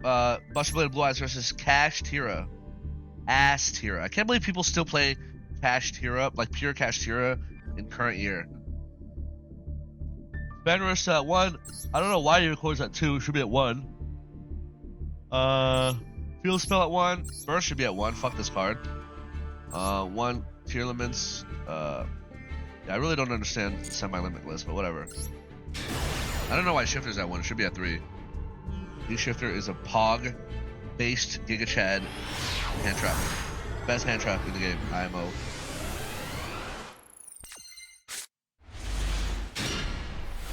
Buster Blade Blue-Eyes versus Kashtira. Tira. I can't believe people still play Kashtira, like pure Kashtira, in current year. Fenris at 1. I don't know why he records at 2. It should be at 1. Field Spell at 1. Burst should be at 1. Fuck this card. 1 Tearlaments. Yeah, I really don't understand semi-limitless, but whatever. I don't know why Shifter's at 1. It should be at 3. D-Shifter is a Pog-based Giga Chad hand trap. Best hand trap in the game, IMO.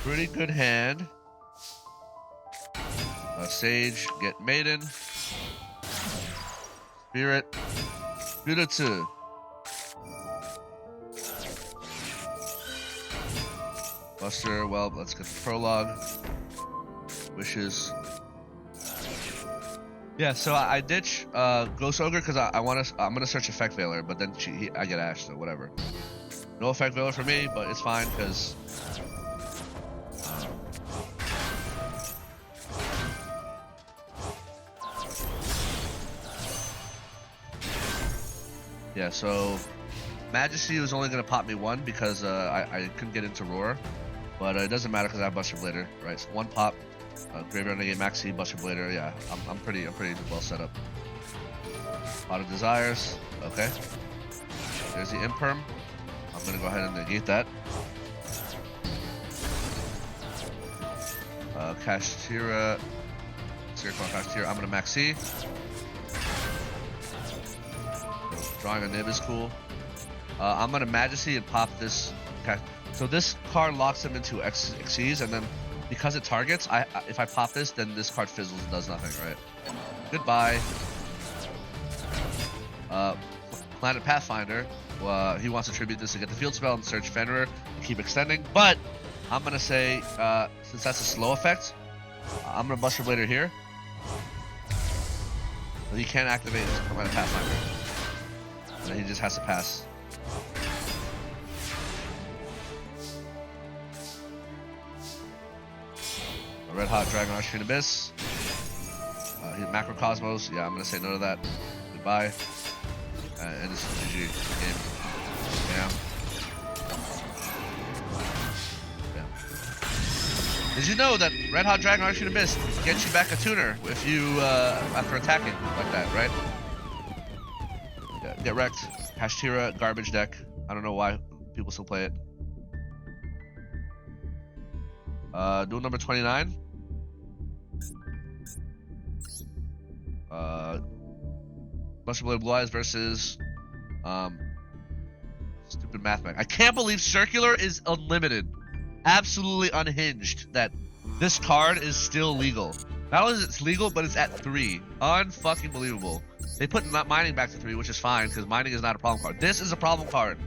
Pretty good hand. Sage, get Maiden. Spirit. Jutsu. Buster, well, let's get the prologue. Wishes. Yeah, so I ditch Ghost Ogre because I'm gonna search Effect Veiler, but then I get Ash, so whatever. No Effect Veiler for me, but it's fine because yeah, so Majesty was only gonna pop me 1 because I couldn't get into Roar. But it doesn't matter because I have Buster Blader, right? So 1 pop, Graveyard Negate Maxi, Buster Blader. Yeah, I'm pretty well set up. Pot of Desires. Okay. There's the Imperm. I'm gonna go ahead and negate that. Kashtira. Circle Kashtira. I'm gonna Maxi. Drawing a Nib is cool. I'm gonna Majesty and pop this. So this card locks him into Xyz, and then because it targets, if I pop this, then this card fizzles and does nothing, right? Goodbye. Planet Pathfinder, he wants to tribute this to get the field spell and search Fenrir and keep extending, but I'm gonna say, since that's a slow effect, I'm gonna Buster Blader here. But he can't activate his Planet Pathfinder. And then he just has to pass. Red Hot Dragon Archfiend Abyss. Macrocosmos. Yeah, I'm gonna say no to that. Goodbye. And this is GG game. Yeah. Did you know that Red Hot Dragon Archfiend Abyss gets you back a tuner if you after attacking like that, right? Yeah, get wrecked. Kashtira, garbage deck. I don't know why people still play it. Duel number 29. Buster Blade Blue-Eyes versus stupid Mathmech. I can't believe Circular is unlimited. Absolutely unhinged that this card is still legal. Not only is it legal, but it's at 3. Unfucking believable. They put mining back to 3, which is fine, because mining is not a problem card. This is a problem card.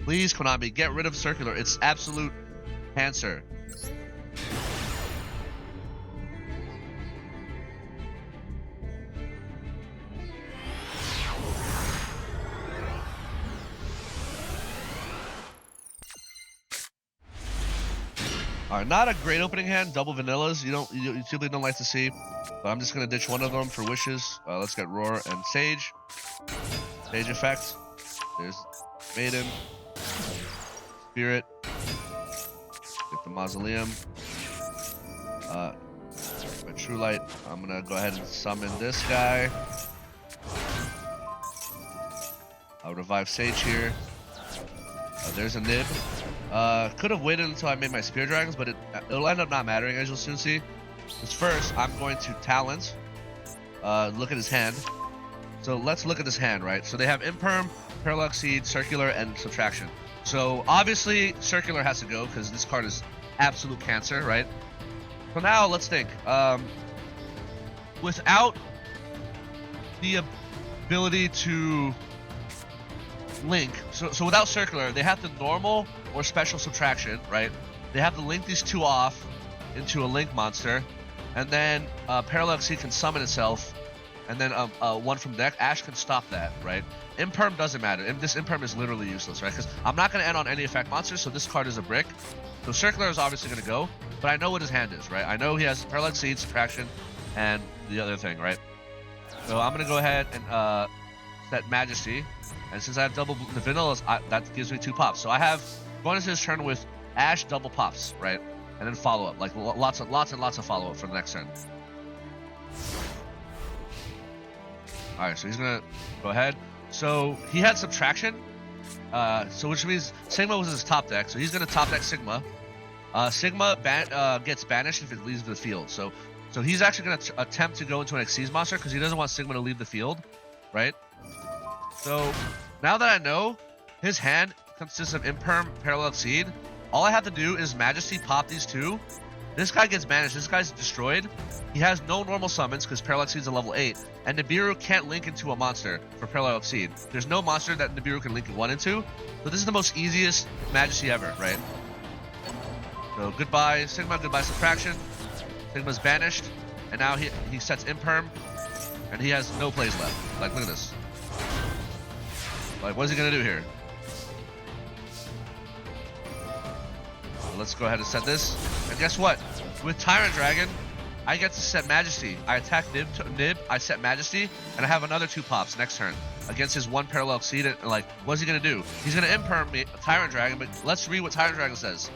Please, Konami, get rid of Circular. It's absolute cancer. Alright, not a great opening hand. Double vanillas. You typically don't like to see, but I'm just gonna ditch one of them for wishes. Let's get Roar and Sage. Sage effect. There's Maiden. Spirit. Get the Mausoleum. My True Light. I'm gonna go ahead and summon this guy. I'll revive Sage here. There's a Nib. Could have waited until I made my Spear Dragons, but it'll end up not mattering, as you'll soon see. Because first, I'm going to Talent. Look at his hand. So let's look at this hand, right? So they have Imperm, Parallel Exceed, Circular, and Subtraction. So obviously, Circular has to go, because this card is absolute cancer, right? So now, let's think. Without the ability to link, so without Circular, they have to normal or special subtraction, right? They have to link these two off into a link monster, and then Parallel Exceed can summon itself, and then one from deck. Ash can stop that, right? Imperm doesn't matter. This Imperm is literally useless, right? Because I'm not going to end on any effect monsters, so this card is a brick. So Circular is obviously going to go, but I know what his hand is, right? I know he has Parallel Exceed, Subtraction, and the other thing, right? So I'm going to go ahead and set Majesty. And since I have double the vanillas, that gives me 2 pops. So I have going into this turn with Ash double pops, right? And then follow up, like lots and lots of follow up for the next turn. All right, so he's gonna go ahead. So he had Subtraction, so which means Sigma was his top deck. So he's gonna top deck Sigma. Sigma gets banished if it leaves the field. So he's actually gonna attempt to go into an Xyz monster because he doesn't want Sigma to leave the field, right? So now that I know his hand consists of Imperm, Parallel Exceed, all I have to do is Majesty pop these 2. This guy gets banished. This guy's destroyed. He has no normal summons because Parallel Exceed's a level 8, and Nibiru can't link into a monster for Parallel Exceed. There's no monster that Nibiru can link 1 into, so this is the most easiest Majesty ever, right? So goodbye Sigma, goodbye Subtraction. Sigma's banished, and now he sets Imperm, and he has no plays left. Like, look at this. Like, what is he gonna do here? So let's go ahead and set this. And guess what? With Tyrant Dragon, I get to set Majesty. I attack Nib, I set Majesty, and I have another 2 pops next turn against his 1 Parallel Exceed. And like, what's he gonna do? He's gonna Imperm me, Tyrant Dragon, but let's read what Tyrant Dragon says.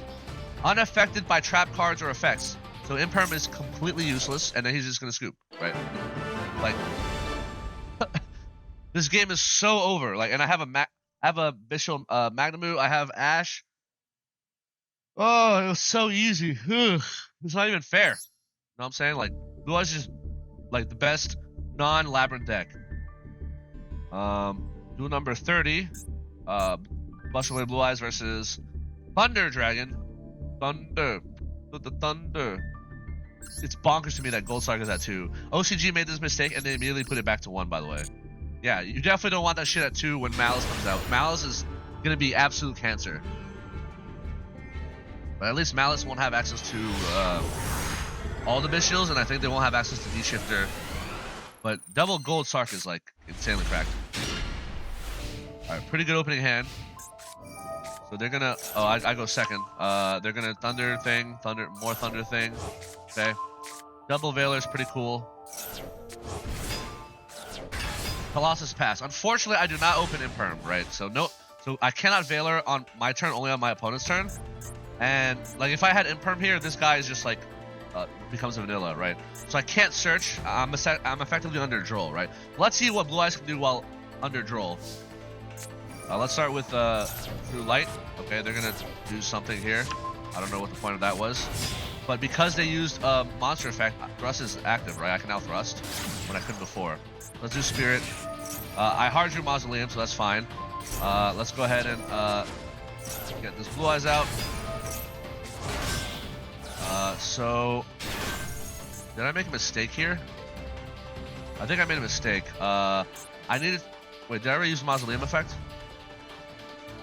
Unaffected by trap cards or effects. So Imperm is completely useless, and then he's just gonna scoop, right? Like, this game is so over. Like, and I have a Bystial Magnemute. I have Ash. Oh, it was so easy. Ugh. It's not even fair. You know what I'm saying? Like, Blue-Eyes is just like the best non-Labrynth deck. Duel number 30. Bustle Blue-Eyes versus Thunder Dragon. Thunder. The Thunder. It's bonkers to me that Gold Saga's at 2. OCG made this mistake and they immediately put it back to 1, by the way. Yeah, you definitely don't want that shit at 2 when Malice comes out. Malice is gonna be absolute cancer. But at least Malice won't have access to all the Bystials, and I think they won't have access to D-Shifter. But double Gold Sark is like insanely cracked. Alright, pretty good opening hand. So they're gonna I go second. They're gonna Thunder thing, more Thunder thing. Okay. Double Veiler is pretty cool. Colossus pass. Unfortunately, I do not open Imperm, right? So I cannot Veiler on my turn, only on my opponent's turn. And like if I had Imperm here, this guy is just like becomes a vanilla, right? So I can't search. I'm effectively under Droll, right? Let's see what Blue-Eyes can do while under Droll. Let's start with through Light. Okay, they're gonna do something here. I don't know what the point of that was. But because they used monster effect, Thrust is active, right? I can now Thrust when I couldn't before. Let's do Spirit. I hard drew Mausoleum, so that's fine. Let's go ahead and get this Blue-Eyes out. So did I make a mistake here? I think I made a mistake. I needed. Wait, did I ever use Mausoleum effect?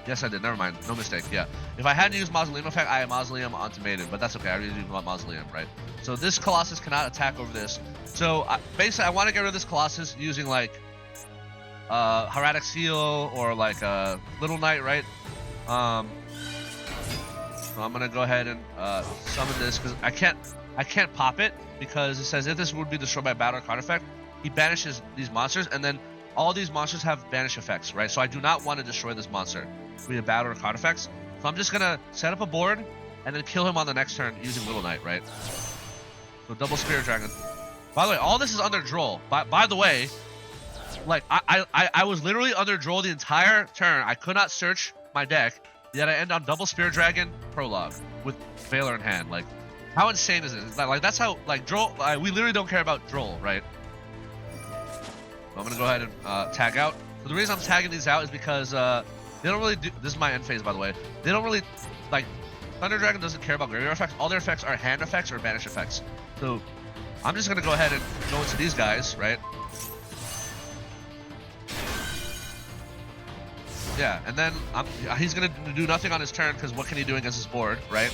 Yes, I did. Never mind. No mistake. Yeah. If I hadn't used Mausoleum effect, I had Mausoleum onto Maiden, but that's okay. I already used Mausoleum, right? So this Colossus cannot attack over this. So basically, I want to get rid of this Colossus using like Hieratic Seal or like Little Knight, right? So I'm gonna go ahead and summon this because I can't pop it because it says if this would be destroyed by battle or card effect, he banishes these monsters, and then all these monsters have banish effects, right? So I do not want to destroy this monster via battle or card effects. So I'm just gonna set up a board and then kill him on the next turn using Little Knight, right? So double Spirit Dragon. By the way, all this is under Droll. By the way, like I was literally under Droll the entire turn. I could not search my deck, yet I end on double Spirit Dragon prologue with Veiler in hand. Like, how insane is it? Like that's how like Droll. We literally don't care about Droll, right? So I'm gonna go ahead and tag out. So the reason I'm tagging these out is because they don't really do. This is my end phase, by the way. They don't really like. Thunder Dragon doesn't care about graveyard effects. All their effects are hand effects or banish effects. So I'm just gonna go ahead and go into these guys, right? Yeah, and then he's gonna do nothing on his turn because what can he do against his board, right?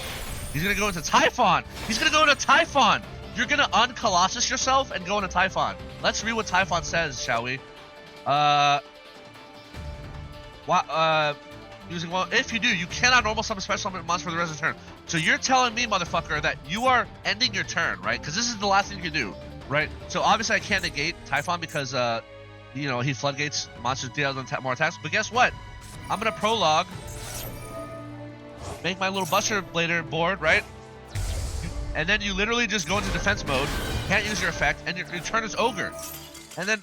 He's gonna go into Typhon. He's gonna go into Typhon. You're gonna uncolossus yourself and go into Typhon. Let's read what Typhon says, shall we? Using well, if you do, you cannot normal summon special summon monster for the rest of the turn. So you're telling me, motherfucker, that you are ending your turn, right? Because this is the last thing you can do, right? So obviously I can't negate Typhon because you know, he floodgates monsters deal more attacks. But guess what? I'm gonna prologue, make my little Buster Blader board, right? And then you literally just go into defense mode, can't use your effect, and your turn is Ogre. And then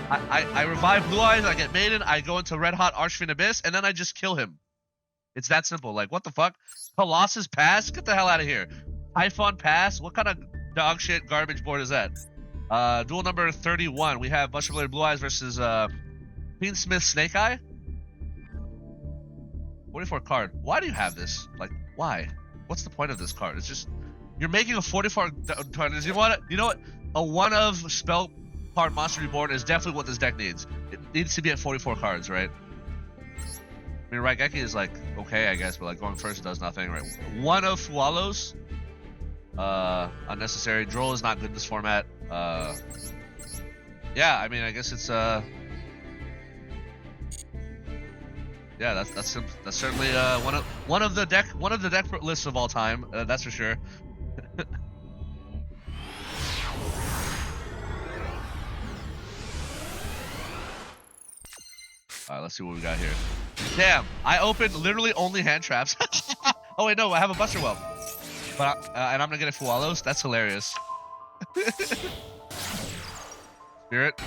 I revive Blue-Eyes, I get Maiden, I go into Red Hot Archfiend Abyss, and then I just kill him. It's that simple. Like, what the fuck? Colossus pass? Get the hell out of here. Typhon pass? What kind of dog shit garbage board is that? Duel number 31. We have Buster Blader Blue-Eyes versus Fiendsmith Snake Eye. 44 card. Why do you have this? Like, why? What's the point of this card? It's just you're making a 44 card. You know what? A one of spell card monster reborn is definitely what this deck needs. It needs to be at 44 cards, right? I mean, Raigeki is like okay, I guess, but like going first does nothing, right? One of Fualos. Unnecessary. Droll is not good in this format. Yeah, I mean, I guess it's yeah, that's certainly one of the deck lists of all time. That's for sure. All right, let's see what we got here. Damn, I opened literally only hand traps. Oh wait, no, I have a Buster Whelp, but and I'm gonna get a Fualos. That's hilarious. Spirit.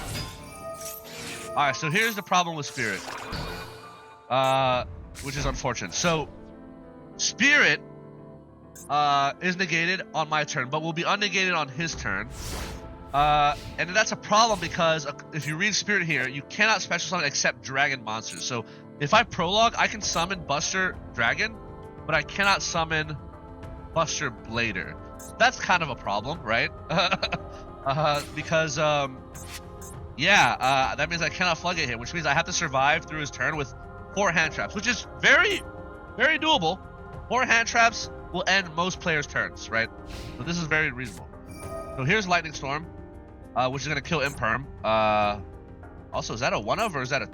All right, so here's the problem with Spirit. Which is unfortunate. So, Spirit is negated on my turn, but will be unnegated on his turn. And that's a problem because if you read Spirit here, you cannot special summon except dragon monsters. So, if I prologue, I can summon Buster Dragon, but I cannot summon Buster Blader. That's kind of a problem, right? Because, yeah, that means I cannot floodgate him, which means I have to survive through his turn with 4 hand traps, which is very, very doable. 4 hand traps will end most players' turns, right? So this is very reasonable. So here's Lightning Storm, which is going to kill Imperm. Also, is that a 1 of or is that a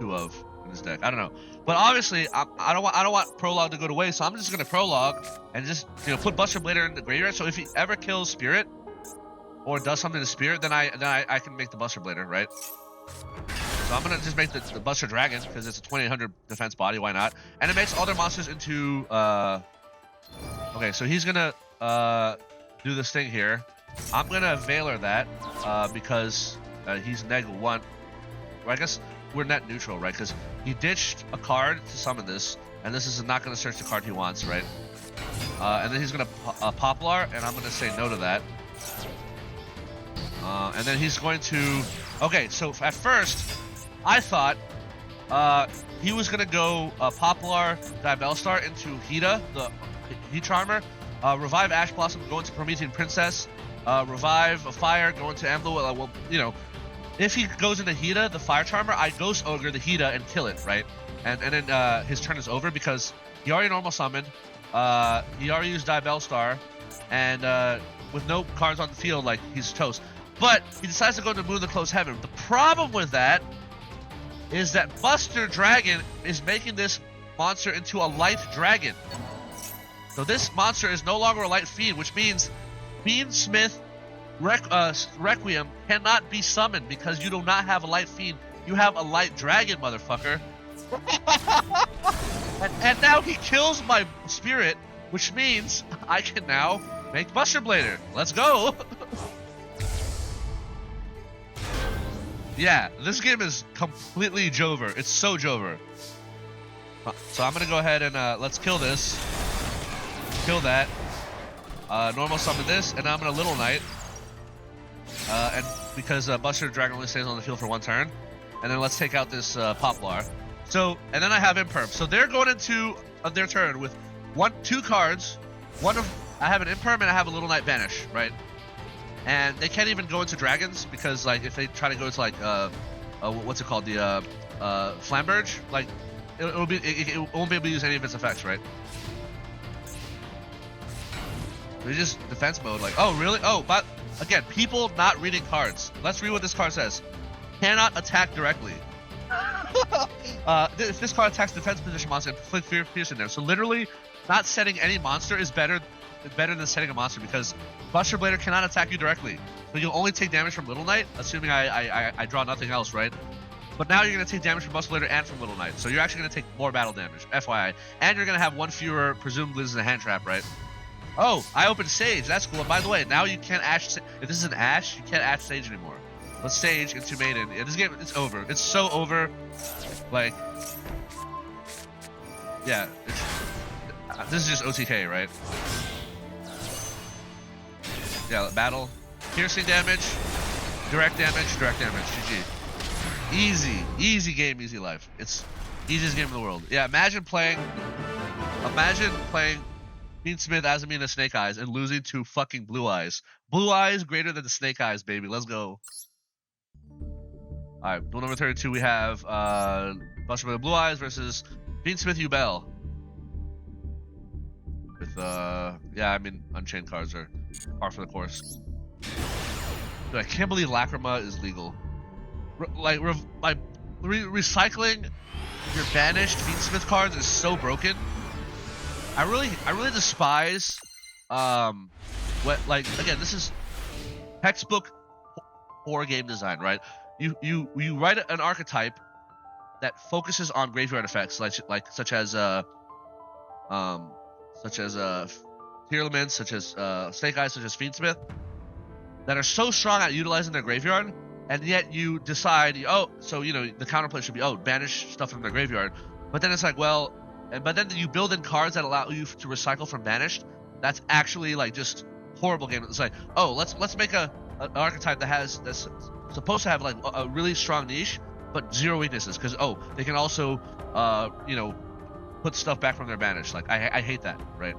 2 of in this deck? I don't know. But obviously, I don't want Prologue to go to waste, so I'm just going to Prologue and just put Buster Blader in the graveyard. So if he ever kills Spirit or does something to Spirit, then I can make the Buster Blader, right? So I'm gonna just make the Buster Dragon because it's a 2800 defense body. Why not? And it makes all their monsters into. Okay, so he's gonna do this thing here. I'm gonna Veiler that because he's -1. Well, I guess we're net neutral, right? Because he ditched a card to summon this, and this is not gonna search the card he wants, right? And then he's gonna Poplar, and I'm gonna say no to that. And then he's going to. Okay, so at first, I thought he was gonna go Poplar Diabellstar into Hida, the Heat Charmer, revive Ash Blossom, go into Promethean Princess, revive a Fire, go into Amblue. Well, you know, if he goes into Hita, the Fire Charmer, I Ghost Ogre the Hita and kill it, right? And then his turn is over because he already normal summoned, he already used Diabell Star, and with no cards on the field, like, he's toast. But he decides to go to Moon the Closed Heaven. The problem with that is that Buster Dragon is making this monster into a light dragon. So this monster is no longer a light fiend, which means Fiendsmith Requiem cannot be summoned because you do not have a light fiend. You have a light dragon, motherfucker. and now he kills my spirit, which means I can now make Buster Blader. Let's go. Yeah, this game is completely Jover. It's so Jover. So I'm gonna go ahead and let's kill this. Kill that. Normal summon this, and I'm gonna Little Knight. And because Buster Dragon only stays on the field for one turn. And then let's take out this Poplar. So, and then I have Imperm. So they're going into their turn with two cards. I have an Imperm and I have a Little Knight Banish, right? And they can't even go into dragons because, like, if they try to go to like what's it called, the Flamberge, like it won't be able to use any of its effects, right? We just defense mode, like, oh really? Oh, but again, people not reading cards. Let's read what this card says. Cannot attack directly. If this card attacks defense position monster, inflict fear pierce in there. So literally, not setting any monster is better than setting a monster because Buster Blader cannot attack you directly. So you'll only take damage from Little Knight, assuming I draw nothing else, right? But now you're going to take damage from Buster Blader and from Little Knight. So you're actually going to take more battle damage, FYI. And you're going to have one fewer presumed loses a hand trap, right? Oh, I opened Sage. That's cool. And by the way, now you can't Ash. If this is an Ash, you can't Ash Sage anymore. Let's Sage into Maiden. Yeah, this game, it's over. It's so over. Like, yeah. This is just OTK, right? Yeah, battle. Piercing damage. Direct damage. GG. Easy game, easy life. It's easiest game in the world. Yeah, imagine playing Fiendsmith, Azamina, Snake Eyes, and losing to fucking Blue-Eyes. Blue-Eyes greater than the Snake Eyes, baby. Let's go. Alright, duel number 32, we have Buster with Blue-Eyes versus Fiendsmith Yubel. With, yeah, I mean, Unchained cards are par for the course. Dude, I can't believe Lacrima is legal. Recycling your banished Fiendsmith cards is so broken. I really despise again, this is textbook horror game design, right? You write an archetype that focuses on graveyard effects such as Tearlament, such as Snake Eyes, such as Fiendsmith, that are so strong at utilizing their graveyard, and yet you decide, oh, so you know the counterplay should be, oh, banish stuff from their graveyard, but then it's like, well, but then you build in cards that allow you to recycle from banished. That's actually like just horrible game. It's like, oh, let's make an archetype that's supposed to have like a really strong niche, but zero weaknesses, because oh, they can also you know, put stuff back from their banished. Like I hate that, right?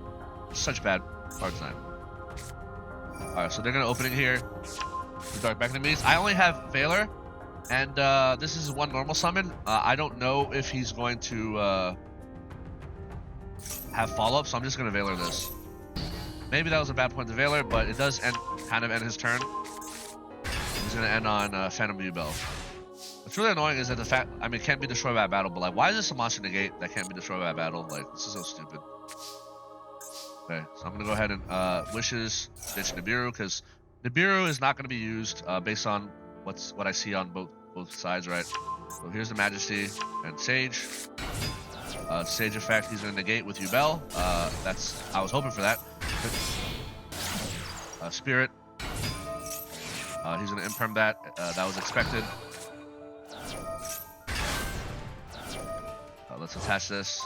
Such bad card design. All right, so they're gonna open it here. Dark back in the means. I only have Veiler, and this is one normal summon. I don't know if he's going to have follow-up, so I'm just gonna Veiler this. Maybe that was a bad point to Veiler, but it does kind of end his turn. He's gonna end on Phantom Yubel. What's really annoying is that the fact, I mean, it can't be destroyed by a battle, but like, why is this a monster negate that can't be destroyed by a battle? Like, this is so stupid. Okay, so I'm gonna go ahead and Wishes, ditch Nibiru, because Nibiru is not gonna be used based on what I see on both sides, right? So here's the Majesty and Sage. Sage effect, he's gonna negate with Yubel. I was hoping for that. Spirit. He's gonna imperm that. That was expected. Let's attach this.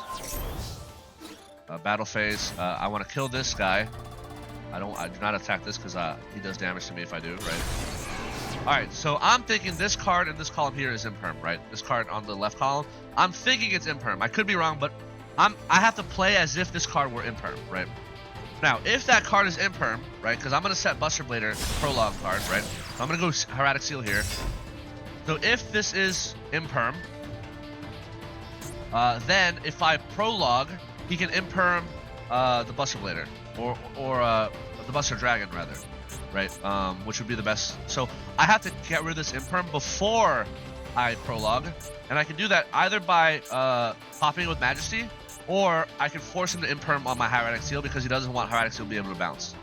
Battle phase. I want to kill this guy. I do not attack this because he does damage to me if I do, right? Alright, so I'm thinking this card in this column here is imperm, right? This card on the left column. I'm thinking it's imperm. I could be wrong, but I have to play as if this card were imperm, right? Now, if that card is imperm, right? Because I'm gonna set Buster Blader prologue card, right? So I'm gonna go Hieratic Seal here. So if this is imperm, then if I prologue, he can imperm the Buster Blader or the Buster Dragon rather, right? Which would be the best. So I have to get rid of this imperm before I prologue, and I can do that either by popping with Majesty, or I can force him to imperm on my Hieratic Seal because he doesn't want Hieratic Seal to be able to bounce.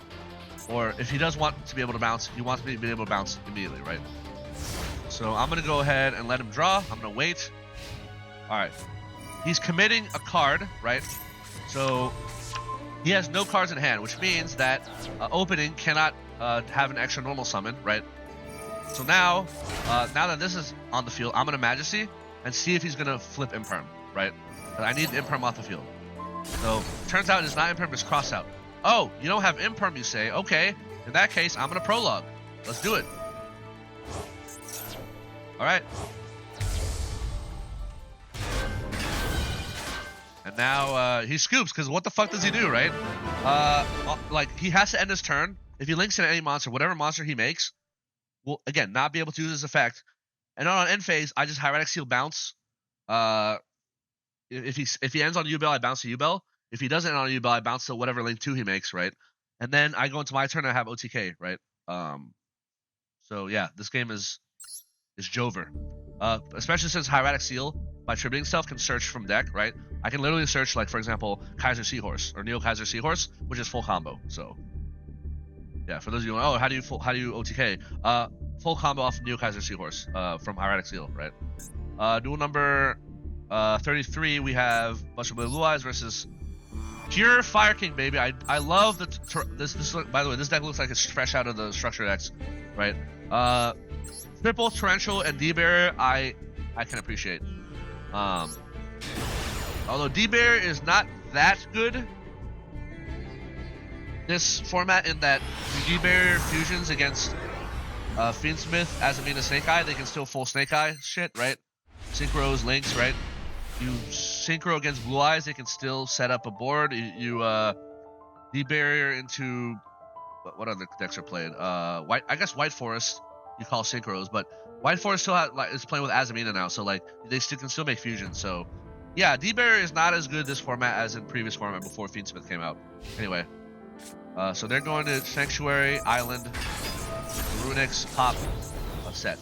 Or if he does want to be able to bounce, he wants me to be able to bounce immediately, right? So I'm gonna go ahead and let him draw. I'm gonna wait. All right. He's committing a card, right? So he has no cards in hand, which means that opening cannot have an extra normal summon, right? So now that this is on the field, I'm gonna Majesty and see if he's gonna flip Imperm, right? I need Imperm off the field. So turns out it's not Imperm, it's cross out. Oh, you don't have Imperm, you say? Okay, in that case, I'm gonna prologue. Let's do it. All right. And now he scoops, because what the fuck does he do, right? Like, he has to end his turn. If he links in any monster, whatever monster he makes, will, again, not be able to use this effect. And on end phase, I just Hieratic Seal bounce. If he ends on Yubel, I bounce to Yubel. If he doesn't end on Yubel, I bounce to whatever link 2 he makes, right? And then I go into my turn and I have OTK, right? So yeah, this game is Jover. Especially since Hieratic Seal, by tributing stuff, can search from deck, right? I can literally search, like, for example, Kaiser Seahorse or Neo Kaiser Seahorse, which is full combo. So yeah, for those of you who know, how do you OTK? Full combo off Neo Kaiser Seahorse from Hieratic Seal, right? Duel number 33, we have Kaiba and Blue-Eyes versus pure Fire King, baby. I love this. By the way, this deck looks like it's fresh out of the structure decks, right? Triple Torrential and D-Bear, I can appreciate. Although D-Bear is not that good this format, in that D-Bear fusions against Fiendsmith, Azamina, Snake Eye, they can still full Snake Eye shit, right? Synchros, links, right? You synchro against Blue-Eyes, they can still set up a board. You D-Barrier into what other decks are played? I guess White Forest you call synchros, but White Forest still is playing with Azamina now, so like they can still make fusions. So yeah, D-Barrier is not as good this format as in previous format before Fiendsmith came out. Anyway, so they're going to Sanctuary Island, Runick's pop a set.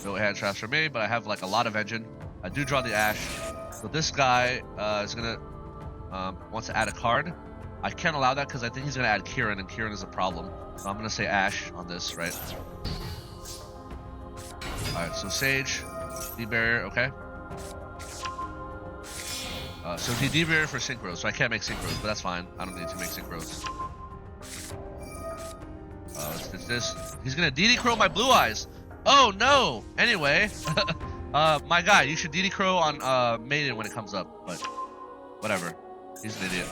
No hand traps for me, but I have like a lot of engine. I do draw the Ash, so this guy is gonna wants to add a card. I can't allow that because I think he's gonna add Kieran, and Kieran is a problem. So I'm gonna say Ash on this, right? All right, so Sage, D-Barrier, okay. So he D-Barrier for synchros, so I can't make synchros, but that's fine. I don't need to make synchros. Let's this. He's gonna DD Crow my Blue-Eyes. Oh no! Anyway, my guy, you should DD Crow on Maiden when it comes up, but whatever. He's an idiot.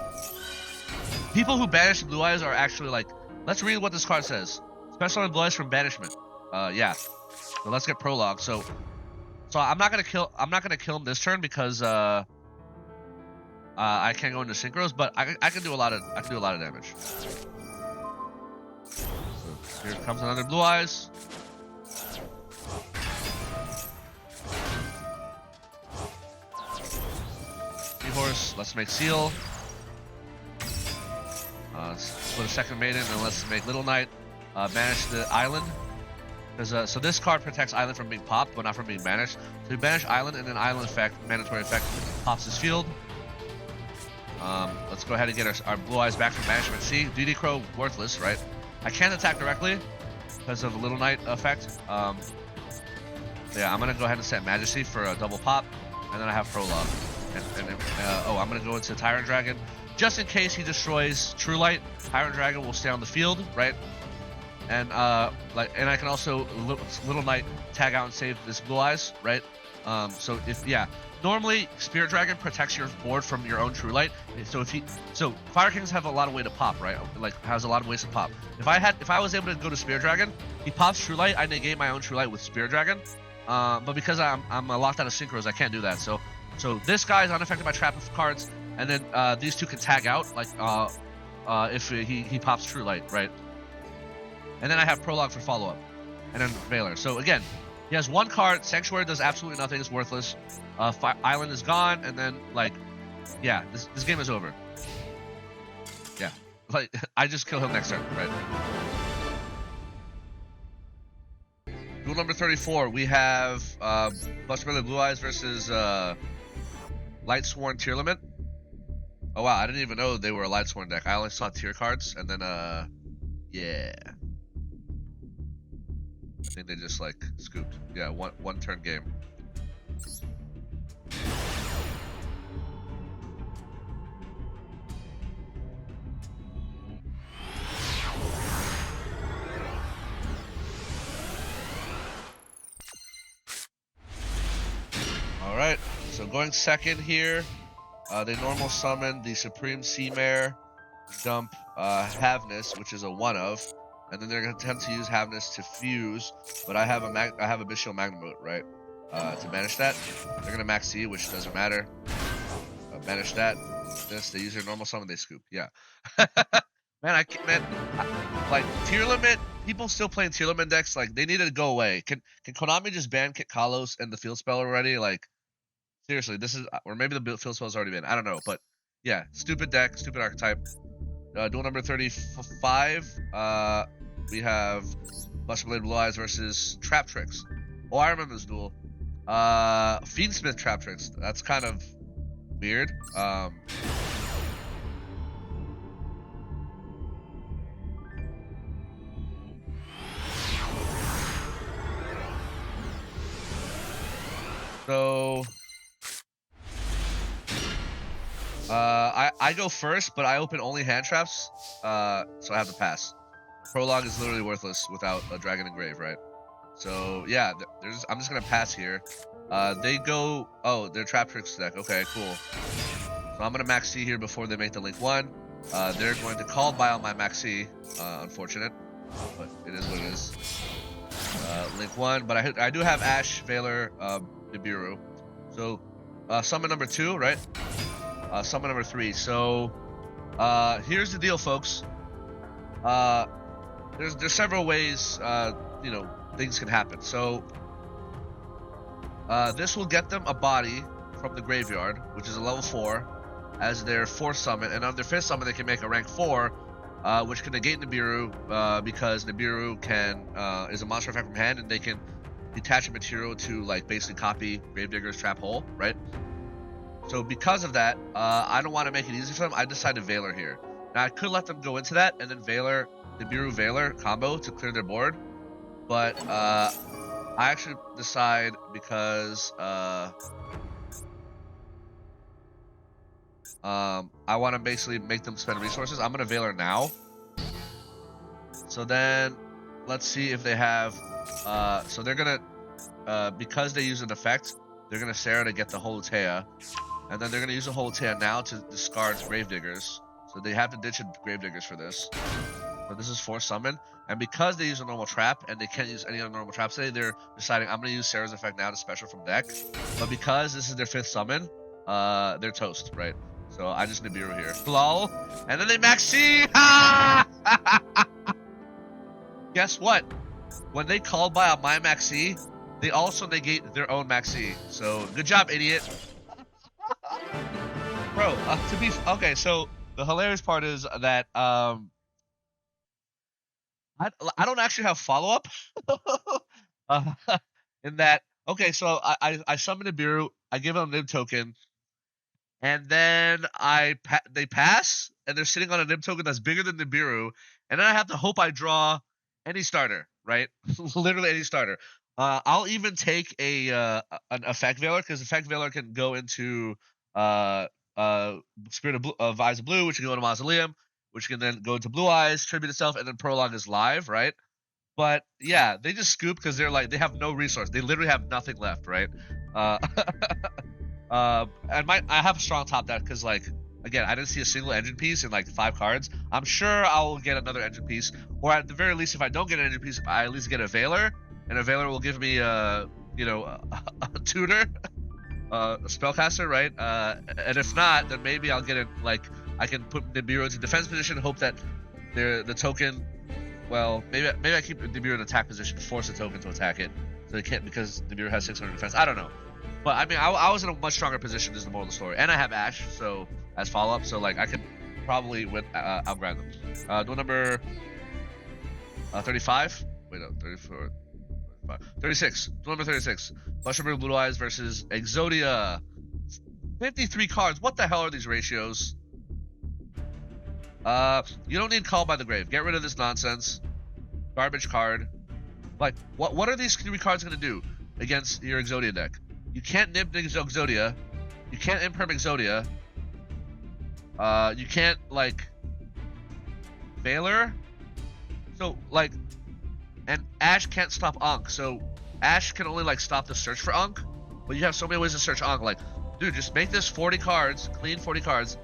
People who banish Blue-Eyes are actually like, let's read what this card says. Special on Blue-Eyes from banishment. Yeah. So let's get prologue. So I'm not gonna kill him this turn because I can't go into synchros, but I can do a lot of damage. So here comes another Blue-Eyes. Horse, let's make Seal. Let's put a second Maiden, and let's make Little Knight. Banish the Island. So this card protects Island from being popped, but not from being banished. So we banish Island, and then Island effect, mandatory effect, pops his field. Let's go ahead and get our Blue-Eyes back from banishment. See, DD Crow, worthless, right? I can't attack directly because of the Little Knight effect. So yeah, I'm gonna go ahead and set Majesty for a double pop, and then I have prologue. I'm gonna go into Tyrant Dragon just in case he destroys True Light. Tyrant Dragon will stay on the field, right? And and I can also Little Knight tag out and save this Blue-Eyes, right? Normally Spirit Dragon protects your board from your own True Light. So Fire Kings have a lot of way to pop, right? Like has a lot of ways to pop. If I was able to go to Spirit Dragon, he pops True Light, I negate my own True Light with Spirit Dragon, But because I'm locked out of synchros, I can't do that. So this guy is unaffected by trap cards, and then these two can tag out, like if he pops True Light, right? And then I have Prologue for follow-up, and then Veiler. So again, he has one card. Sanctuary does absolutely nothing. It's worthless. Island is gone, and then like, yeah, this game is over. Yeah, like I just kill him next turn, right? Duel number 34. We have Millennium Blue-Eyes versus Lightsworn Tearlament. Oh wow, I didn't even know they were a Lightsworn deck. I only saw tier cards, and then yeah. I think they just like scooped. Yeah, one turn game. Alright, so going second here, they normal summon the Supreme Sea Mare, dump Havness, which is a one of, and then they're gonna attempt to use Havness to fuse, but I have a Bystial Magnemite, right? To banish that. They're gonna max C, which doesn't matter. Banish that. This, they use their normal summon, they scoop. Yeah. Man, like Tearlament, people still playing Tearlament decks, like they need to go away. Can Konami just ban Kit Kalos and the field spell already? Like, seriously, this is, or maybe the field spell's already been. I don't know, but yeah, stupid deck, stupid archetype. Duel number 35. We have Millennium Blue-Eyes versus Traptrix. Oh, I remember this duel. Fiendsmith Traptrix. That's kind of weird. So I go first, but I open only hand traps, so I have to pass. Prologue is literally worthless without a Dragon Engrave, right? So yeah, I'm just gonna pass here. They go, oh, they're Traptrix deck. Okay, cool. So I'm gonna max C here before they make the Link 1. They're going to call Bio my max C. Unfortunate, but it is what it is. Link 1, but I do have Ash, Veiler, Nibiru. So summon number 2, right? Summon number 3. So here's the deal, folks. There's several ways you know, things can happen. So this will get them a body from the graveyard, which is a level 4, as their 4th summon, and on their 5th summon they can make a rank 4, which can negate Nibiru, because Nibiru is a monster effect from hand, and they can detach a material to like basically copy Gravedigger's Trap Hole, right? So because of that, I don't want to make it easy for them. I decided Veiler here. Now I could let them go into that and then Veiler, Nibiru Veiler combo to clear their board, but I actually decide because I want to basically make them spend resources. I'm gonna Veiler now. So then let's see if they have so they're gonna because they use an effect, they're gonna Sarah to get the Holotea, and then they're gonna use the Holotea now to discard Gravediggers. So they have to ditch Gravediggers for this. So this is 4 summon, and because they use a normal trap and they can't use any other normal traps today, they're deciding I'm gonna use Sarah's effect now to special from deck. But because this is their 5th summon, they're toast, right? So I just Nibiru here. Lol. And then they max C. Guess what? When they called by a my max C, they also negate their own max C. So good job, idiot. Bro, okay, so the hilarious part is that I don't actually have follow-up. In that, okay, so I summon Nibiru, I give them a Nib token, and then they pass, and they're sitting on a Nib token that's bigger than Nibiru, and then I have to hope I draw any starter, right? Literally any starter. I'll even take an Effect Veiler, because Effect Veiler can go into Spirit of Eyes of Blue, which can go into Mausoleum, which can then go into Blue Eyes, tribute itself, and then Prologue is live, right? But yeah, they just scoop because they're like, they have no resource. They literally have nothing left, right? And I have a strong top deck because, like, again, I didn't see a single engine piece in like 5 cards. I'm sure I'll get another engine piece, or at the very least, if I don't get an engine piece, I at least get a Veiler, and a Veiler will give me you know, a tutor, a spellcaster, right? And if not, then maybe I'll get it. Like I can put Nibiru into defense position, hope that the token. Well, maybe I keep Nibiru in attack position, force the token to attack it, so they can't because Nibiru has 600 defense. I don't know, but I mean, I was in a much stronger position is the moral of the story, and I have Ash, so as follow up, so like I could probably outgrind them. Duel number 35. Wait, no, 34. 36. Duel number 36. Blackwing and Blue-Eyes versus Exodia. 53 cards. What the hell are these ratios? You don't need Call by the Grave. Get rid of this nonsense. Garbage card. Like, what are these 3 cards going to do against your Exodia deck? You can't nib Exodia. You can't imperm Exodia. You can't, like, Veiler. So, like, and Ash can't stop Ankh. So, Ash can only, like, stop the search for Ankh. But you have so many ways to search Ankh. Like, dude, just make this 40 cards, clean 40 cards.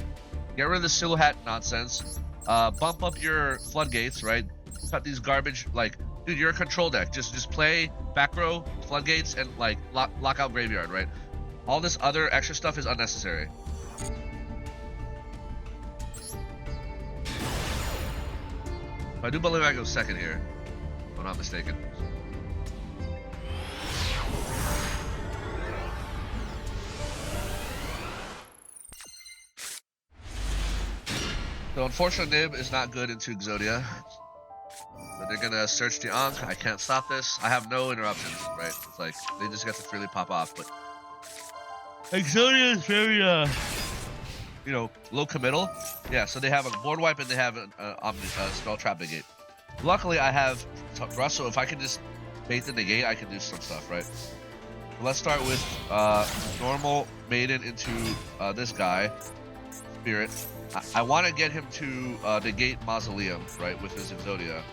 Get rid of the Silhouette nonsense. Bump up your floodgates, right? Cut these garbage, like, dude, you're a control deck. Just play back row, floodgates, and, like, lock out graveyard, right? All this other extra stuff is unnecessary. I do believe I go second here, if I'm not mistaken. So unfortunately, Nib is not good into Exodia. But they're gonna search the Ankh. I can't stop this. I have no interruptions, right? It's like they just get to freely pop off. But Exodia is very, you know, low committal. Yeah. So they have a board wipe and they have a spell trap negate. Luckily, I have Russ, so if I can just bait the negate, I can do some stuff, right? So let's start with normal Maiden into this guy, Spirit. I want to get him to negate Mausoleum, right, with his Exodia.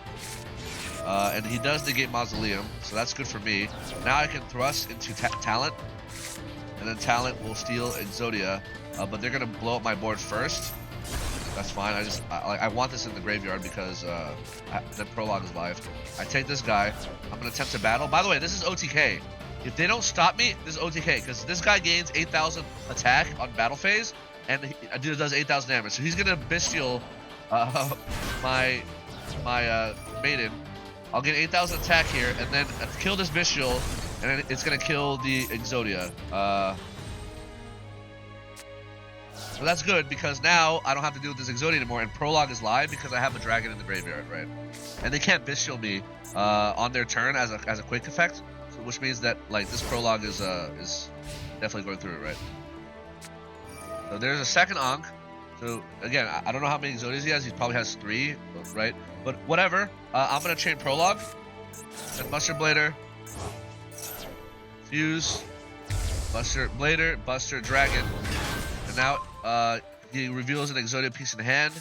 And he does negate Mausoleum, so that's good for me. Now I can thrust into Talent, and then Talent will steal Exodia, but they're going to blow up my board first. That's fine. I want this in the graveyard because the prologue is live. I take this guy. I'm going to attempt to battle. By the way, this is OTK. If they don't stop me, this is OTK, because this guy gains 8,000 attack on battle phase, and he does 8,000 damage. So he's gonna Bystial my Maiden. I'll get 8,000 attack here, and then kill this Bystial, and then it's gonna kill the Exodia. So that's good because now I don't have to deal with this Exodia anymore, and Prologue is live because I have a dragon in the graveyard, right? And they can't Bystial me on their turn as a quick effect, so, which means that like this Prologue is definitely going through it, right? So there's a second Ankh. So again, I don't know how many Exodias he has. He probably has 3, right? But whatever. I'm gonna chain Prologue, then Buster Blader, Fuse, Buster Blader, Buster Dragon, and now he reveals an Exodia piece in hand.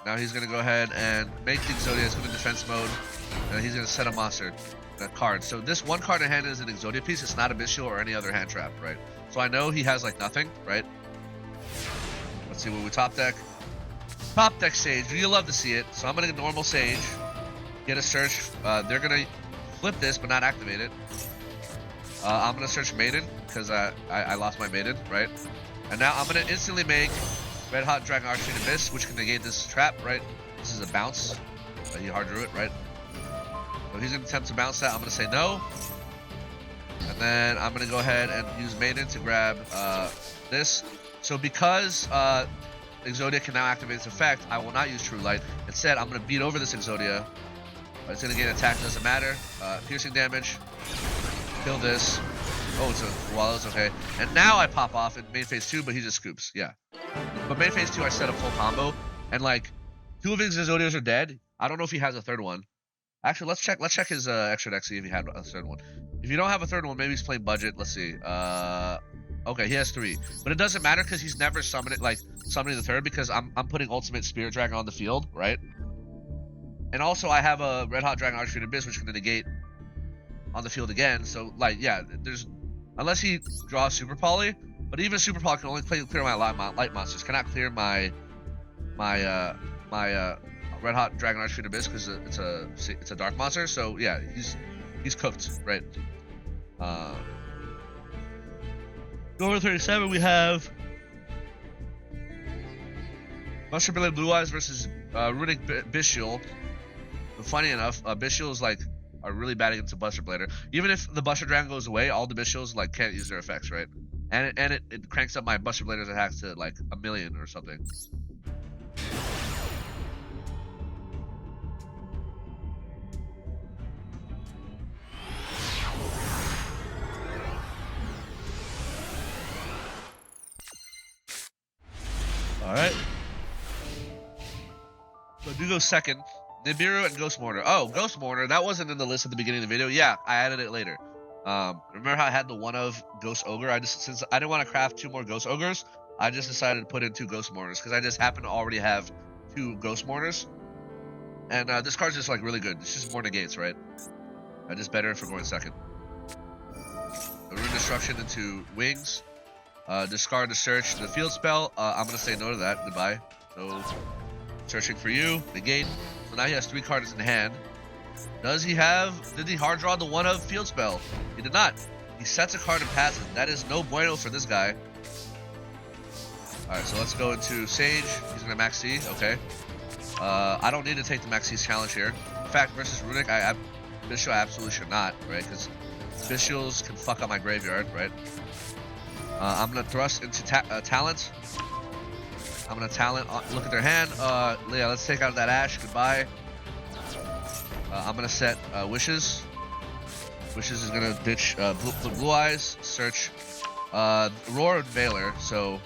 Now he's gonna go ahead and make the Exodia. It's gonna defense mode, and he's gonna set a monster, a card. So this one card in hand is an Exodia piece. It's not a Bystial or any other hand trap, right? So I know he has like nothing, right? Let's see what we top deck. Top deck Sage. You love to see it. So I'm gonna get normal Sage, get a search. They're gonna flip this but not activate it. I'm gonna search Maiden because I lost my Maiden, right? And now I'm gonna instantly make Red Hot Dragon Archfiend Abyss, which can negate this trap, right? This is a bounce. He hard drew it, right? So he's gonna attempt to bounce that. I'm gonna say no. And then I'm going to go ahead and use Maiden to grab this. So because Exodia can now activate its effect, I will not use True Light. Instead, I'm going to beat over this Exodia. It's going to get attacked, doesn't matter. Piercing damage. Kill this. Oh, it's okay. And now I pop off in main phase 2, but he just scoops. Yeah. But main phase 2, I set a full combo. And like, 2 of his Exodias are dead. I don't know if he has a third one. Actually, let's check his extra deck, see if he had a third one. If you don't have a third one, maybe he's playing budget. Let's see. Okay, he has 3, but it doesn't matter because he's never summoning the third because I'm putting Ultimate Spirit Dragon on the field, right? And also I have a Red Hot Dragon Archfiend Abyss, which can negate on the field again. So like, yeah, there's unless he draws Super Poly, but even Super Poly can only clear my light monsters. Cannot clear my Red Hot Dragon Archfiend Abyss because it's a dark monster. So yeah, he's cooked, right? Over 37, we have Kaiba and Blue-Eyes versus Runick Bystial. Funny enough, Bystials like are really bad against a Buster Blader. Even if the Buster Dragon goes away, all the Bystials like can't use their effects, right? And it cranks up my Buster Blader's attacks to like 1,000,000 or something. Alright. So I do go second. Nibiru and Ghost Mourner. Oh, Ghost Mourner, that wasn't in the list at the beginning of the video. Yeah, I added it later. Remember how I had the one of Ghost Ogre? Since I didn't want to craft 2 more Ghost Ogres, I just decided to put in 2 Ghost Mourners because I just happen to already have 2 Ghost Mourners. And this card's just like really good. It's just more negates, right? Just better for going second. A Rune Destruction into Wings. Discard to search the field spell. I'm gonna say no to that. Goodbye. No searching for you. Negate. So now he has 3 cards in hand. Did he hard draw the one of field spell? He did not. He sets a card and passes. That is no bueno for this guy. Alright, so let's go into Sage. He's gonna max C. Okay. I don't need to take the max C challenge here. In fact, versus Runick, Bystial absolutely should not, right? Because Bystials can fuck up my graveyard, right? I'm gonna thrust into talent. I'm gonna talent. Look at their hand. Yeah, let's take out that Ash. Goodbye. I'm gonna set Wishes. Wishes is gonna ditch Blue-Eyes. Search Roar and Veiler. So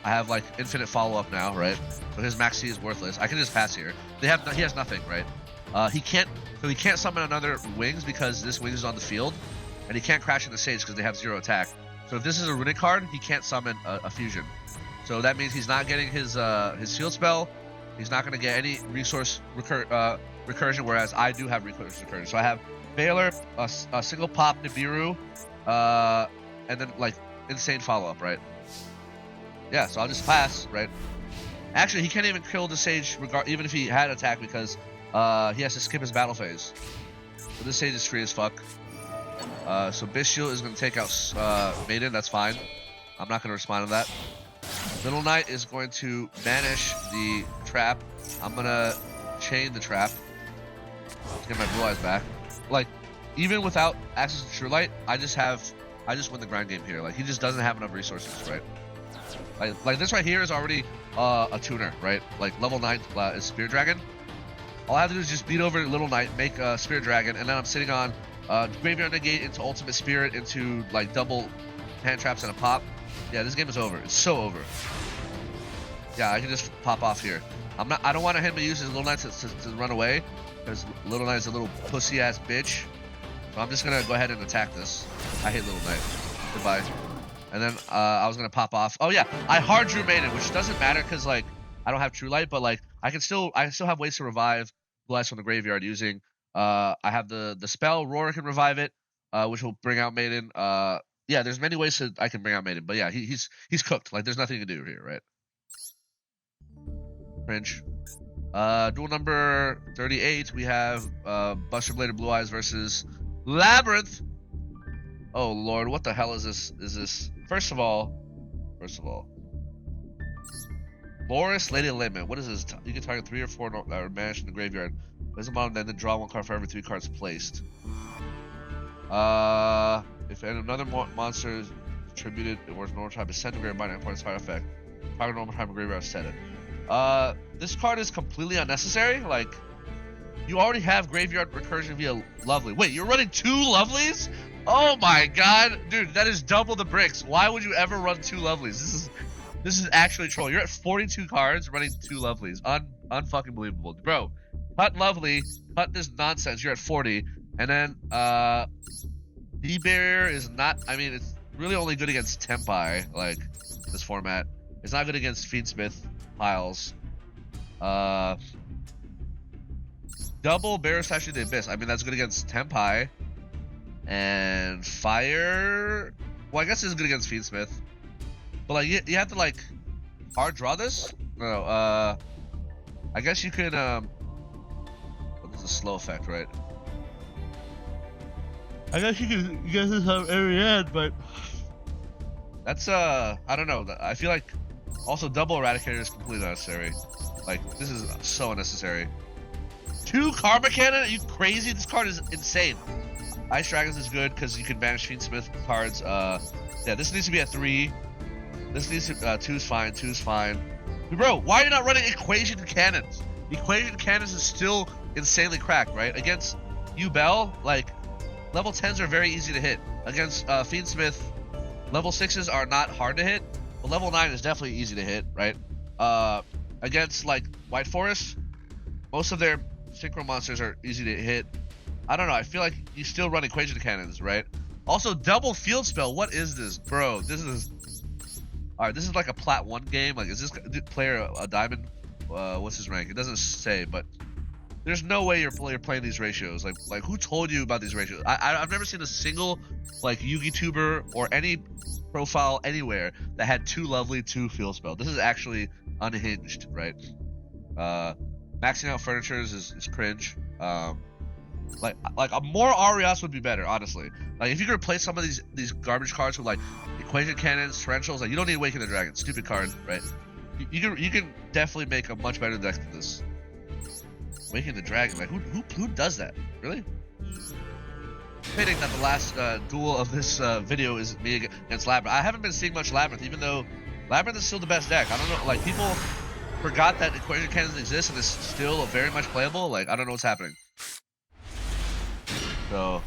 I have like infinite follow up now, right? So his max C is worthless. I can just pass here. He has nothing, right? He can't summon another Wings because this Wings is on the field, and he can't crash into Sage because they have 0 attack. So if this is a Runick card, he can't summon a fusion. So that means he's not getting his field spell. He's not going to get any resource recursion, whereas I do have recursion. So I have Veiler, a single pop Nibiru, and then like insane follow up, right? Yeah, so I'll just pass, right? Actually, he can't even kill the Sage even if he had attack because he has to skip his battle phase. So this Sage is free as fuck. So Bystial is going to take out Maiden. That's fine. I'm not going to respond to that. Little Knight is going to banish the trap. I'm going to chain the trap to get my Blue-Eyes back. Like, even without access to True Light, I just win the grind game here. Like, he just doesn't have enough resources, right? Like this right here is already a tuner, right? Like level 9 is Spirit Dragon. All I have to do is just beat over Little Knight, make Spirit Dragon, and then I'm sitting on Graveyard Negate into Ultimate Spirit into like double hand traps and a pop. Yeah, this game is over. It's so over. Yeah, I can just pop off here. I don't want him to use his Little Knight to run away because Little Knight is a little pussy ass bitch. So I'm just gonna go ahead and attack this. I hate Little Knight. Goodbye. And then I was gonna pop off. Oh yeah, I hard drew Maiden, which doesn't matter because like I don't have True Light, but like I still have ways to revive Blue-Eyes from the graveyard using. I have the spell. Roar can revive it, which will bring out Maiden. Yeah, there's many ways I can bring out Maiden, but yeah, he's cooked. Like there's nothing to do here, right? Cringe. Duel number 38. We have Buster Blader Blue-Eyes versus Labrynth. Oh lord, what the hell is this? First of all, Horus, Lady of Layman. What is this? You can target 3 or 4 that are banished in the graveyard. There's a bottom, then draw 1 card for every 3 cards placed. If another monster is attributed or normal type is sent to graveyard by an important side effect, target normal type of graveyard set it. This card is completely unnecessary. Like, you already have graveyard recursion via Lovely. Wait, you're running 2 Lovelies? Oh my god, dude, that is double the bricks. Why would you ever run 2 Lovelies? This is actually troll. You're at 42 cards running 2 Lovelies. Unfucking believable. Bro, cut Lovely, cut this nonsense. You're at 40. And then D-Barrier is not, I mean, it's really only good against Tempai, like this format. It's not good against Fiendsmith piles. Double Barrier Statue of the Abyss. I mean, that's good against Tempai. And Fire, well, I guess it's good against Fiendsmith, but like you have to like hard draw this. No, I guess you could. Well, this is a slow effect, right? I guess you could guess this on every end, but that's I don't know. I feel like also double Eradicator is completely unnecessary. Like this is so unnecessary. 2 Karma Cannon? Are you crazy? This card is insane. Ice Dragons is good because you can banish Fiendsmith cards. Yeah, this needs to be a 3. This needs to 2's fine. 2's fine. But bro, why are you not running Equation Cannons? Equation Cannons is still insanely cracked, right? Against Yubel, like level 10s are very easy to hit. Against Fiendsmith, level 6s are not hard to hit, but level 9 is definitely easy to hit, right? Against like White Forest, most of their synchro monsters are easy to hit. I don't know. I feel like you still run Equation Cannons, right? Also, double Field Spell. What is this, bro? This is all right. This is like a Plat 1 game. Like, is this player a diamond? What's his rank? It doesn't say, but there's no way you're playing these ratios. Like who told you about these ratios? I've never seen a single like Yugi tuber or any profile anywhere that had 2 lovely 2 Field Spell. This is actually unhinged, right? Maxing out furnitures is cringe. Like a more Arias would be better, honestly. Like if you could replace some of these garbage cards with like Equation Cannons, Torrentials, like you don't need Awaken the Dragon, stupid card, right? You can definitely make a much better deck than this. Awaken the Dragon, like who does that? Really? Fitting that the last duel of this video is me against Labrynth. I haven't been seeing much Labrynth, even though Labrynth is still the best deck. I don't know, like people forgot that Equation Cannons exist and it's still very much playable. Like I don't know what's happening. So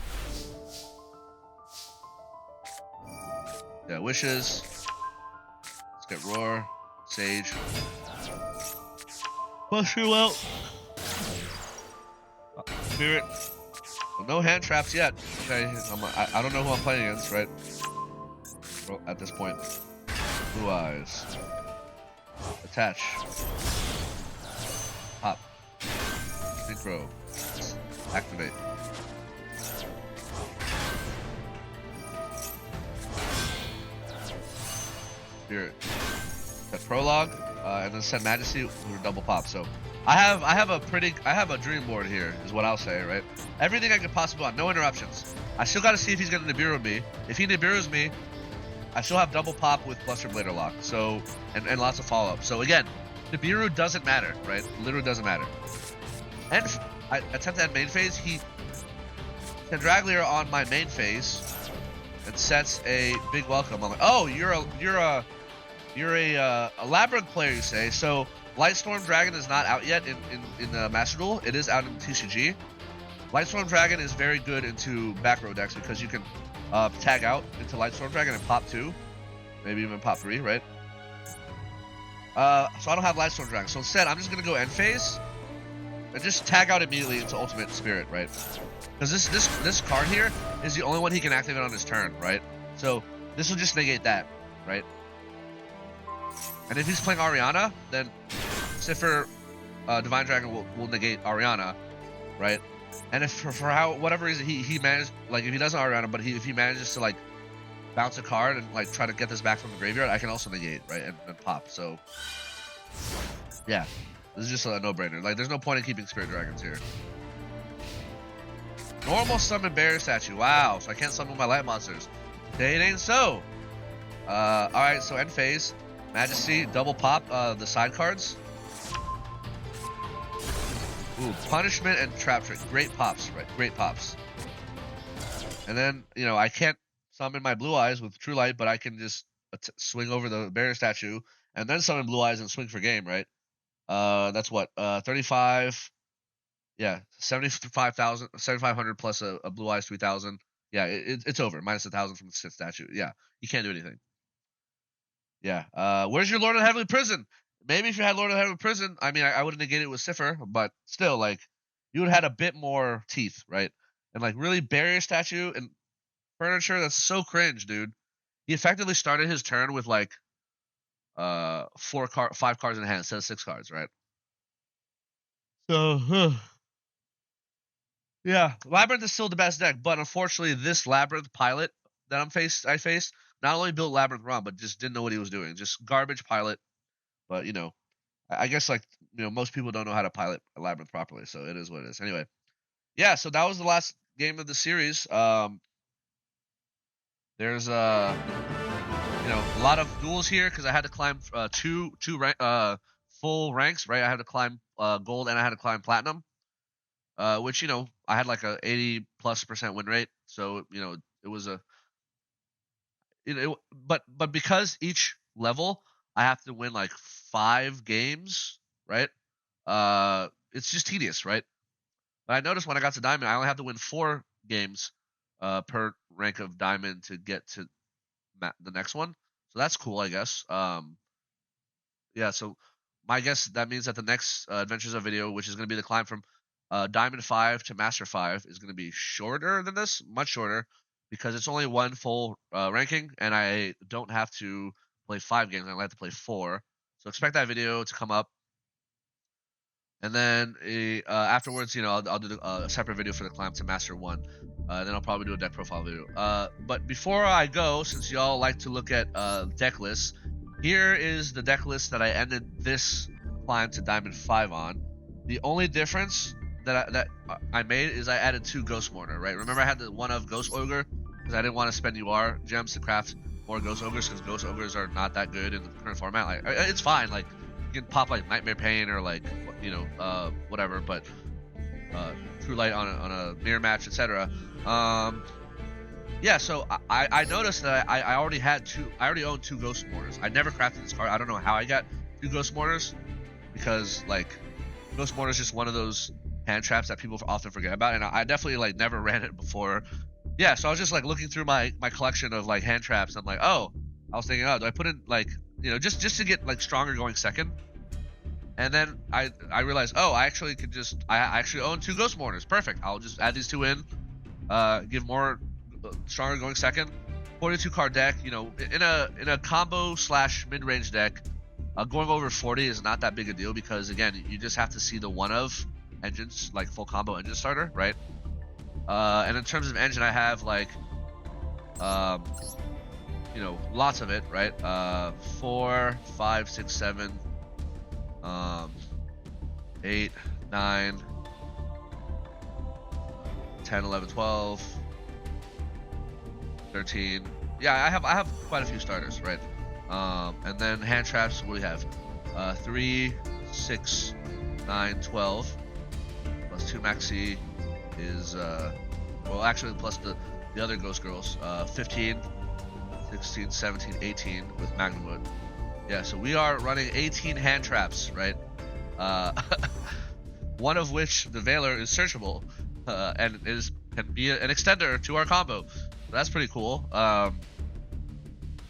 yeah, Wishes. Let's get Roar, Sage. Push you out. Spirit. Well, no hand traps yet. Okay, I don't know who I'm playing against, right? Well, at this point. Blue-Eyes. Attach. Pop. Synchro. Activate. Spirit. Set Prologue, and then set Majesty with a double pop. So I have a dream board here, is what I'll say, right? Everything I could possibly want, no interruptions. I still gotta see if he's gonna Nibiru me. If he Nibiru's me, I still have double pop with Bluster Blader Lock. So and lots of follow-up. So again, Nibiru doesn't matter, right? Literally doesn't matter. And I attempt at main phase, he Chandraglier on my main phase and sets a big welcome. I'm like, oh, you're a Labrynth player, you say. So Lightstorm Dragon is not out yet in Master Duel. It is out in TCG. Lightstorm Dragon is very good into back row decks because you can tag out into Lightstorm Dragon and pop 2, maybe even pop 3, right? So I don't have Lightstorm Dragon. So instead, I'm just gonna go end phase and just tag out immediately into Ultimate Spirit, right? Because this card here is the only one he can activate on his turn, right? So this will just negate that, right? And if he's playing Ariana, then Cipher Divine Dragon will negate Ariana, right? And if for whatever reason he managed, like if he doesn't Ariana, but if he manages to like bounce a card and like try to get this back from the graveyard, I can also negate, right? And pop. So yeah, this is just a no-brainer. Like there's no point in keeping Spirit Dragons here. Normal summon Barrier Statue. Wow, so I can't summon my light monsters. It ain't so. Alright, so end phase. Majesty, double pop the side cards. Ooh, Punishment and Traptrix. Great pops, right? Great pops. And then, you know, I can't summon my Blue-Eyes with True Light, but I can just swing over the Barrier Statue and then summon Blue-Eyes and swing for game, right? That's what? 35... Yeah, 7,500 plus a Blue-Eyes 3,000. Yeah, it's over. Minus 1,000 from the Sith statue. Yeah, you can't do anything. Yeah. Where's your Lord of the Heavenly Prison? Maybe if you had Lord of the Heavenly Prison, I mean, I would have negated it with Cipher, but still, like, you would have had a bit more teeth, right? And like, really, Barrier Statue and Furniture, that's so cringe, dude. He effectively started his turn with like 5 cards in hand instead of 6 cards, right? So, yeah, Labrynth is still the best deck, but unfortunately, this Labrynth pilot that I faced not only built Labrynth wrong, but just didn't know what he was doing. Just garbage pilot. But you know, I guess like most people don't know how to pilot a Labrynth properly, so it is what it is. Anyway, yeah. So that was the last game of the series. There's a lot of duels here because I had to climb full ranks, right? I had to climb gold and I had to climb platinum, which I had like a 80+% win rate, so it was a but because each level I have to win like 5 games, right? It's just tedious, right? But I noticed when I got to diamond, I only have to win 4 games per rank of diamond to get to the next one. So that's cool, I guess. Yeah, so my guess that means that the next Adventures of video, which is going to be the climb from Diamond 5 to Master 5, is going to be shorter than this, much shorter, because it's only 1 full ranking, and I don't have to play 5 games. I only have to play 4. So expect that video to come up. And then afterwards, I'll do a separate video for the climb to Master 1. Then I'll probably do a deck profile video. But before I go, since y'all like to look at deck lists, here is the deck list that I ended this climb to Diamond 5 on. The only difference that I made is I added 2 Ghost Mourner, right? Remember I had the one of Ghost Ogre because I didn't want to spend UR gems to craft more Ghost Ogres because Ghost Ogres are not that good in the current format. Like, it's fine, like you can pop like Nightmare Pain or like whatever, but True Light on a mirror match, etc. Yeah, so I noticed that I already owned 2 Ghost Mourners. I never crafted this card. I don't know how I got 2 Ghost Mourners because like Ghost Mourner is just one of those hand traps that people often forget about, and I definitely like never ran it before. Yeah, so I was just like looking through my collection of like hand traps. And I'm like, oh, I was thinking, oh, do I put in like just to get like stronger going second? And then I realized, oh, I actually own 2 Ghost Mourners. Perfect. I'll just add these 2 in, give more stronger going second. 42 card deck. In a combo / mid range deck, going over 40 is not that big a deal because again, you just have to see the one of engines, like full combo engine starter, right? And in terms of engine, I have like lots of it, right? 4, 5, 6, 7, 8, 9, 10, 11, 12, 13. Yeah, I have quite a few starters, right? And then hand traps, what do we have? 3, 6, 9, 12 plus 2 maxi is well, actually plus the other Ghost Girls, 15, 16, 17, 18 with Magnumwood. Yeah, so we are running 18 hand traps, right? One of which, the Veiler, is searchable, and can be an extender to our combo. So that's pretty cool.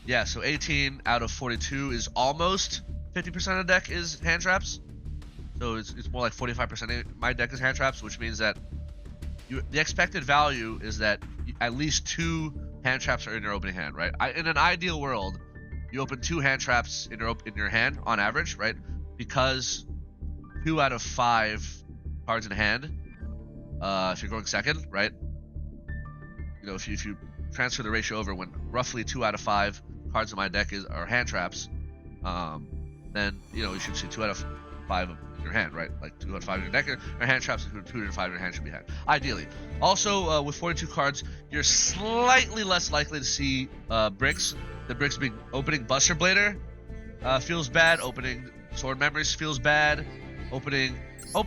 Yeah, so 18 out of 42 is almost 50% of the deck is hand traps. So it's more like 45% of my deck is hand traps, which means that the expected value is that at least 2 hand traps are in your opening hand, right? In an ideal world, you open 2 hand traps in your hand on average, right? Because 2 out of 5 cards in hand, if you're going second, right? If you transfer the ratio over when roughly 2 out of 5 cards in my deck are hand traps, then you should see 2 out of 5 in your hand, right? Like 2 out of 5 in your deck are hand traps, and 2 out of 5 in your hand should be hand. Ideally. Also, with 42 cards, you're slightly less likely to see bricks. The bricks being opening Buster Blader feels bad. Opening Sword Memories feels bad. Opening 1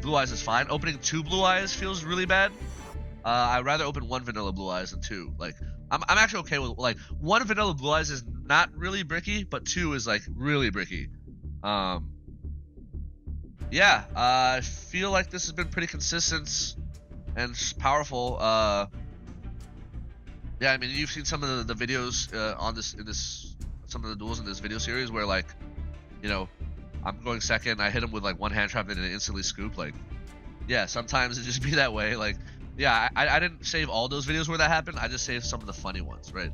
Blue-Eyes is fine. Opening 2 Blue-Eyes feels really bad. I'd rather open 1 vanilla Blue-Eyes than 2. Like I'm actually okay with like 1 vanilla Blue-Eyes is not really bricky, but 2 is like really bricky. Yeah, I feel like this has been pretty consistent and powerful. Yeah, I mean, you've seen some of the videos some of the duels in this video series where like, I'm going second, I hit him with like 1 hand trap and it instantly scoop. Like, yeah, sometimes it just be that way. Like, yeah, I didn't save all those videos where that happened. I just saved some of the funny ones, right?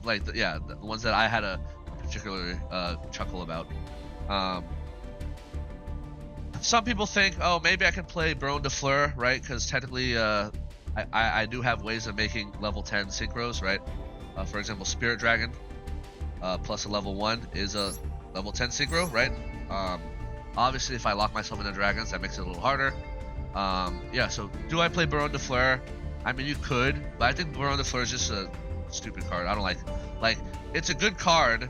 Like, the ones that I had a particular chuckle about. Some people think, oh, maybe I can play Baron de Fleur, right? Because technically, I do have ways of making level 10 synchros, right? For example, Spirit Dragon plus a level 1 is a level 10 synchro, right? Obviously, if I lock myself into dragons, that makes it a little harder. Yeah, so do I play Baron de Fleur? I mean, you could, but I think Baron de Fleur is just a stupid card. I don't like it's a good card,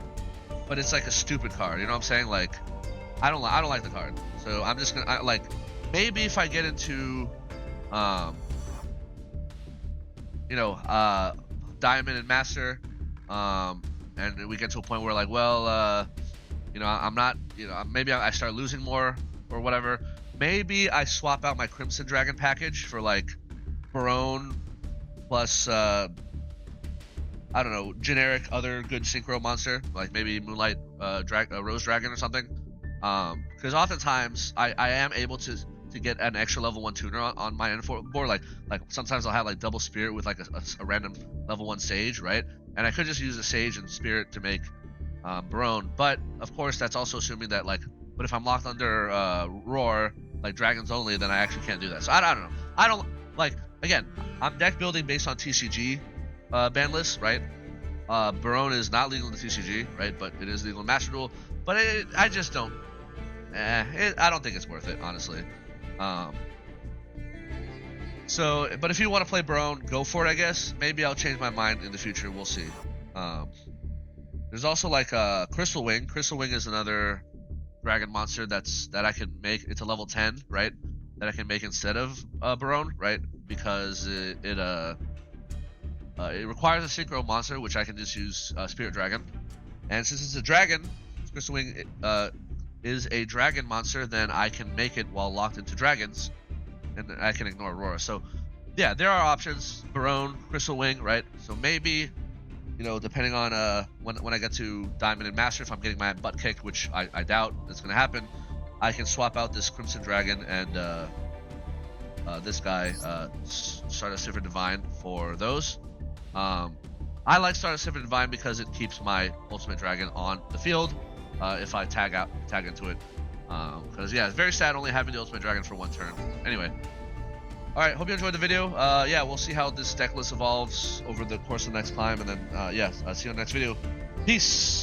but it's like a stupid card. You know what I'm saying? Like I don't like the card. So I'm just gonna like maybe if I get into you know, Diamond and Master, and we get to a point where like, well, you know, I'm not, you know, maybe I start losing more or whatever. Maybe I swap out my Crimson Dragon package for like Barone plus I don't know, generic other good synchro monster, like maybe Moonlight Rose Dragon or something. Because oftentimes I am able to get an extra level 1 tuner on my N4 board. Like sometimes I'll have like double Spirit with like a random level 1 Sage, right? And I could just use a Sage and Spirit to make Barone. But of course that's also assuming that like, but if I'm locked under Roar, like Dragons only, then I actually can't do that. So I don't know. I don't like, again, I'm deck building based on TCG ban lists, right? Barone is not legal in the TCG, right? But it is legal in Master Duel. But I just don't. I don't think it's worth it, honestly. So, but if you want to play Barone, go for it, I guess. Maybe I'll change my mind in the future. We'll see. There's also like Crystal Wing. Crystal Wing is another dragon monster that I can make. It's a level 10, right? That I can make instead of Barone, right? Because it requires a synchro monster, which I can just use Spirit Dragon. And since it's a dragon, Crystal Wing is a dragon monster, then I can make it while locked into dragons, and I can ignore Aurora. So, yeah, there are options. Barone, Crystal Wing, right? So maybe, you know, depending on when I get to Diamond and Master, if I'm getting my butt kicked, which I doubt that's going to happen, I can swap out this Crimson Dragon and this guy, Stardust Sifter Divine, for those. I like Stardust Sifter Divine because it keeps my Ultimate Dragon on the field if I tag into it. Because yeah, it's very sad only having the Ultimate Dragon for 1 turn. Anyway. Alright, hope you enjoyed the video. Yeah, we'll see how this deck list evolves over the course of the next climb, and then yeah, see you in the next video. Peace!